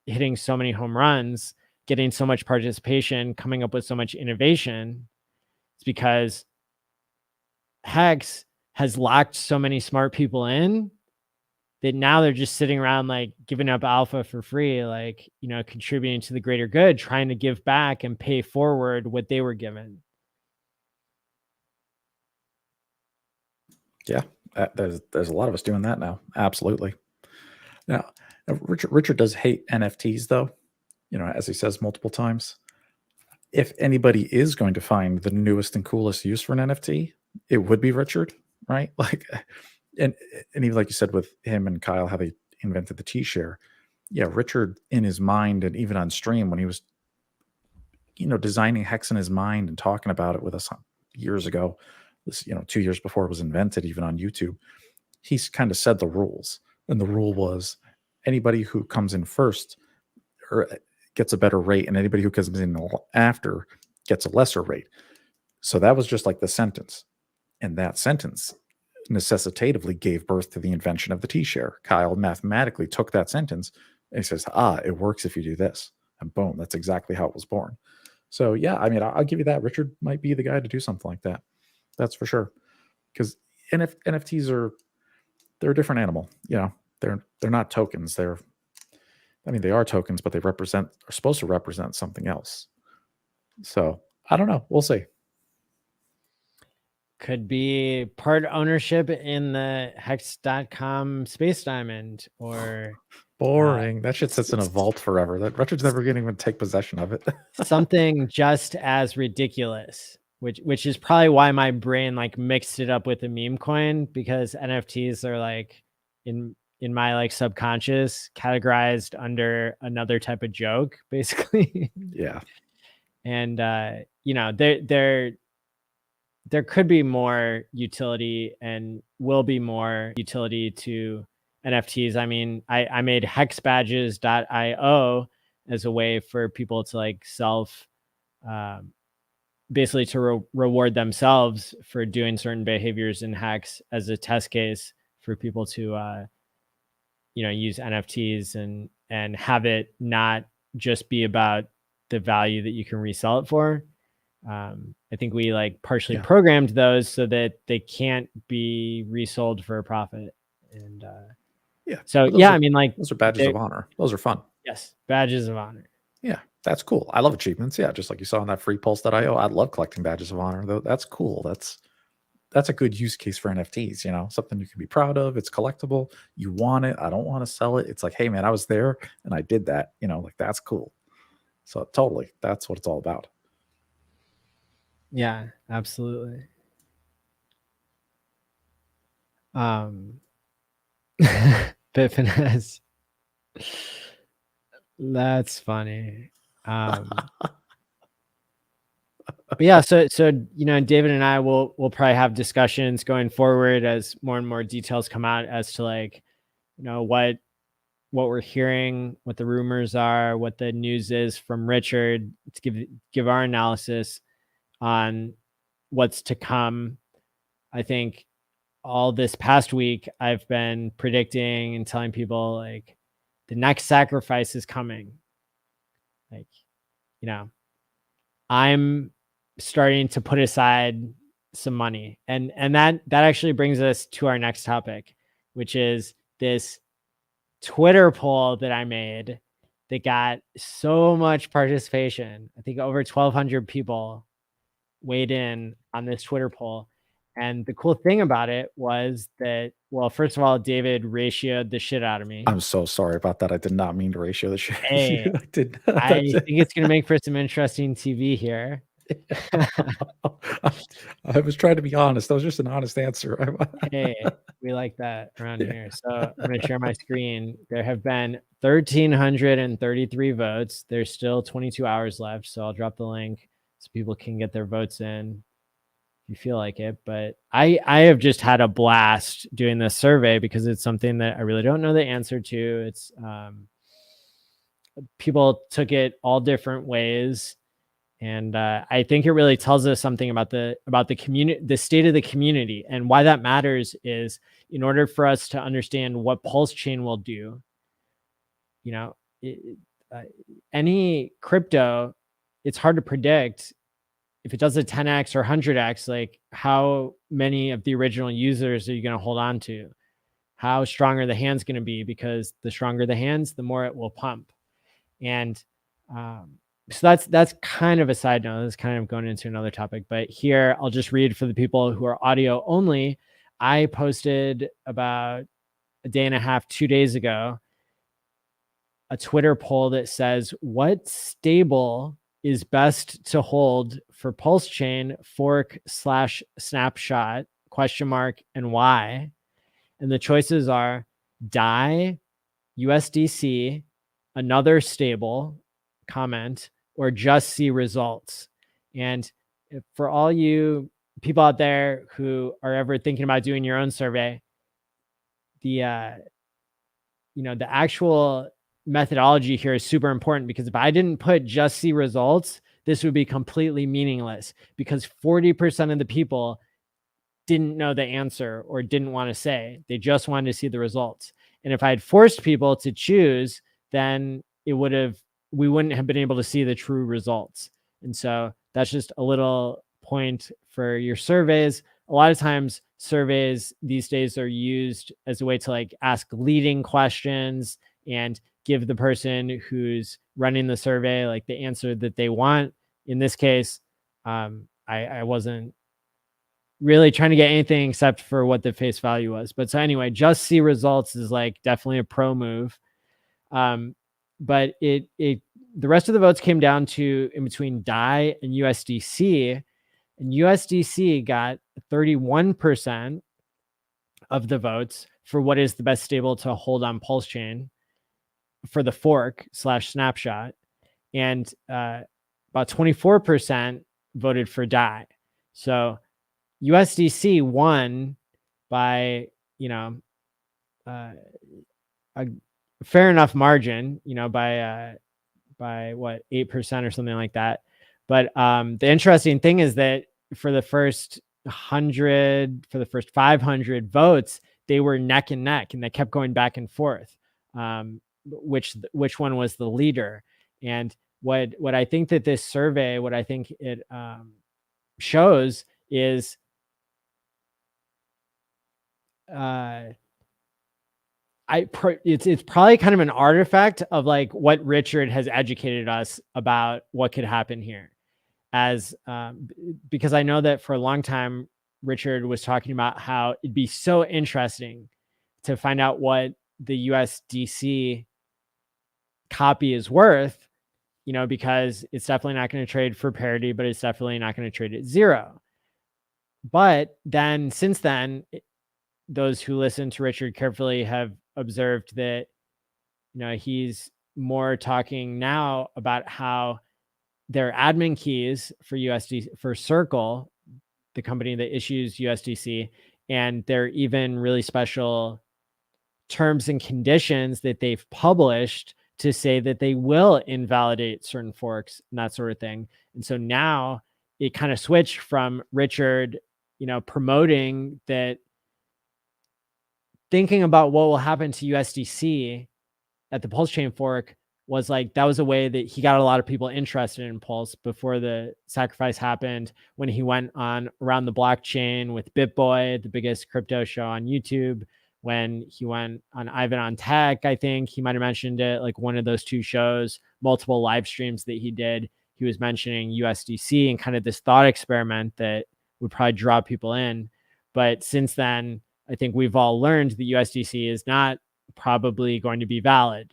[SPEAKER 1] hitting so many home runs, getting so much participation, coming up with so much innovation. It's because Hex has locked so many smart people in that now they're just sitting around like giving up alpha for free, like, you know, contributing to the greater good, trying to give back and pay forward what they were given.
[SPEAKER 3] Yeah, there's a lot of us doing that now. Absolutely. Now, Richard does hate NFTs, though. You know, as he says multiple times. If anybody is going to find the newest and coolest use for an NFT, it would be Richard, right? Like, and even like you said with him and Kyle, how they invented the TShare. Yeah, Richard in his mind, and even on stream when he was, you know, designing Hex in his mind and talking about it with us years ago, this, you know, 2 years before it was invented, even on YouTube, he's kind of said the rules. And the rule was anybody who comes in first or gets a better rate, and anybody who comes in after gets a lesser rate. So that was just like the sentence. And that sentence necessitatively gave birth to the invention of the TShare. Kyle mathematically took that sentence and he says, it works if you do this. And boom, that's exactly how it was born. So yeah, I mean, I'll give you that. Richard might be the guy to do something like that. That's for sure. Because NFTs they're a different animal. You know, they're not tokens. They are tokens, but they are supposed to represent something else. So I don't know. We'll see.
[SPEAKER 1] Could be part ownership in the Hex.com space diamond, or
[SPEAKER 3] boring. That shit sits in a vault forever. That Richard's never going to even take possession of it.
[SPEAKER 1] something just as ridiculous, which is probably why my brain like mixed it up with the meme coin, because NFTs are like in my like subconscious categorized under another type of joke, basically.
[SPEAKER 3] Yeah.
[SPEAKER 1] And you know, there could be more utility and will be more utility to NFTs. I mean, I made hexbadges.io as a way for people to like basically to reward themselves for doing certain behaviors in Hex as a test case for people to, you know, use NFTs and have it not just be about the value that you can resell it for. I think we like partially programmed those so that they can't be resold for a profit. And so I mean, like,
[SPEAKER 3] those are badges of honor. Those are fun.
[SPEAKER 1] Yes, badges of honor.
[SPEAKER 3] Yeah, that's cool. I love achievements. Yeah, just like you saw on that FreePulse.io. I love collecting badges of honor. Though that's cool. That's a good use case for NFTs. You know, something you can be proud of. It's collectible. You want it. I don't want to sell it. It's like, hey man, I was there and I did that. You know, like that's cool. So totally, that's what it's all about.
[SPEAKER 1] Yeah, absolutely. Bit finesse. That's funny. But yeah, so you know, David and I will probably have discussions going forward as more and more details come out as to like, you know, what we're hearing, what the rumors are, what the news is from Richard, to give our analysis on what's to come. I think all this past week I've been predicting and telling people like the next sacrifice is coming. Like, you know, I'm starting to put aside some money, and that actually brings us to our next topic, which is this Twitter poll that I made that got so much participation. I think over 1,200 people weighed in on this Twitter poll. And the cool thing about it was that, well, first of all, David ratioed the shit out of me.
[SPEAKER 3] I'm so sorry about that. I did not mean to ratio the shit.
[SPEAKER 1] Hey,
[SPEAKER 3] I did not.
[SPEAKER 1] I think it's going to make for some interesting TV here.
[SPEAKER 3] I was trying to be honest. That was just an honest answer.
[SPEAKER 1] Hey, we like that around here. So I'm going to share my screen. There have been 1,333 votes. There's still 22 hours left. So I'll drop the link so people can get their votes in if you feel like it. But I have just had a blast doing this survey because it's something that I really don't know the answer to. It's people took it all different ways. And I think it really tells us something about the community, the state of the community. And why that matters is in order for us to understand what Pulse Chain will do, you know, any crypto, it's hard to predict if it does a 10x or 100x, like how many of the original users are you going to hold on to? How strong are the hands going to be? Because the stronger the hands, the more it will pump. And so that's kind of a side note. That's kind of going into another topic. But here, I'll just read for the people who are audio only. I posted about a day and a half, 2 days ago, a Twitter poll that says, what stable is best to hold for Pulse Chain, fork / snapshot, ? And why? And the choices are DAI, USDC, another stable, comment, or just see results. And for all you people out there who are ever thinking about doing your own survey, the actual methodology here is super important, because if I didn't put just see results, this would be completely meaningless, because 40% of the people didn't know the answer or didn't want to say. They just wanted to see the results. And if I had forced people to choose, then we wouldn't have been able to see the true results. And so that's just a little point for your surveys. A lot of times surveys these days are used as a way to like ask leading questions and give the person who's running the survey like the answer that they want. In this case, I wasn't really trying to get anything except for what the face value was. But so anyway, just see results is like definitely a pro move. But the rest of the votes came down to in between DAI and USDC, and USDC got 31% of the votes for what is the best stable to hold on Pulse Chain for the fork / snapshot, and about 24% voted for DAI. So USDC won by, a fair enough margin, by what, 8% or something like that. But the interesting thing is that for the first 500 votes, they were neck and neck, and they kept going back and forth, which one was the leader. And what I think that this survey, what I think it shows is it's probably kind of an artifact of like what Richard has educated us about what could happen here, because I know that for a long time Richard was talking about how it'd be so interesting to find out what the USDC copy is worth, because it's definitely not going to trade for parity, but it's definitely not going to trade at zero. But then since then, those who listen to Richard carefully have observed that, he's more talking now about how their admin keys for for Circle, the company that issues USDC, and their even really special terms and conditions that they've published to say that they will invalidate certain forks and that sort of thing. And so now it kind of switched from Richard, promoting that, thinking about what will happen to USDC at the Pulse Chain fork was like, that was a way that he got a lot of people interested in Pulse before the sacrifice happened, when he went on Around the Blockchain with BitBoy, the biggest crypto show on YouTube, when he went on Ivan on Tech. I think he might've mentioned it, like one of those two shows, multiple live streams that he did. He was mentioning USDC and kind of this thought experiment that would probably draw people in. But since then, I think we've all learned that USDC is not probably going to be valid.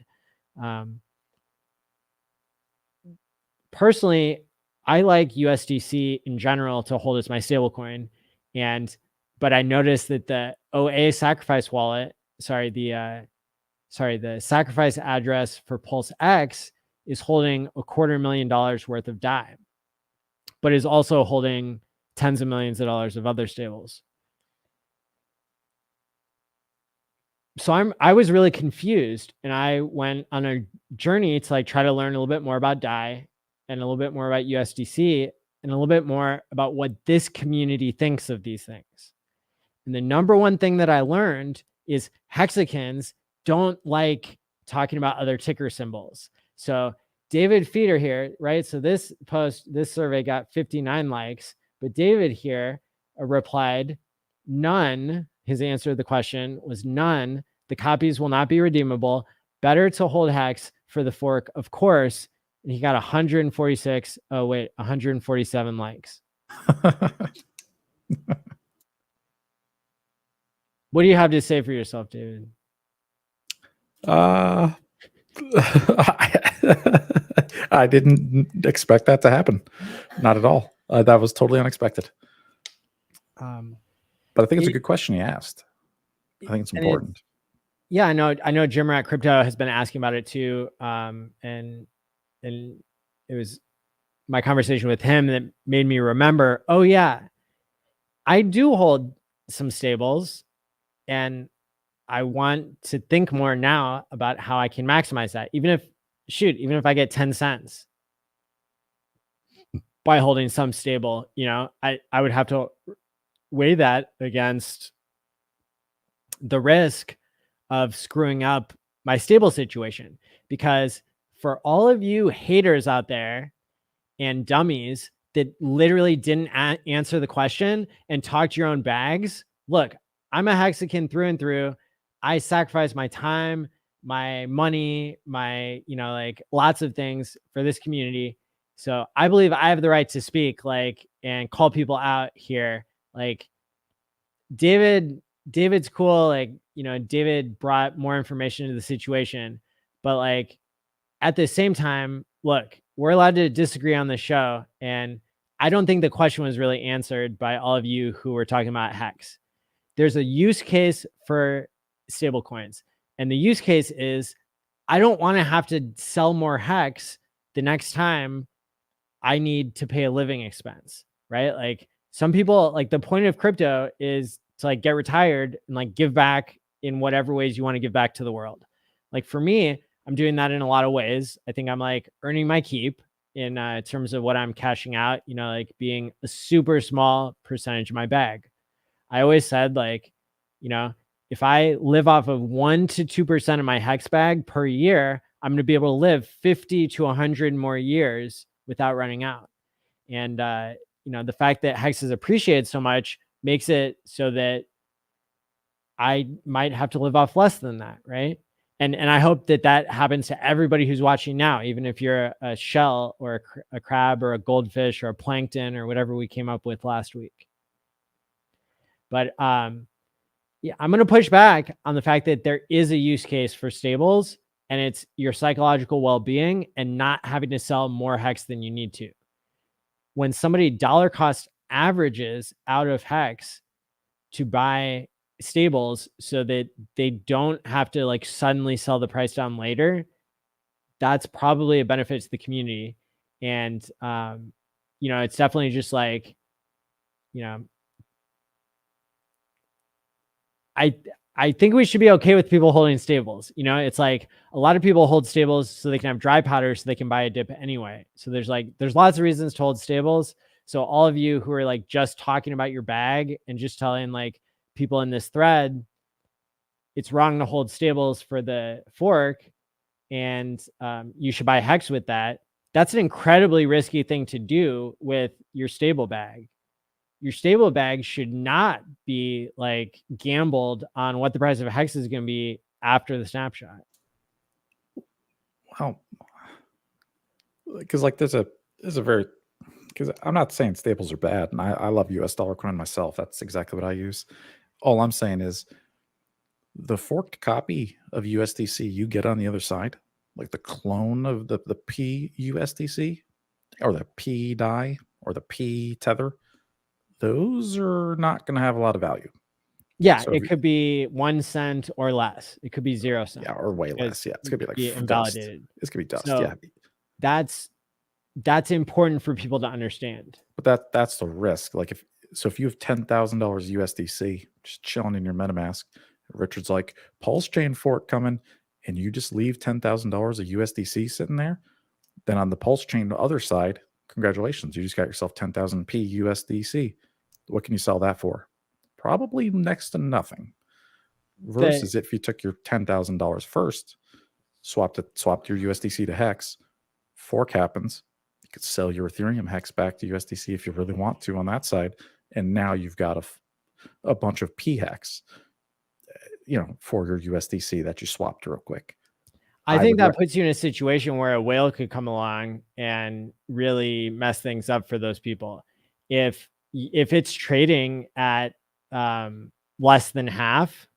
[SPEAKER 1] Personally, I like USDC in general to hold as my stablecoin, but I noticed that the OA sacrifice wallet, the sacrifice address for Pulse X is holding $250,000 worth of DAI, but is also holding tens of millions of dollars of other stables. So I was really confused, and I went on a journey to like try to learn a little bit more about DAI and a little bit more about USDC and a little bit more about what this community thinks of these things. And the number one thing that I learned is hexagons don't like talking about other ticker symbols. So David Feeder here, right? So this survey got 59 likes, but David here replied, none. His answer to the question was none. The copies will not be redeemable. Better to hold Hex for the fork, of course. And he got 147 likes. What do you have to say for yourself, David?
[SPEAKER 3] I didn't expect that to happen. Not at all. That was totally unexpected. But I think it's a good question he asked. I think it's important.
[SPEAKER 1] Yeah, I know Jimmer at Crypto has been asking about it too. And it was my conversation with him that made me remember, oh yeah, I do hold some stables, and I want to think more now about how I can maximize that. Even if I get 10 cents by holding some stable, I would have to weigh that against the risk of screwing up my stable situation. Because for all of you haters out there and dummies that literally didn't answer the question and talked your own bags, look, I'm a Hexican through and through. I sacrifice my time, my money, my, lots of things for this community. So I believe I have the right to speak, and call people out here. David's cool. David brought more information to the situation, but at the same time, look, we're allowed to disagree on the show. And I don't think the question was really answered by all of you who were talking about Hex. There's a use case for stablecoins. And the use case is, I don't want to have to sell more Hex the next time I need to pay a living expense, right? Some people, the point of crypto is to get retired and give back in whatever ways you want to give back to the world. For me, I'm doing that in a lot of ways. I think I'm earning my keep in terms of what I'm cashing out, being a super small percentage of my bag. I always said if I live off of 1 to 2% of my Hex bag per year, I'm going to be able to live 50 to 100 more years without running out. And, the fact that Hex is appreciated so much makes it so that I might have to live off less than that. Right. And I hope that happens to everybody who's watching now, even if you're a shell or a crab or a goldfish or a plankton or whatever we came up with last week. But yeah, I'm going to push back on the fact that there is a use case for stables, and it's your psychological well-being and not having to sell more Hex than you need to. When somebody dollar cost averages out of Hex to buy stables so that they don't have to suddenly sell the price down later, that's probably a benefit to the community. And it's definitely just I think we should be okay with people holding stables. It's a lot of people hold stables so they can have dry powder so they can buy a dip anyway. So there's lots of reasons to hold stables. So all of you who are just talking about your bag and just telling people in this thread, it's wrong to hold stables for the fork and you should buy Hex with that. That's an incredibly risky thing to do with your stable bag. Your stable bag should not be gambled on what the price of Hex is going to be after the snapshot.
[SPEAKER 3] Wow. Because there's a very, because I'm not saying stables are bad, and I love US dollar coin myself. That's exactly what I use. All I'm saying is the forked copy of USDC you get on the other side, the clone of the P USDC or the P DAI or the P tether, those are not going to have a lot of value.
[SPEAKER 1] Yeah, so it could be 1 cent or less. It could be 0 cents.
[SPEAKER 3] Yeah, or way less. Yeah, it's going to be
[SPEAKER 1] invalidated.
[SPEAKER 3] Dust. It's going to be dust.
[SPEAKER 1] So
[SPEAKER 3] yeah,
[SPEAKER 1] that's important for people to understand.
[SPEAKER 3] But that's the risk. If you have $10,000 USDC just chilling in your MetaMask, Richard's Pulse chain fork coming, and you just leave $10,000 of USDC sitting there, then on the Pulse chain the other side, congratulations, you just got yourself 10,000 P USDC. What can you sell that for? Probably next to nothing. Versus if you took your $10,000 first, swapped your USDC to Hex, fork happens, you could sell your Ethereum hex back to USDC if you really want to on that side, and now you've got a bunch of P hex, for your USDC that you swapped real quick.
[SPEAKER 1] I think that puts you in a situation where a whale could come along and really mess things up for those people. If it's trading at less than half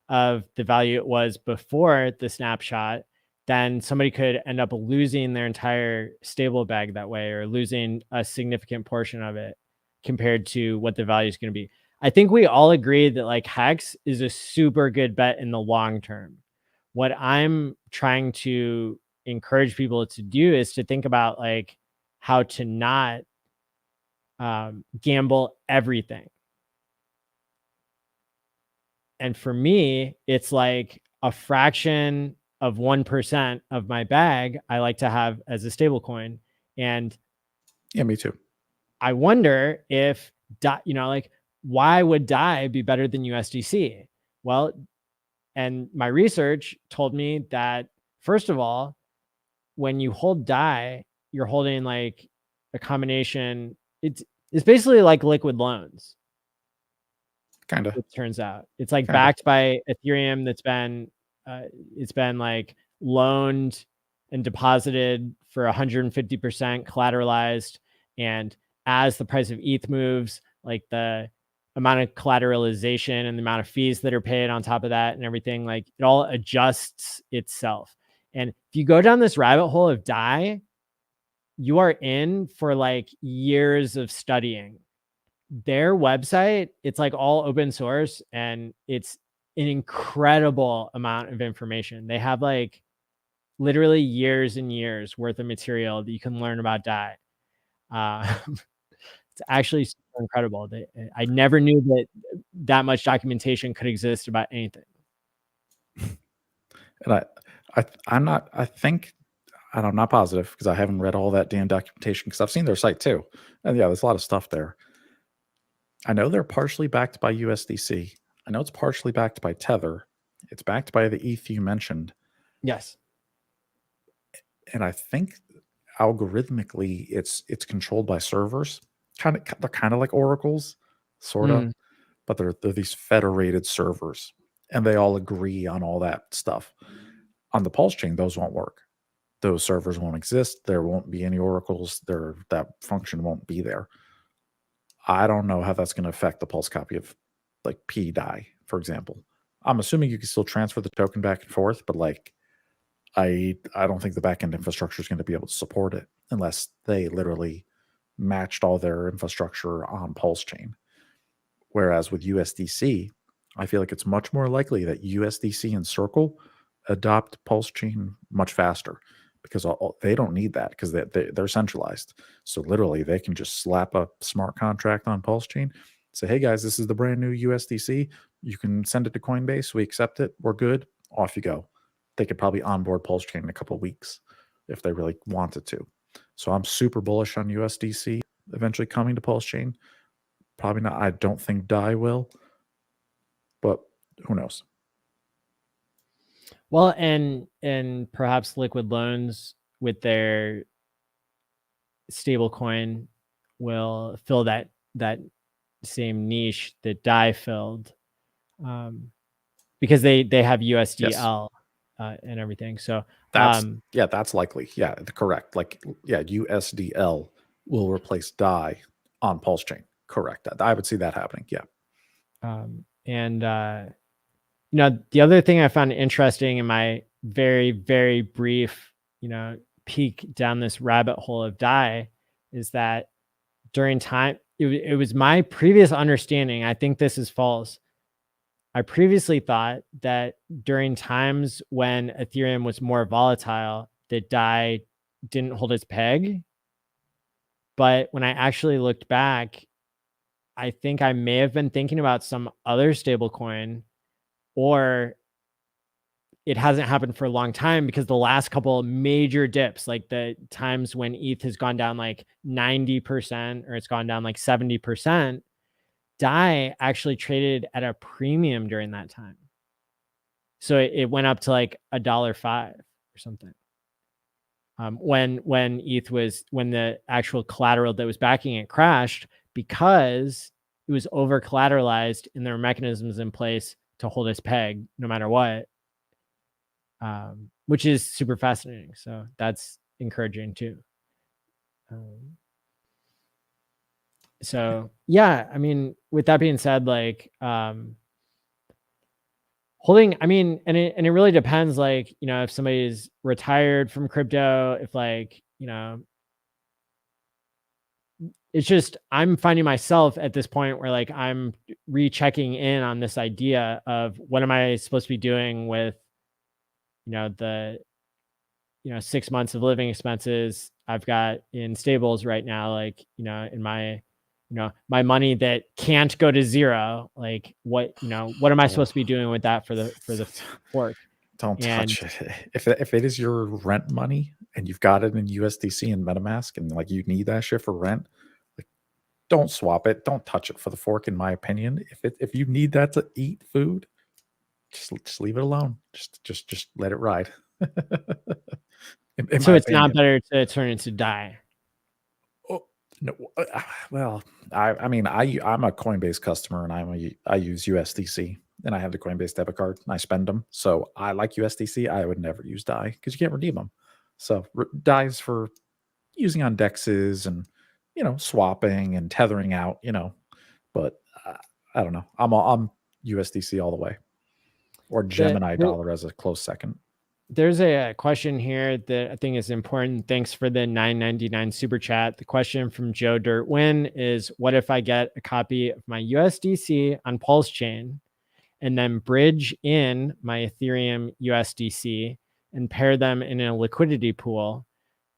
[SPEAKER 1] of the value it was before the snapshot, then somebody could end up losing their entire stable bag that way, or losing a significant portion of it compared to what the value is going to be. I think we all agree that like Hex is a super good bet in the long term. What I'm trying to encourage people to do is to think about like how to not gamble everything. And for me, it's like a fraction of 1% of my bag I like to have as a stable coin. And
[SPEAKER 3] yeah, me too.
[SPEAKER 1] I wonder if, like, why would DAI be better than USDC? Well, and my research told me that, first of all, when you hold DAI, you're holding like a combination. It's basically like liquid loans.
[SPEAKER 3] Kind of.
[SPEAKER 1] It turns out it's like backed by Ethereum that's been it's been like loaned and deposited for 150% collateralized, and as the price of ETH moves, like the amount of collateralization and the amount of fees that are paid on top of that and everything, like it all adjusts itself. And if you go down this rabbit hole of DAI, you are in for like years of studying. Their website, it's like all open source, and it's an incredible amount of information. They have like literally years and years worth of material that you can learn about DAI. It's actually super incredible. I never knew that much documentation could exist about anything.
[SPEAKER 3] And I'm not positive because I haven't read all that damn documentation, because I've seen their site too. And yeah, there's a lot of stuff there. I know they're partially backed by USDC. I know it's partially backed by Tether. It's backed by the ETH you mentioned.
[SPEAKER 1] Yes.
[SPEAKER 3] And I think algorithmically it's controlled by servers. They're kind of like oracles, sort of, but they're these federated servers, and they all agree on all that stuff. On the Pulse chain, those won't work. Those servers won't exist. There won't be any oracles. That function won't be there. I don't know how that's going to affect the Pulse copy of like PDAI, for example. I'm assuming you can still transfer the token back and forth, but like I don't think the backend infrastructure is going to be able to support it unless they literally matched all their infrastructure on Pulse chain. Whereas with USDC, I feel like it's much more likely that USDC and Circle adopt Pulse chain much faster, because they don't need that, because they're centralized. So literally they can just slap a smart contract on Pulse chain, say, hey guys, this is the brand new USDC. You can send it to Coinbase. We accept it. We're good. Off you go. They could probably onboard Pulse chain in a couple of weeks if they really wanted to. So I'm super bullish on USDC eventually coming to Pulse chain. Probably not. I don't think DAI will, but who knows?
[SPEAKER 1] Well, and perhaps liquid loans with their stablecoin will fill that same niche that DAI filled, because they have USDL. Yes. And everything. So
[SPEAKER 3] that's likely. Yeah, correct. Like, yeah, USDL will replace DAI on Pulse chain. Correct. I would see that happening. Yeah.
[SPEAKER 1] And the other thing I found interesting in my very, very brief, peek down this rabbit hole of DAI is that during time, it was my previous understanding. I think this is false. I previously thought that during times when Ethereum was more volatile, that DAI didn't hold its peg. But when I actually looked back, I think I may have been thinking about some other stablecoin, or it hasn't happened for a long time, because the last couple major dips, like the times when ETH has gone down like 90% or it's gone down like 70%, DAI actually traded at a premium during that time. So it went up to like $1.05 or something. when the actual collateral that was backing it crashed, because it was over collateralized and there were mechanisms in place to hold its peg no matter what, which is super fascinating. So that's encouraging too. So yeah, I mean, with that being said, like, holding, I mean, and it really depends, like, you know, if somebody's retired from crypto, if like, you know, it's just, I'm finding myself at this point where like I'm rechecking in on this idea of what am I supposed to be doing with, you know, the, you know, 6 months of living expenses I've got in stables right now, like, you know, in my, you know, my money that can't go to zero, like what, you know, what am I supposed to be doing with that for the fork?
[SPEAKER 3] Don't
[SPEAKER 1] And
[SPEAKER 3] touch it. If it is your rent money and you've got it in USDC and MetaMask and like you need that shit for rent, like don't swap it. Don't touch it for the fork, in my opinion. If you need that to eat food, just leave it alone. Just let it ride. in
[SPEAKER 1] so
[SPEAKER 3] my
[SPEAKER 1] it's not
[SPEAKER 3] opinion.
[SPEAKER 1] better to turn it to die.
[SPEAKER 3] Oh, no, well, I mean, I'm a Coinbase customer and I use USDC and I have the Coinbase debit card and I spend them. So I like USDC. I would never use DAI because you can't redeem them. So DAI is for using on DEXs and, you know, swapping and tethering out, you know, but I don't know. I'm USDC all the way, or Gemini dollar as a close second.
[SPEAKER 1] There's a question here that I think is important. Thanks for the $9.99 super chat. The question from Joe Dirtwin is, what if I get a copy of my USDC on Pulse Chain and then bridge in my Ethereum USDC and pair them in a liquidity pool?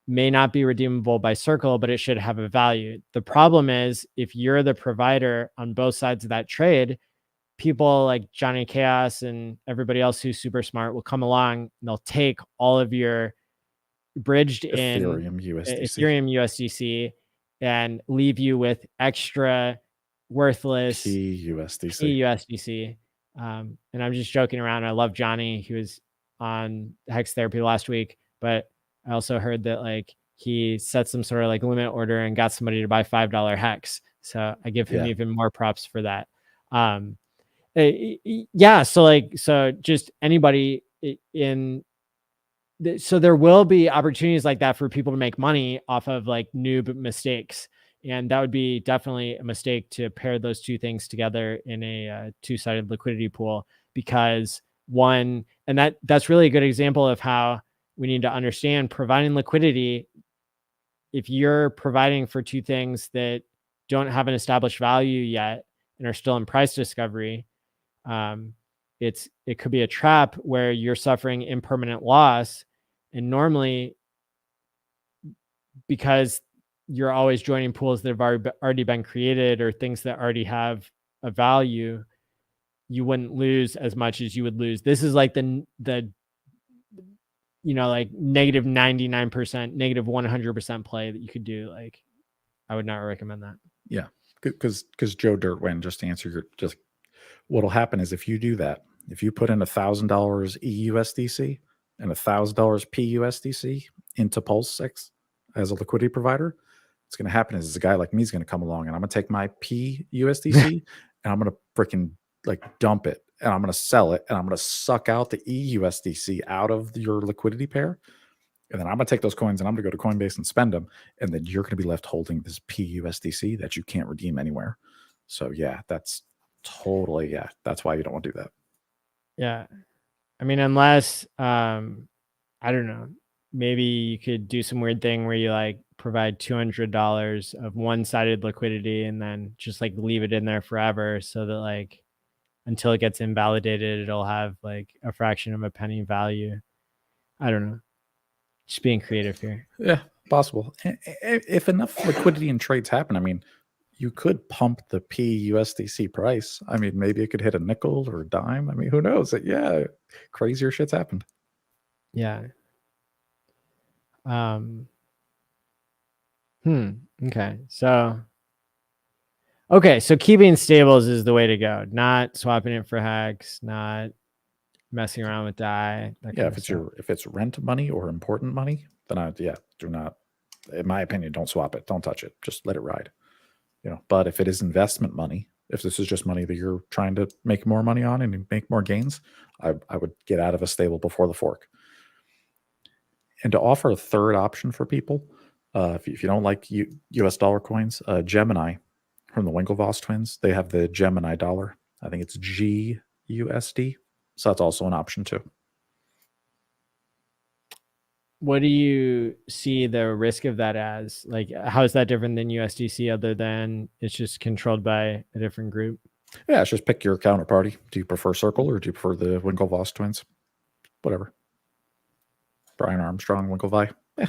[SPEAKER 1] May not be redeemable by Circle, but it should have a value. The problem is, if you're the provider on both sides of that trade, people like Johnny Chaos and everybody else who's super smart will come along and they'll take all of your bridged in Ethereum USDC and leave you with extra worthless PUSDC. And I'm just joking around. I love Johnny. He was on Hex Therapy last week, but I also heard that like he set some sort of like limit order and got somebody to buy $5 Hex. So I give him even more props for that. Yeah, so just anybody in so there will be opportunities like that for people to make money off of like noob mistakes, and that would be definitely a mistake to pair those two things together in a two-sided liquidity pool, because one, and that's really a good example of how we need to understand providing liquidity. If you're providing for two things that don't have an established value yet and are still in price discovery, it could be a trap where you're suffering impermanent loss. And normally, because you're always joining pools that have already been created or things that already have a value, you wouldn't lose as much as you would lose. This is like the you know, like negative 99%, negative 100% play that you could do. Like, I would not recommend that.
[SPEAKER 3] Yeah, because Joe Dirtwin, just to answer your, just what'll happen is if you do that, if you put in $1,000 EUSDC and $1,000 PUSDC into Pulse X as a liquidity provider, what's going to happen is a guy like me is going to come along and I'm going to take my PUSDC and I'm going to freaking like dump it and I'm going to sell it and I'm going to suck out the EUSDC out of your liquidity pair. And then I'm going to take those coins and I'm going to go to Coinbase and spend them. And then you're going to be left holding this PUSDC that you can't redeem anywhere. So yeah, that's totally, yeah, that's why you don't want to do that.
[SPEAKER 1] Yeah. I mean, unless, I don't know, maybe you could do some weird thing where you like provide $200 of one-sided liquidity and then just like leave it in there forever so that like until it gets invalidated, it'll have like a fraction of a penny value. I don't know. Just being creative here.
[SPEAKER 3] Yeah, possible. If enough liquidity and trades happen, I mean, you could pump the PUSDC price. I mean, maybe it could hit a nickel or a dime. I mean, who knows? Yeah, crazier shit's happened.
[SPEAKER 1] Yeah. Okay. So keeping stables is the way to go. Not swapping it for Hex, not messing around with DAI.
[SPEAKER 3] Yeah, if it's rent money or important money, then do not, in my opinion, don't swap it. Don't touch it. Just let it ride. But if it is investment money, if this is just money that you're trying to make more money on and make more gains, I would get out of a stable before the fork. And to offer a third option for people, if you don't like US dollar coins, Gemini from the Winklevoss twins, they have the Gemini dollar. I think it's GUSD. So that's also an option too.
[SPEAKER 1] What do you see the risk of that as? Like, how is that different than USDC other than it's just controlled by a different group?
[SPEAKER 3] Yeah, it's just pick your counterparty. Do you prefer Circle or do you prefer the Winklevoss twins? Whatever. Brian Armstrong, Winklevi. Yeah,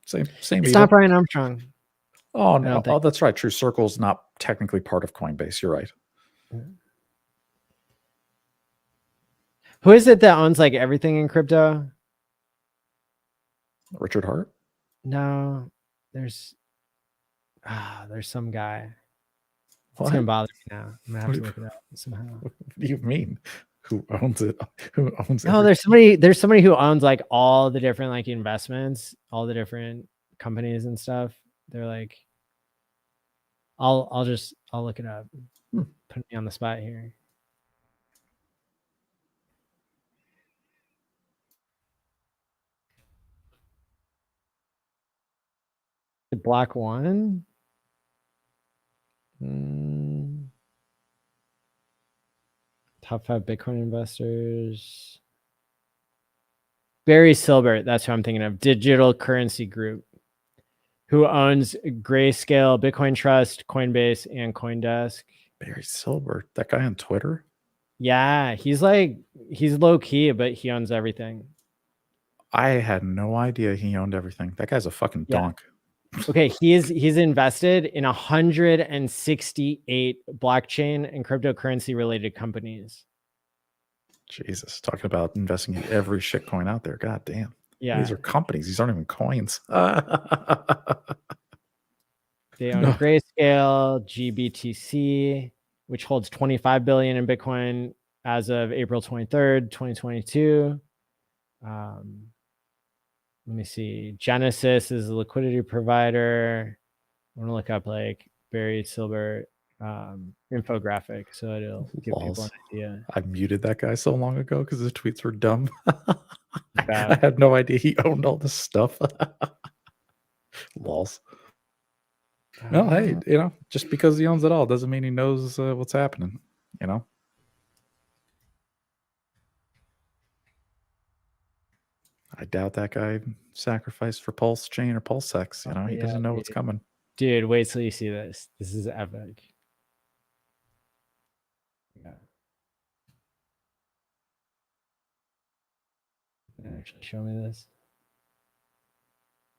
[SPEAKER 3] same.
[SPEAKER 1] It's not Brian Armstrong.
[SPEAKER 3] Oh, no. Oh, that's right. True. Circle's not technically part of Coinbase. You're right.
[SPEAKER 1] Who is it that owns like everything in crypto?
[SPEAKER 3] Richard Hart?
[SPEAKER 1] No, there's some guy.
[SPEAKER 3] What?
[SPEAKER 1] It's gonna bother me now. I'm gonna have to look it up somehow.
[SPEAKER 3] What do you mean? Who owns it? Who owns it?
[SPEAKER 1] No, there's somebody who owns like all the different like investments, all the different companies and stuff. They're like, I'll look it up. Put me on the spot here. Block one. Top 5 Bitcoin investors. Barry Silbert, that's who I'm thinking of. Digital Currency Group, who owns Grayscale, Bitcoin Trust, Coinbase, and CoinDesk.
[SPEAKER 3] Barry Silbert, that guy on Twitter?
[SPEAKER 1] Yeah, he's low key, but he owns everything. I
[SPEAKER 3] had no idea he owned everything. That guy's a fucking donk.
[SPEAKER 1] Okay, he's invested in 168 blockchain and cryptocurrency related companies.
[SPEAKER 3] Jesus, talking about investing in every shitcoin out there. God damn.
[SPEAKER 1] Yeah.
[SPEAKER 3] These are companies. These aren't even coins.
[SPEAKER 1] They own Grayscale, GBTC, which holds 25 billion in Bitcoin as of April 23rd, 2022. Let me see. Genesis is a liquidity provider. I want to look up like Barry Silbert infographic so it'll give people an idea.
[SPEAKER 3] I muted that guy so long ago because his tweets were dumb. I had no idea he owned all this stuff. Lols. No, hey, just because he owns it all doesn't mean he knows what's happening, I doubt that guy sacrificed for Pulse Chain or PulseX. He doesn't know what's coming.
[SPEAKER 1] Dude, wait till you see this. This is epic. Yeah. Actually, show me this.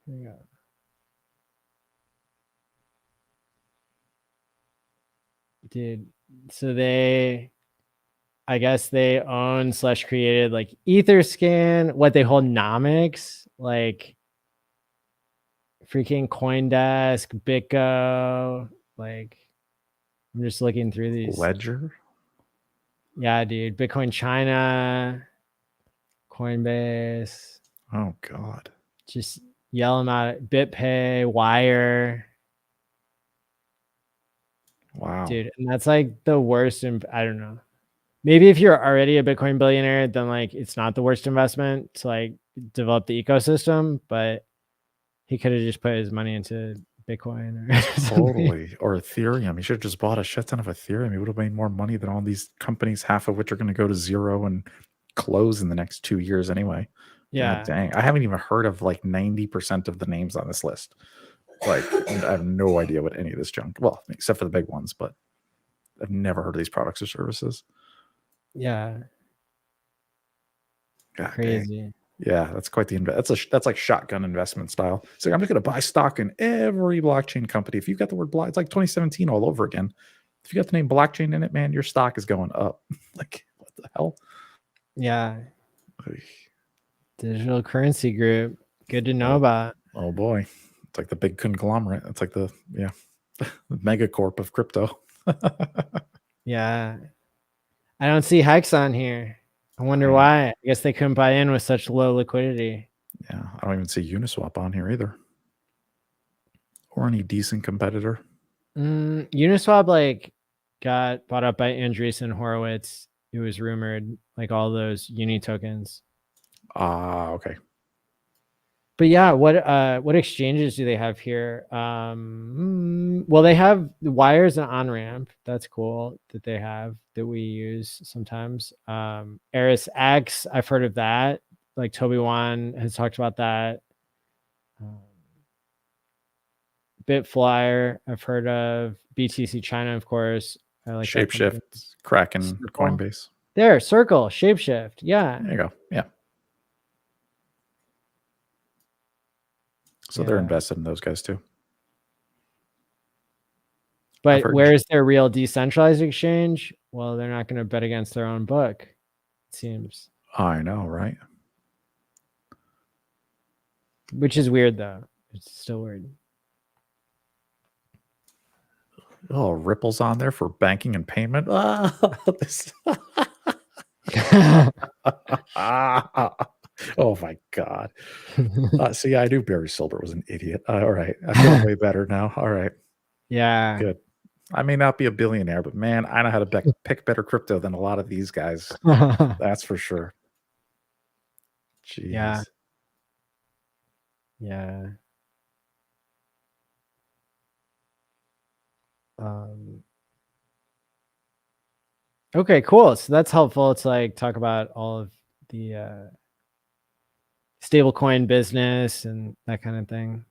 [SPEAKER 1] Here we go. Dude, so I guess they own / created like Etherscan, what they hold Nomics, like freaking CoinDesk, BitGo, like I'm just looking through these.
[SPEAKER 3] Ledger?
[SPEAKER 1] Yeah, dude. Bitcoin China, Coinbase.
[SPEAKER 3] Oh God.
[SPEAKER 1] Just yell them out. BitPay, Wire.
[SPEAKER 3] Wow.
[SPEAKER 1] Dude, and that's like the worst. I don't know. Maybe if you're already a Bitcoin billionaire, then like it's not the worst investment to like develop the ecosystem, but he could have just put his money into Bitcoin or
[SPEAKER 3] totally. Or Ethereum. He should have just bought a shit ton of Ethereum. He would have made more money than all these companies, half of which are going to go to zero and close in the next 2 years anyway.
[SPEAKER 1] Yeah.
[SPEAKER 3] God dang. I haven't even heard of like 90% of the names on this list. Like, I have no idea what any of this junk, well, except for the big ones, but I've never heard of these products or services.
[SPEAKER 1] Yeah.
[SPEAKER 3] God,
[SPEAKER 1] crazy.
[SPEAKER 3] Dang. Yeah, that's quite the that's like shotgun investment style. So I'm just going to buy stock in every blockchain company. If you've got the word block, it's like 2017 all over again. If you got the name blockchain in it, man, your stock is going up. Like, what the hell?
[SPEAKER 1] Yeah. Digital Currency Group. Good to know about.
[SPEAKER 3] Oh boy. It's like the big conglomerate. It's like the megacorp of crypto.
[SPEAKER 1] Yeah. I don't see Hex on here. I wonder why. I guess they couldn't buy in with such low liquidity.
[SPEAKER 3] Yeah, I don't even see Uniswap on here either, or any decent competitor.
[SPEAKER 1] Uniswap like got bought up by Andreessen Horowitz. It was rumored, like all those uni tokens.
[SPEAKER 3] Ah, okay.
[SPEAKER 1] But yeah, what exchanges do they have here? Well, they have the wires and on ramp. That's cool that they have that we use sometimes. Eris X, I've heard of that. Like Toby Wan has talked about that. Bitflyer, I've heard of. BTC China, of course. I like that company.
[SPEAKER 3] Shapeshift, Kraken,
[SPEAKER 1] Circle.
[SPEAKER 3] Coinbase.
[SPEAKER 1] There, Circle, Shapeshift. Yeah.
[SPEAKER 3] There you go. Yeah. So
[SPEAKER 1] Yeah.
[SPEAKER 3] they're invested in those guys too.
[SPEAKER 1] But where's their real decentralized exchange? Well, they're not going to bet against their own book, it seems.
[SPEAKER 3] I know, right?
[SPEAKER 1] Which is weird, though. It's still weird.
[SPEAKER 3] Oh, Ripple's on there for banking and payment. Oh my God. See, I knew Barry Silbert was an idiot. All right. I feel way better now. All right.
[SPEAKER 1] Yeah.
[SPEAKER 3] Good. I may not be a billionaire, but man, I know how to pick better crypto than a lot of these guys. That's for sure. Jeez.
[SPEAKER 1] Yeah. Yeah. Okay, cool. So that's helpful to like talk about all of the stablecoin business and that kind of thing.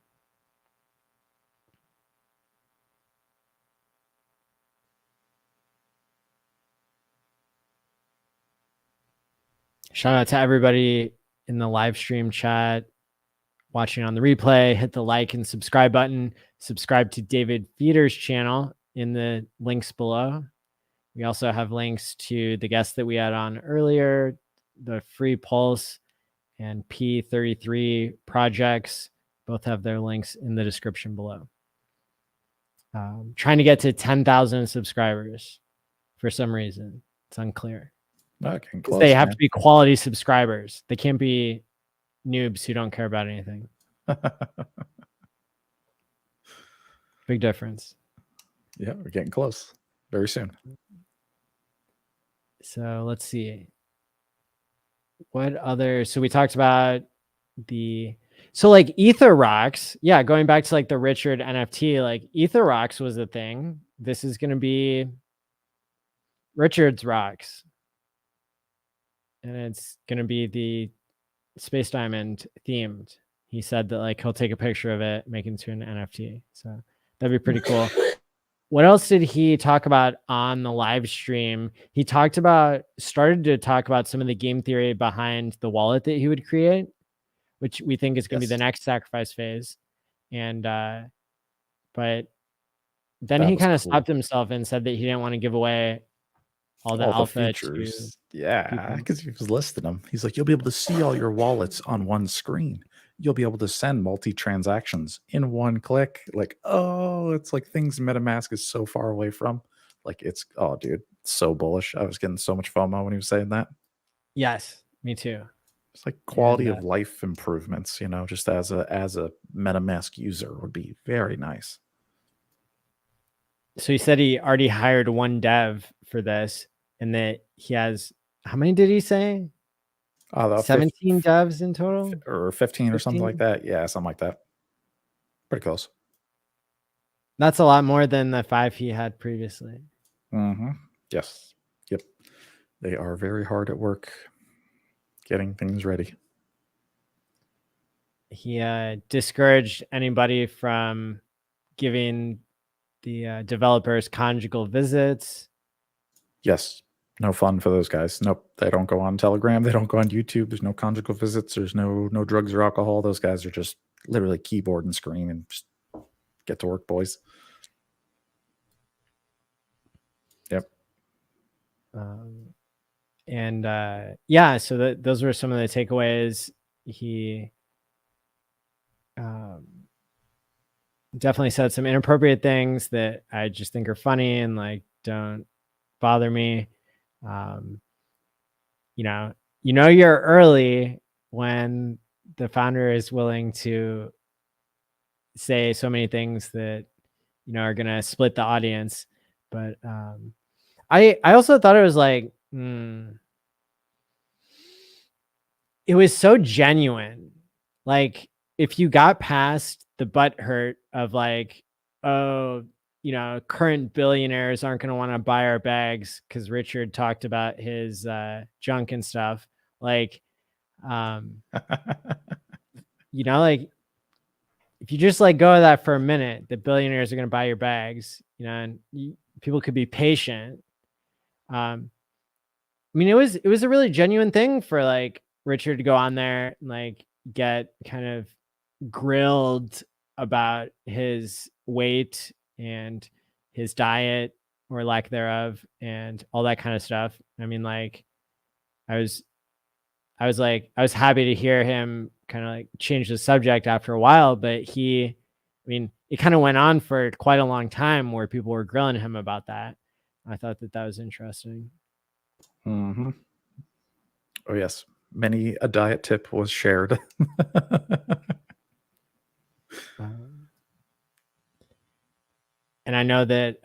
[SPEAKER 1] Shout out to everybody in the live stream chat, watching on the replay. Hit the like and subscribe button. Subscribe to David Feeder's channel in the links below. We also have links to the guests that we had on earlier, the FreePulse and P33 projects. Both have their links in the description below. Trying to get to 10,000 subscribers for some reason. It's unclear.
[SPEAKER 3] Close,
[SPEAKER 1] they have to be quality subscribers. They can't be noobs who don't care about anything. Big difference.
[SPEAKER 3] Yeah, we're getting close. Very soon.
[SPEAKER 1] So let's see. What other? So we talked about like Ether Rocks. Yeah, going back to like the Richard NFT, like Ether Rocks was a thing. This is going to be Richard's Rocks. And it's going to be the Space Diamond themed. He said that like he'll take a picture of it, make it into an NFT. So that'd be pretty cool. What else did he talk about on the live stream? He started to talk about some of the game theory behind the wallet that he would create, which we think is going to be the next sacrifice phase. And, but then he kind of stopped himself and said that he didn't want to give away all the alpha features.
[SPEAKER 3] Yeah, because he was listing them. He's like, you'll be able to see all your wallets on one screen. You'll be able to send multi-transactions in one click. Like, oh, it's like things MetaMask is so far away from. Like, it's, oh, dude, so bullish. I was getting so much FOMO when he was saying that.
[SPEAKER 1] Yes, me too.
[SPEAKER 3] It's like quality of life improvements, you know, just as a MetaMask user would be very nice.
[SPEAKER 1] So he said he already hired one dev for this, and that he has, how many did he say? 17 devs in total?
[SPEAKER 3] Or 15 or something like that. Yeah, something like that. Pretty close.
[SPEAKER 1] That's a lot more than the 5 he had previously.
[SPEAKER 3] Mm-hmm. Yes. Yep. They are very hard at work getting things ready.
[SPEAKER 1] He discouraged anybody from giving the developers conjugal visits.
[SPEAKER 3] Yes. No fun for those guys. Nope. They don't go on Telegram. They don't go on YouTube. There's no conjugal visits. There's no drugs or alcohol. Those guys are just literally keyboard and screen and just get to work, boys. Yep.
[SPEAKER 1] Yeah, so those were some of the takeaways. He definitely said some inappropriate things that I just think are funny and like don't bother me. You know you're early when the founder is willing to say so many things that, you know, are going to split the audience. But I also thought it was like, it was so genuine. Like, if you got past the butt hurt of like, oh, you know, current billionaires aren't going to want to buy our bags because Richard talked about his junk and stuff. Like, you know, like, if you just like go with that for a minute, the billionaires are going to buy your bags, you know, and people could be patient. I mean, it was a really genuine thing for like Richard to go on there and like get kind of grilled about his weight and his diet or lack thereof and all that kind of stuff. I mean, like, I was happy to hear him kind of like change the subject after a while, but it kind of went on for quite a long time where people were grilling him about that. I thought that was interesting.
[SPEAKER 3] Mm-hmm. Oh yes, many a diet tip was shared.
[SPEAKER 1] And I know that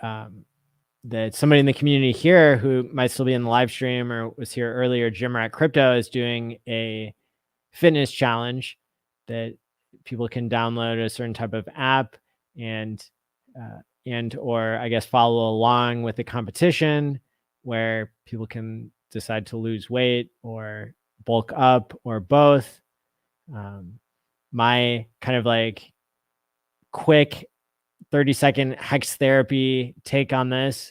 [SPEAKER 1] that somebody in the community here who might still be in the live stream or was here earlier, Jim Rat Crypto, is doing a fitness challenge that people can download a certain type of app and or I guess follow along with the competition where people can decide to lose weight or bulk up or both. My kind of like quick 30-second hex therapy take on this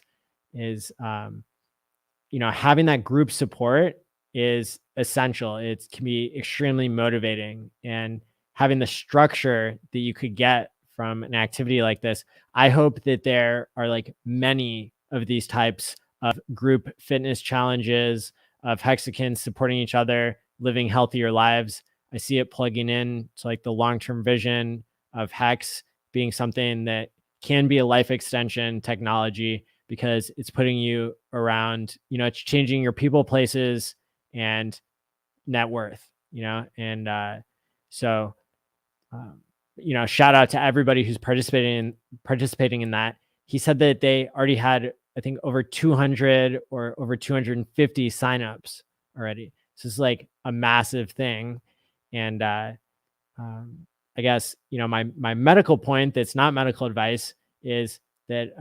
[SPEAKER 1] is, you know, having that group support is essential. It can be extremely motivating, and having the structure that you could get from an activity like this. I hope that there are like many of these types of group fitness challenges of hexagons supporting each other, living healthier lives. I see it plugging in to like the long-term vision of Hex being something that can be a life extension technology because it's putting you around, you know, it's changing your people, places, and net worth, you know? And so, you know, shout out to everybody who's participating in that. He said that they already had, I think, over 200 or over 250 signups already. So it's like a massive thing. And I guess, you know, my medical point that's not medical advice is that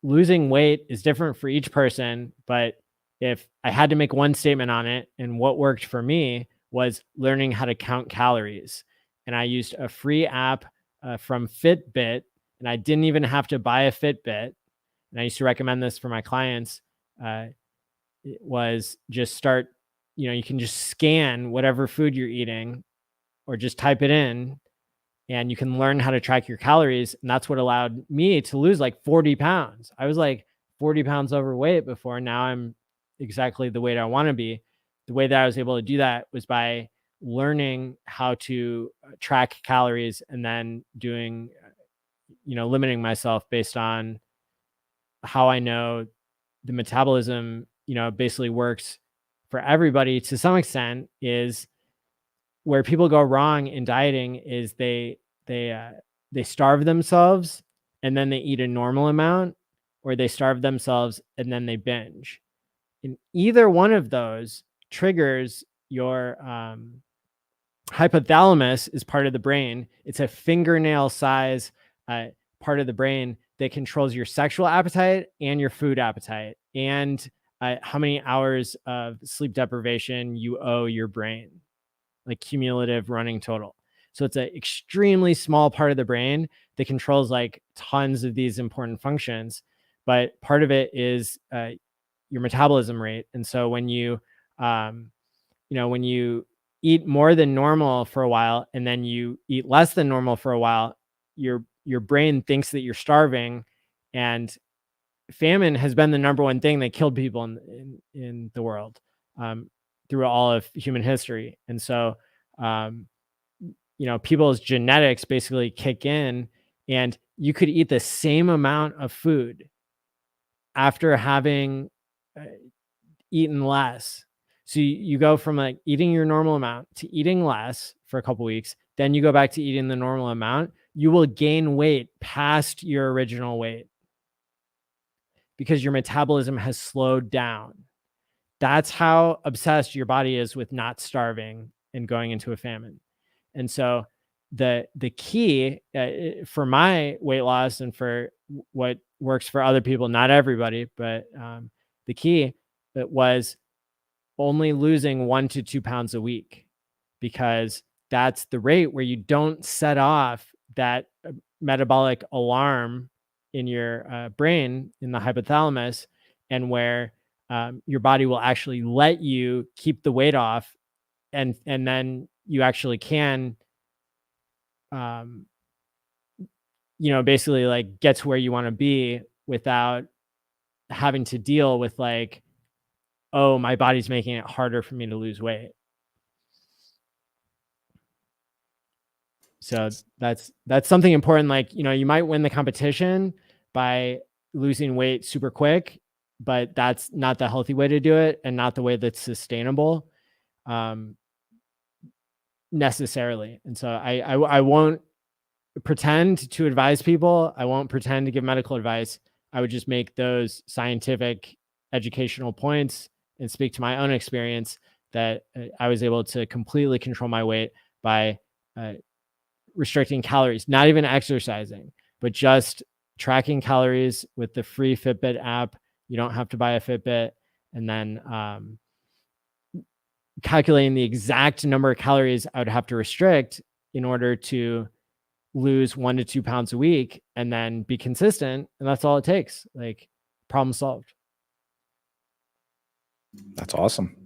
[SPEAKER 1] losing weight is different for each person. But if I had to make one statement on it, and what worked for me was learning how to count calories. And I used a free app from Fitbit, and I didn't even have to buy a Fitbit. And I used to recommend this for my clients. It was just start, you know, you can just scan whatever food you're eating or just type it in and you can learn how to track your calories. And that's what allowed me to lose like 40 pounds. I was like 40 pounds overweight before. Now I'm exactly the weight I want to be. The way that I was able to do that was by learning how to track calories and then doing, you know, limiting myself based on how I know the metabolism, you know, basically works for everybody to some extent. Is where people go wrong in dieting is they starve themselves and then they eat a normal amount, or they starve themselves and then they binge. And either one of those triggers your hypothalamus, is part of the brain. It's a fingernail size part of the brain that controls your sexual appetite and your food appetite, and how many hours of sleep deprivation you owe your brain, like cumulative running total. So it's an extremely small part of the brain that controls like tons of these important functions. But part of it is your metabolism rate. And so when you, you know, when you eat more than normal for a while and then you eat less than normal for a while, your brain thinks that you're starving. And famine has been the number one thing that killed people in the world through all of human history. And so, you know, people's genetics basically kick in, and you could eat the same amount of food after having eaten less. So you go from like eating your normal amount to eating less for a couple weeks, then you go back to eating the normal amount, you will gain weight past your original weight because your metabolism has slowed down. That's how obsessed your body is with not starving and going into a famine. And so the key for my weight loss and for what works for other people, not everybody, but the key was only losing 1 to 2 pounds a week, because that's the rate where you don't set off that metabolic alarm in your brain, in the hypothalamus, and where your body will actually let you keep the weight off, and then you actually can basically like get to where you want to be without having to deal with like, oh, my body's making it harder for me to lose weight. So that's something important. Like, you might win the competition by losing weight super quick, but that's not the healthy way to do it, and not the way that's sustainable necessarily. And so I won't pretend to advise people. I won't pretend to give medical advice. I would just make those scientific educational points and speak to my own experience that I was able to completely control my weight by restricting calories, not even exercising, but just tracking calories with the free Fitbit app. You don't have to buy a Fitbit. And then calculating the exact number of calories I would have to restrict in order to lose 1 to 2 pounds a week, and then be consistent. And that's all it takes. Like, problem solved.
[SPEAKER 3] That's awesome.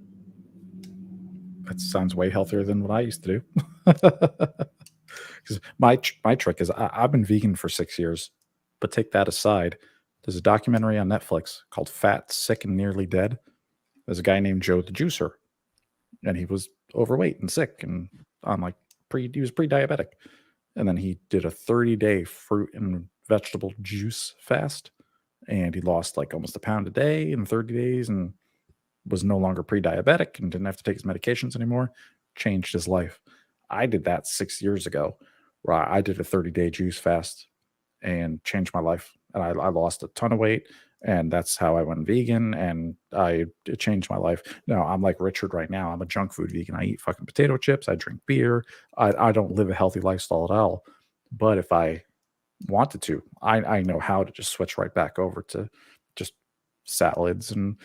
[SPEAKER 3] That sounds way healthier than what I used to do. Because my trick is I've been vegan for 6 years, but take that aside. There's a documentary on Netflix called Fat, Sick, and Nearly Dead. There's a guy named Joe the Juicer, and he was overweight and sick and on like he was pre-diabetic. And then he did a 30-day fruit and vegetable juice fast, and he lost like almost a pound a day in 30 days and was no longer pre-diabetic and didn't have to take his medications anymore. Changed his life. I did that 6 years ago, where I did a 30-day juice fast and changed my life. And I lost a ton of weight, and that's how I went vegan, and it changed my life. Now I'm like Richard right now. I'm a junk food vegan. I eat fucking potato chips. I drink beer. I don't live a healthy lifestyle at all. But if I wanted to, I know how to just switch right back over to just salads and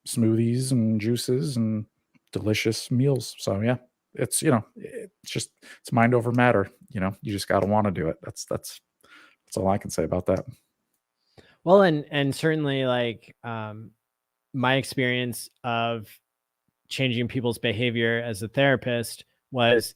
[SPEAKER 3] smoothies and juices and delicious meals. So yeah, it's it's mind over matter. You just got to want to do it. That's all I can say about that.
[SPEAKER 1] Well, and certainly like my experience of changing people's behavior as a therapist was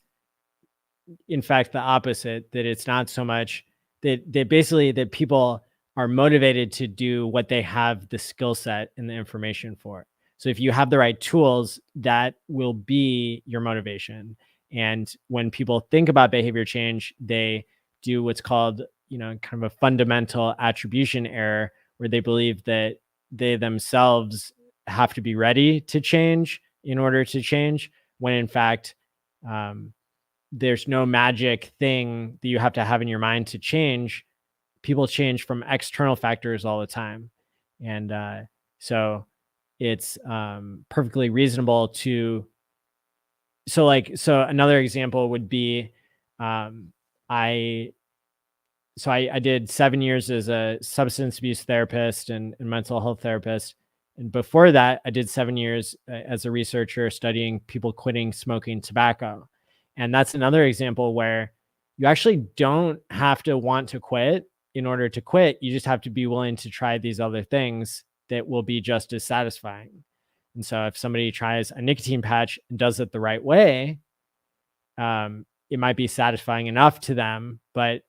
[SPEAKER 1] in fact the opposite, that it's not so much that basically that people are motivated to do what they have the skill set and the information for. So if you have the right tools, that will be your motivation. And when people think about behavior change, they do what's called, kind of a fundamental attribution error, where they believe that they themselves have to be ready to change in order to change, when in fact, there's no magic thing that you have to have in your mind to change. People change from external factors all the time. And so it's perfectly reasonable to, so another example would be, I did 7 years as a substance abuse therapist and mental health therapist. And before that, I did 7 years as a researcher studying people quitting smoking tobacco. And that's another example where you actually don't have to want to quit in order to quit. You just have to be willing to try these other things that will be just as satisfying. And so if somebody tries a nicotine patch and does it the right way, it might be satisfying enough to them. But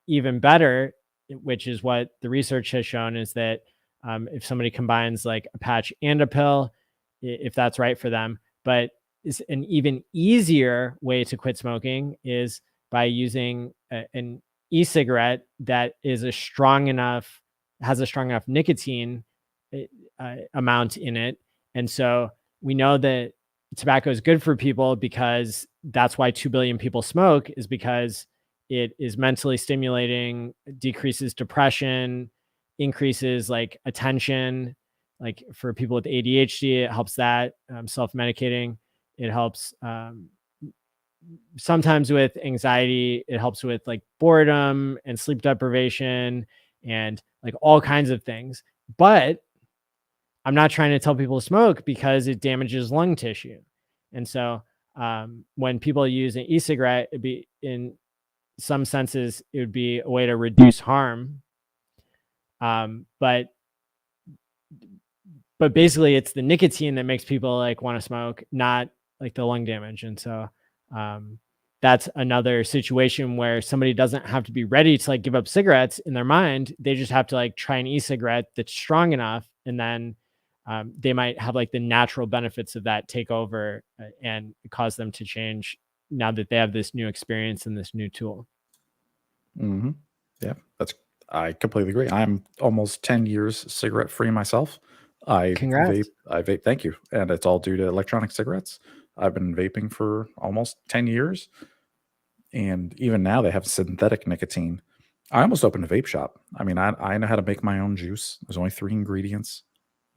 [SPEAKER 1] even better, which is what the research has shown, is that if somebody combines like a patch and a pill, if that's right for them. But is an even easier way to quit smoking is by using an e-cigarette that is has a strong enough nicotine amount in it. And so we know that tobacco is good for people, because that's why 2 billion people smoke, is because it is mentally stimulating, decreases depression, increases like attention. Like for people with ADHD, it helps that, self-medicating. It helps sometimes with anxiety. It helps with like boredom and sleep deprivation and like all kinds of things. But I'm not trying to tell people to smoke because it damages lung tissue. And so when people use an e-cigarette, it'd be, in some senses, it would be a way to reduce harm. But basically it's the nicotine that makes people like want to smoke, not like the lung damage. And so that's another situation where somebody doesn't have to be ready to like give up cigarettes in their mind. They just have to like try an e-cigarette that's strong enough, and then they might have like the natural benefits of that take over and cause them to change now that they have this new experience and this new tool.
[SPEAKER 3] Mm-hmm. Yeah, I completely agree. I'm almost 10 years cigarette free myself.
[SPEAKER 1] Congrats.
[SPEAKER 3] I vape. Thank you. And it's all due to electronic cigarettes. I've been vaping for almost 10 years. And even now they have synthetic nicotine. I almost opened a vape shop. I mean, I know how to make my own juice. There's only 3 ingredients: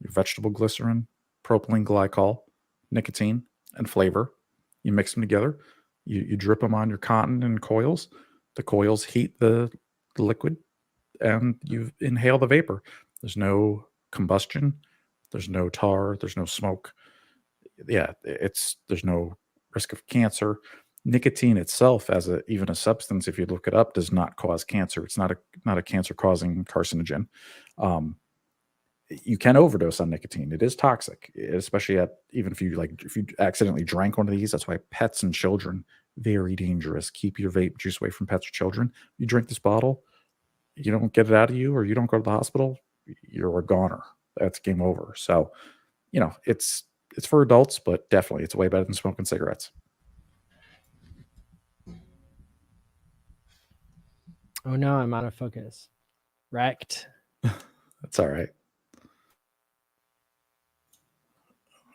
[SPEAKER 3] your vegetable glycerin, propylene glycol, nicotine, and flavor. You mix them together. You drip them on your cotton and coils. The coils heat the liquid, and you inhale the vapor. There's no combustion. There's no tar. There's no smoke. Yeah, there's no risk of cancer. Nicotine itself, as even a substance, if you look it up, does not cause cancer. It's not a cancer-causing carcinogen. You can overdose on nicotine. It is toxic, especially even if you accidentally drank one of these. That's why pets and children, very dangerous. Keep your vape juice away from pets or children. You drink this bottle, you don't get it out of you, or you don't go to the hospital, you're a goner. That's game over. So, it's for adults, but definitely it's way better than smoking cigarettes.
[SPEAKER 1] Oh no, I'm out of focus. Wrecked.
[SPEAKER 3] That's all right.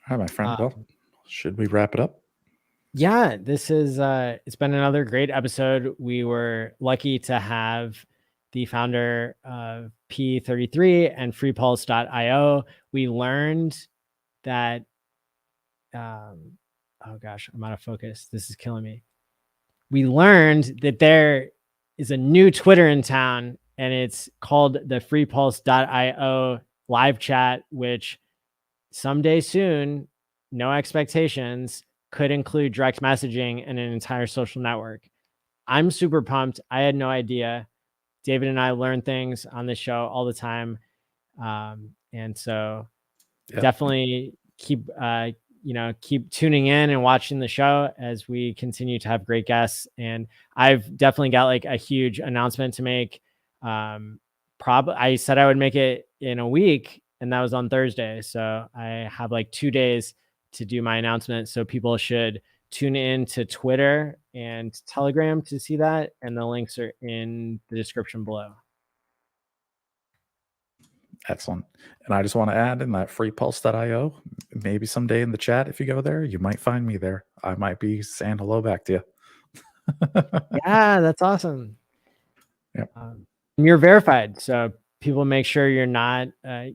[SPEAKER 3] All right, my friend. Well, should we wrap it up?
[SPEAKER 1] Yeah, this is it's been another great episode. We were lucky to have the founder of P33 and FreePulse.io. We learned that oh gosh, I'm out of focus. This is killing me. We learned that there is a new Twitter in town, and it's called the FreePulse.io live chat, which someday soon, no expectations, could include direct messaging and an entire social network. I'm super pumped. I had no idea. David and I learn things on this show all the time. And so definitely keep tuning in and watching the show as we continue to have great guests. And I've definitely got like a huge announcement to make. I said I would make it in a week, and that was on Thursday. So I have like 2 days to do my announcement. So people should tune in to Twitter and Telegram to see that. And the links are in the description below.
[SPEAKER 3] Excellent. And I just want to add, in that freepulse.io, maybe someday in the chat, if you go there, you might find me there. I might be saying hello back to you.
[SPEAKER 1] Yeah, that's awesome.
[SPEAKER 3] Yep.
[SPEAKER 1] You're verified. So people make sure you're not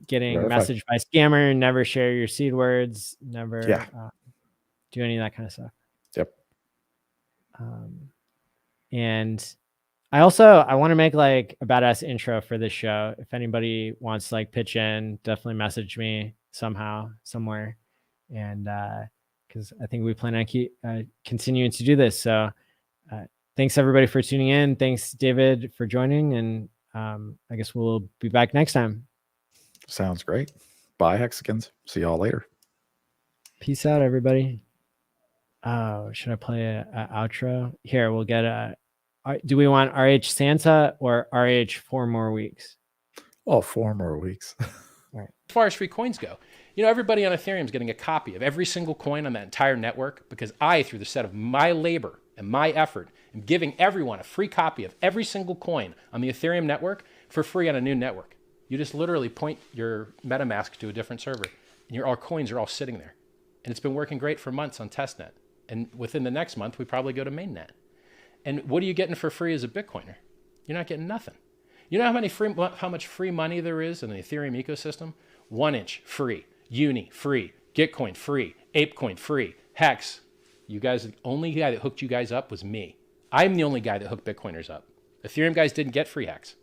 [SPEAKER 1] getting messaged by scammer. Never share your seed words. Never do any of that kind of stuff.
[SPEAKER 3] Yep.
[SPEAKER 1] And I want to make like a badass intro for this show. If anybody wants to like pitch in, definitely message me somehow, somewhere. And because I think we plan on continuing to do this. So thanks everybody for tuning in. Thanks, David, for joining. And I guess we'll be back next time.
[SPEAKER 3] Sounds great. Bye, Hexicans. See y'all later.
[SPEAKER 1] Peace out, everybody. Oh, should I play a outro? Here, we'll get do we want RH Santa or RH 4 more weeks?
[SPEAKER 3] Oh, 4 more weeks.
[SPEAKER 1] All right.
[SPEAKER 4] As far as free coins go, everybody on Ethereum is getting a copy of every single coin on that entire network, because I, through the set of my labor and my effort, am giving everyone a free copy of every single coin on the Ethereum network for free on a new network. You just literally point your MetaMask to a different server, and our coins are all sitting there. And it's been working great for months on testnet. And within the next month, we probably go to mainnet. And what are you getting for free as a Bitcoiner? You're not getting nothing. You know how much free money there is in the Ethereum ecosystem? 1inch free, Uni free, Gitcoin free, Apecoin free, Hex. You guys, the only guy that hooked you guys up was me. I'm the only guy that hooked Bitcoiners up. Ethereum guys didn't get free Hex.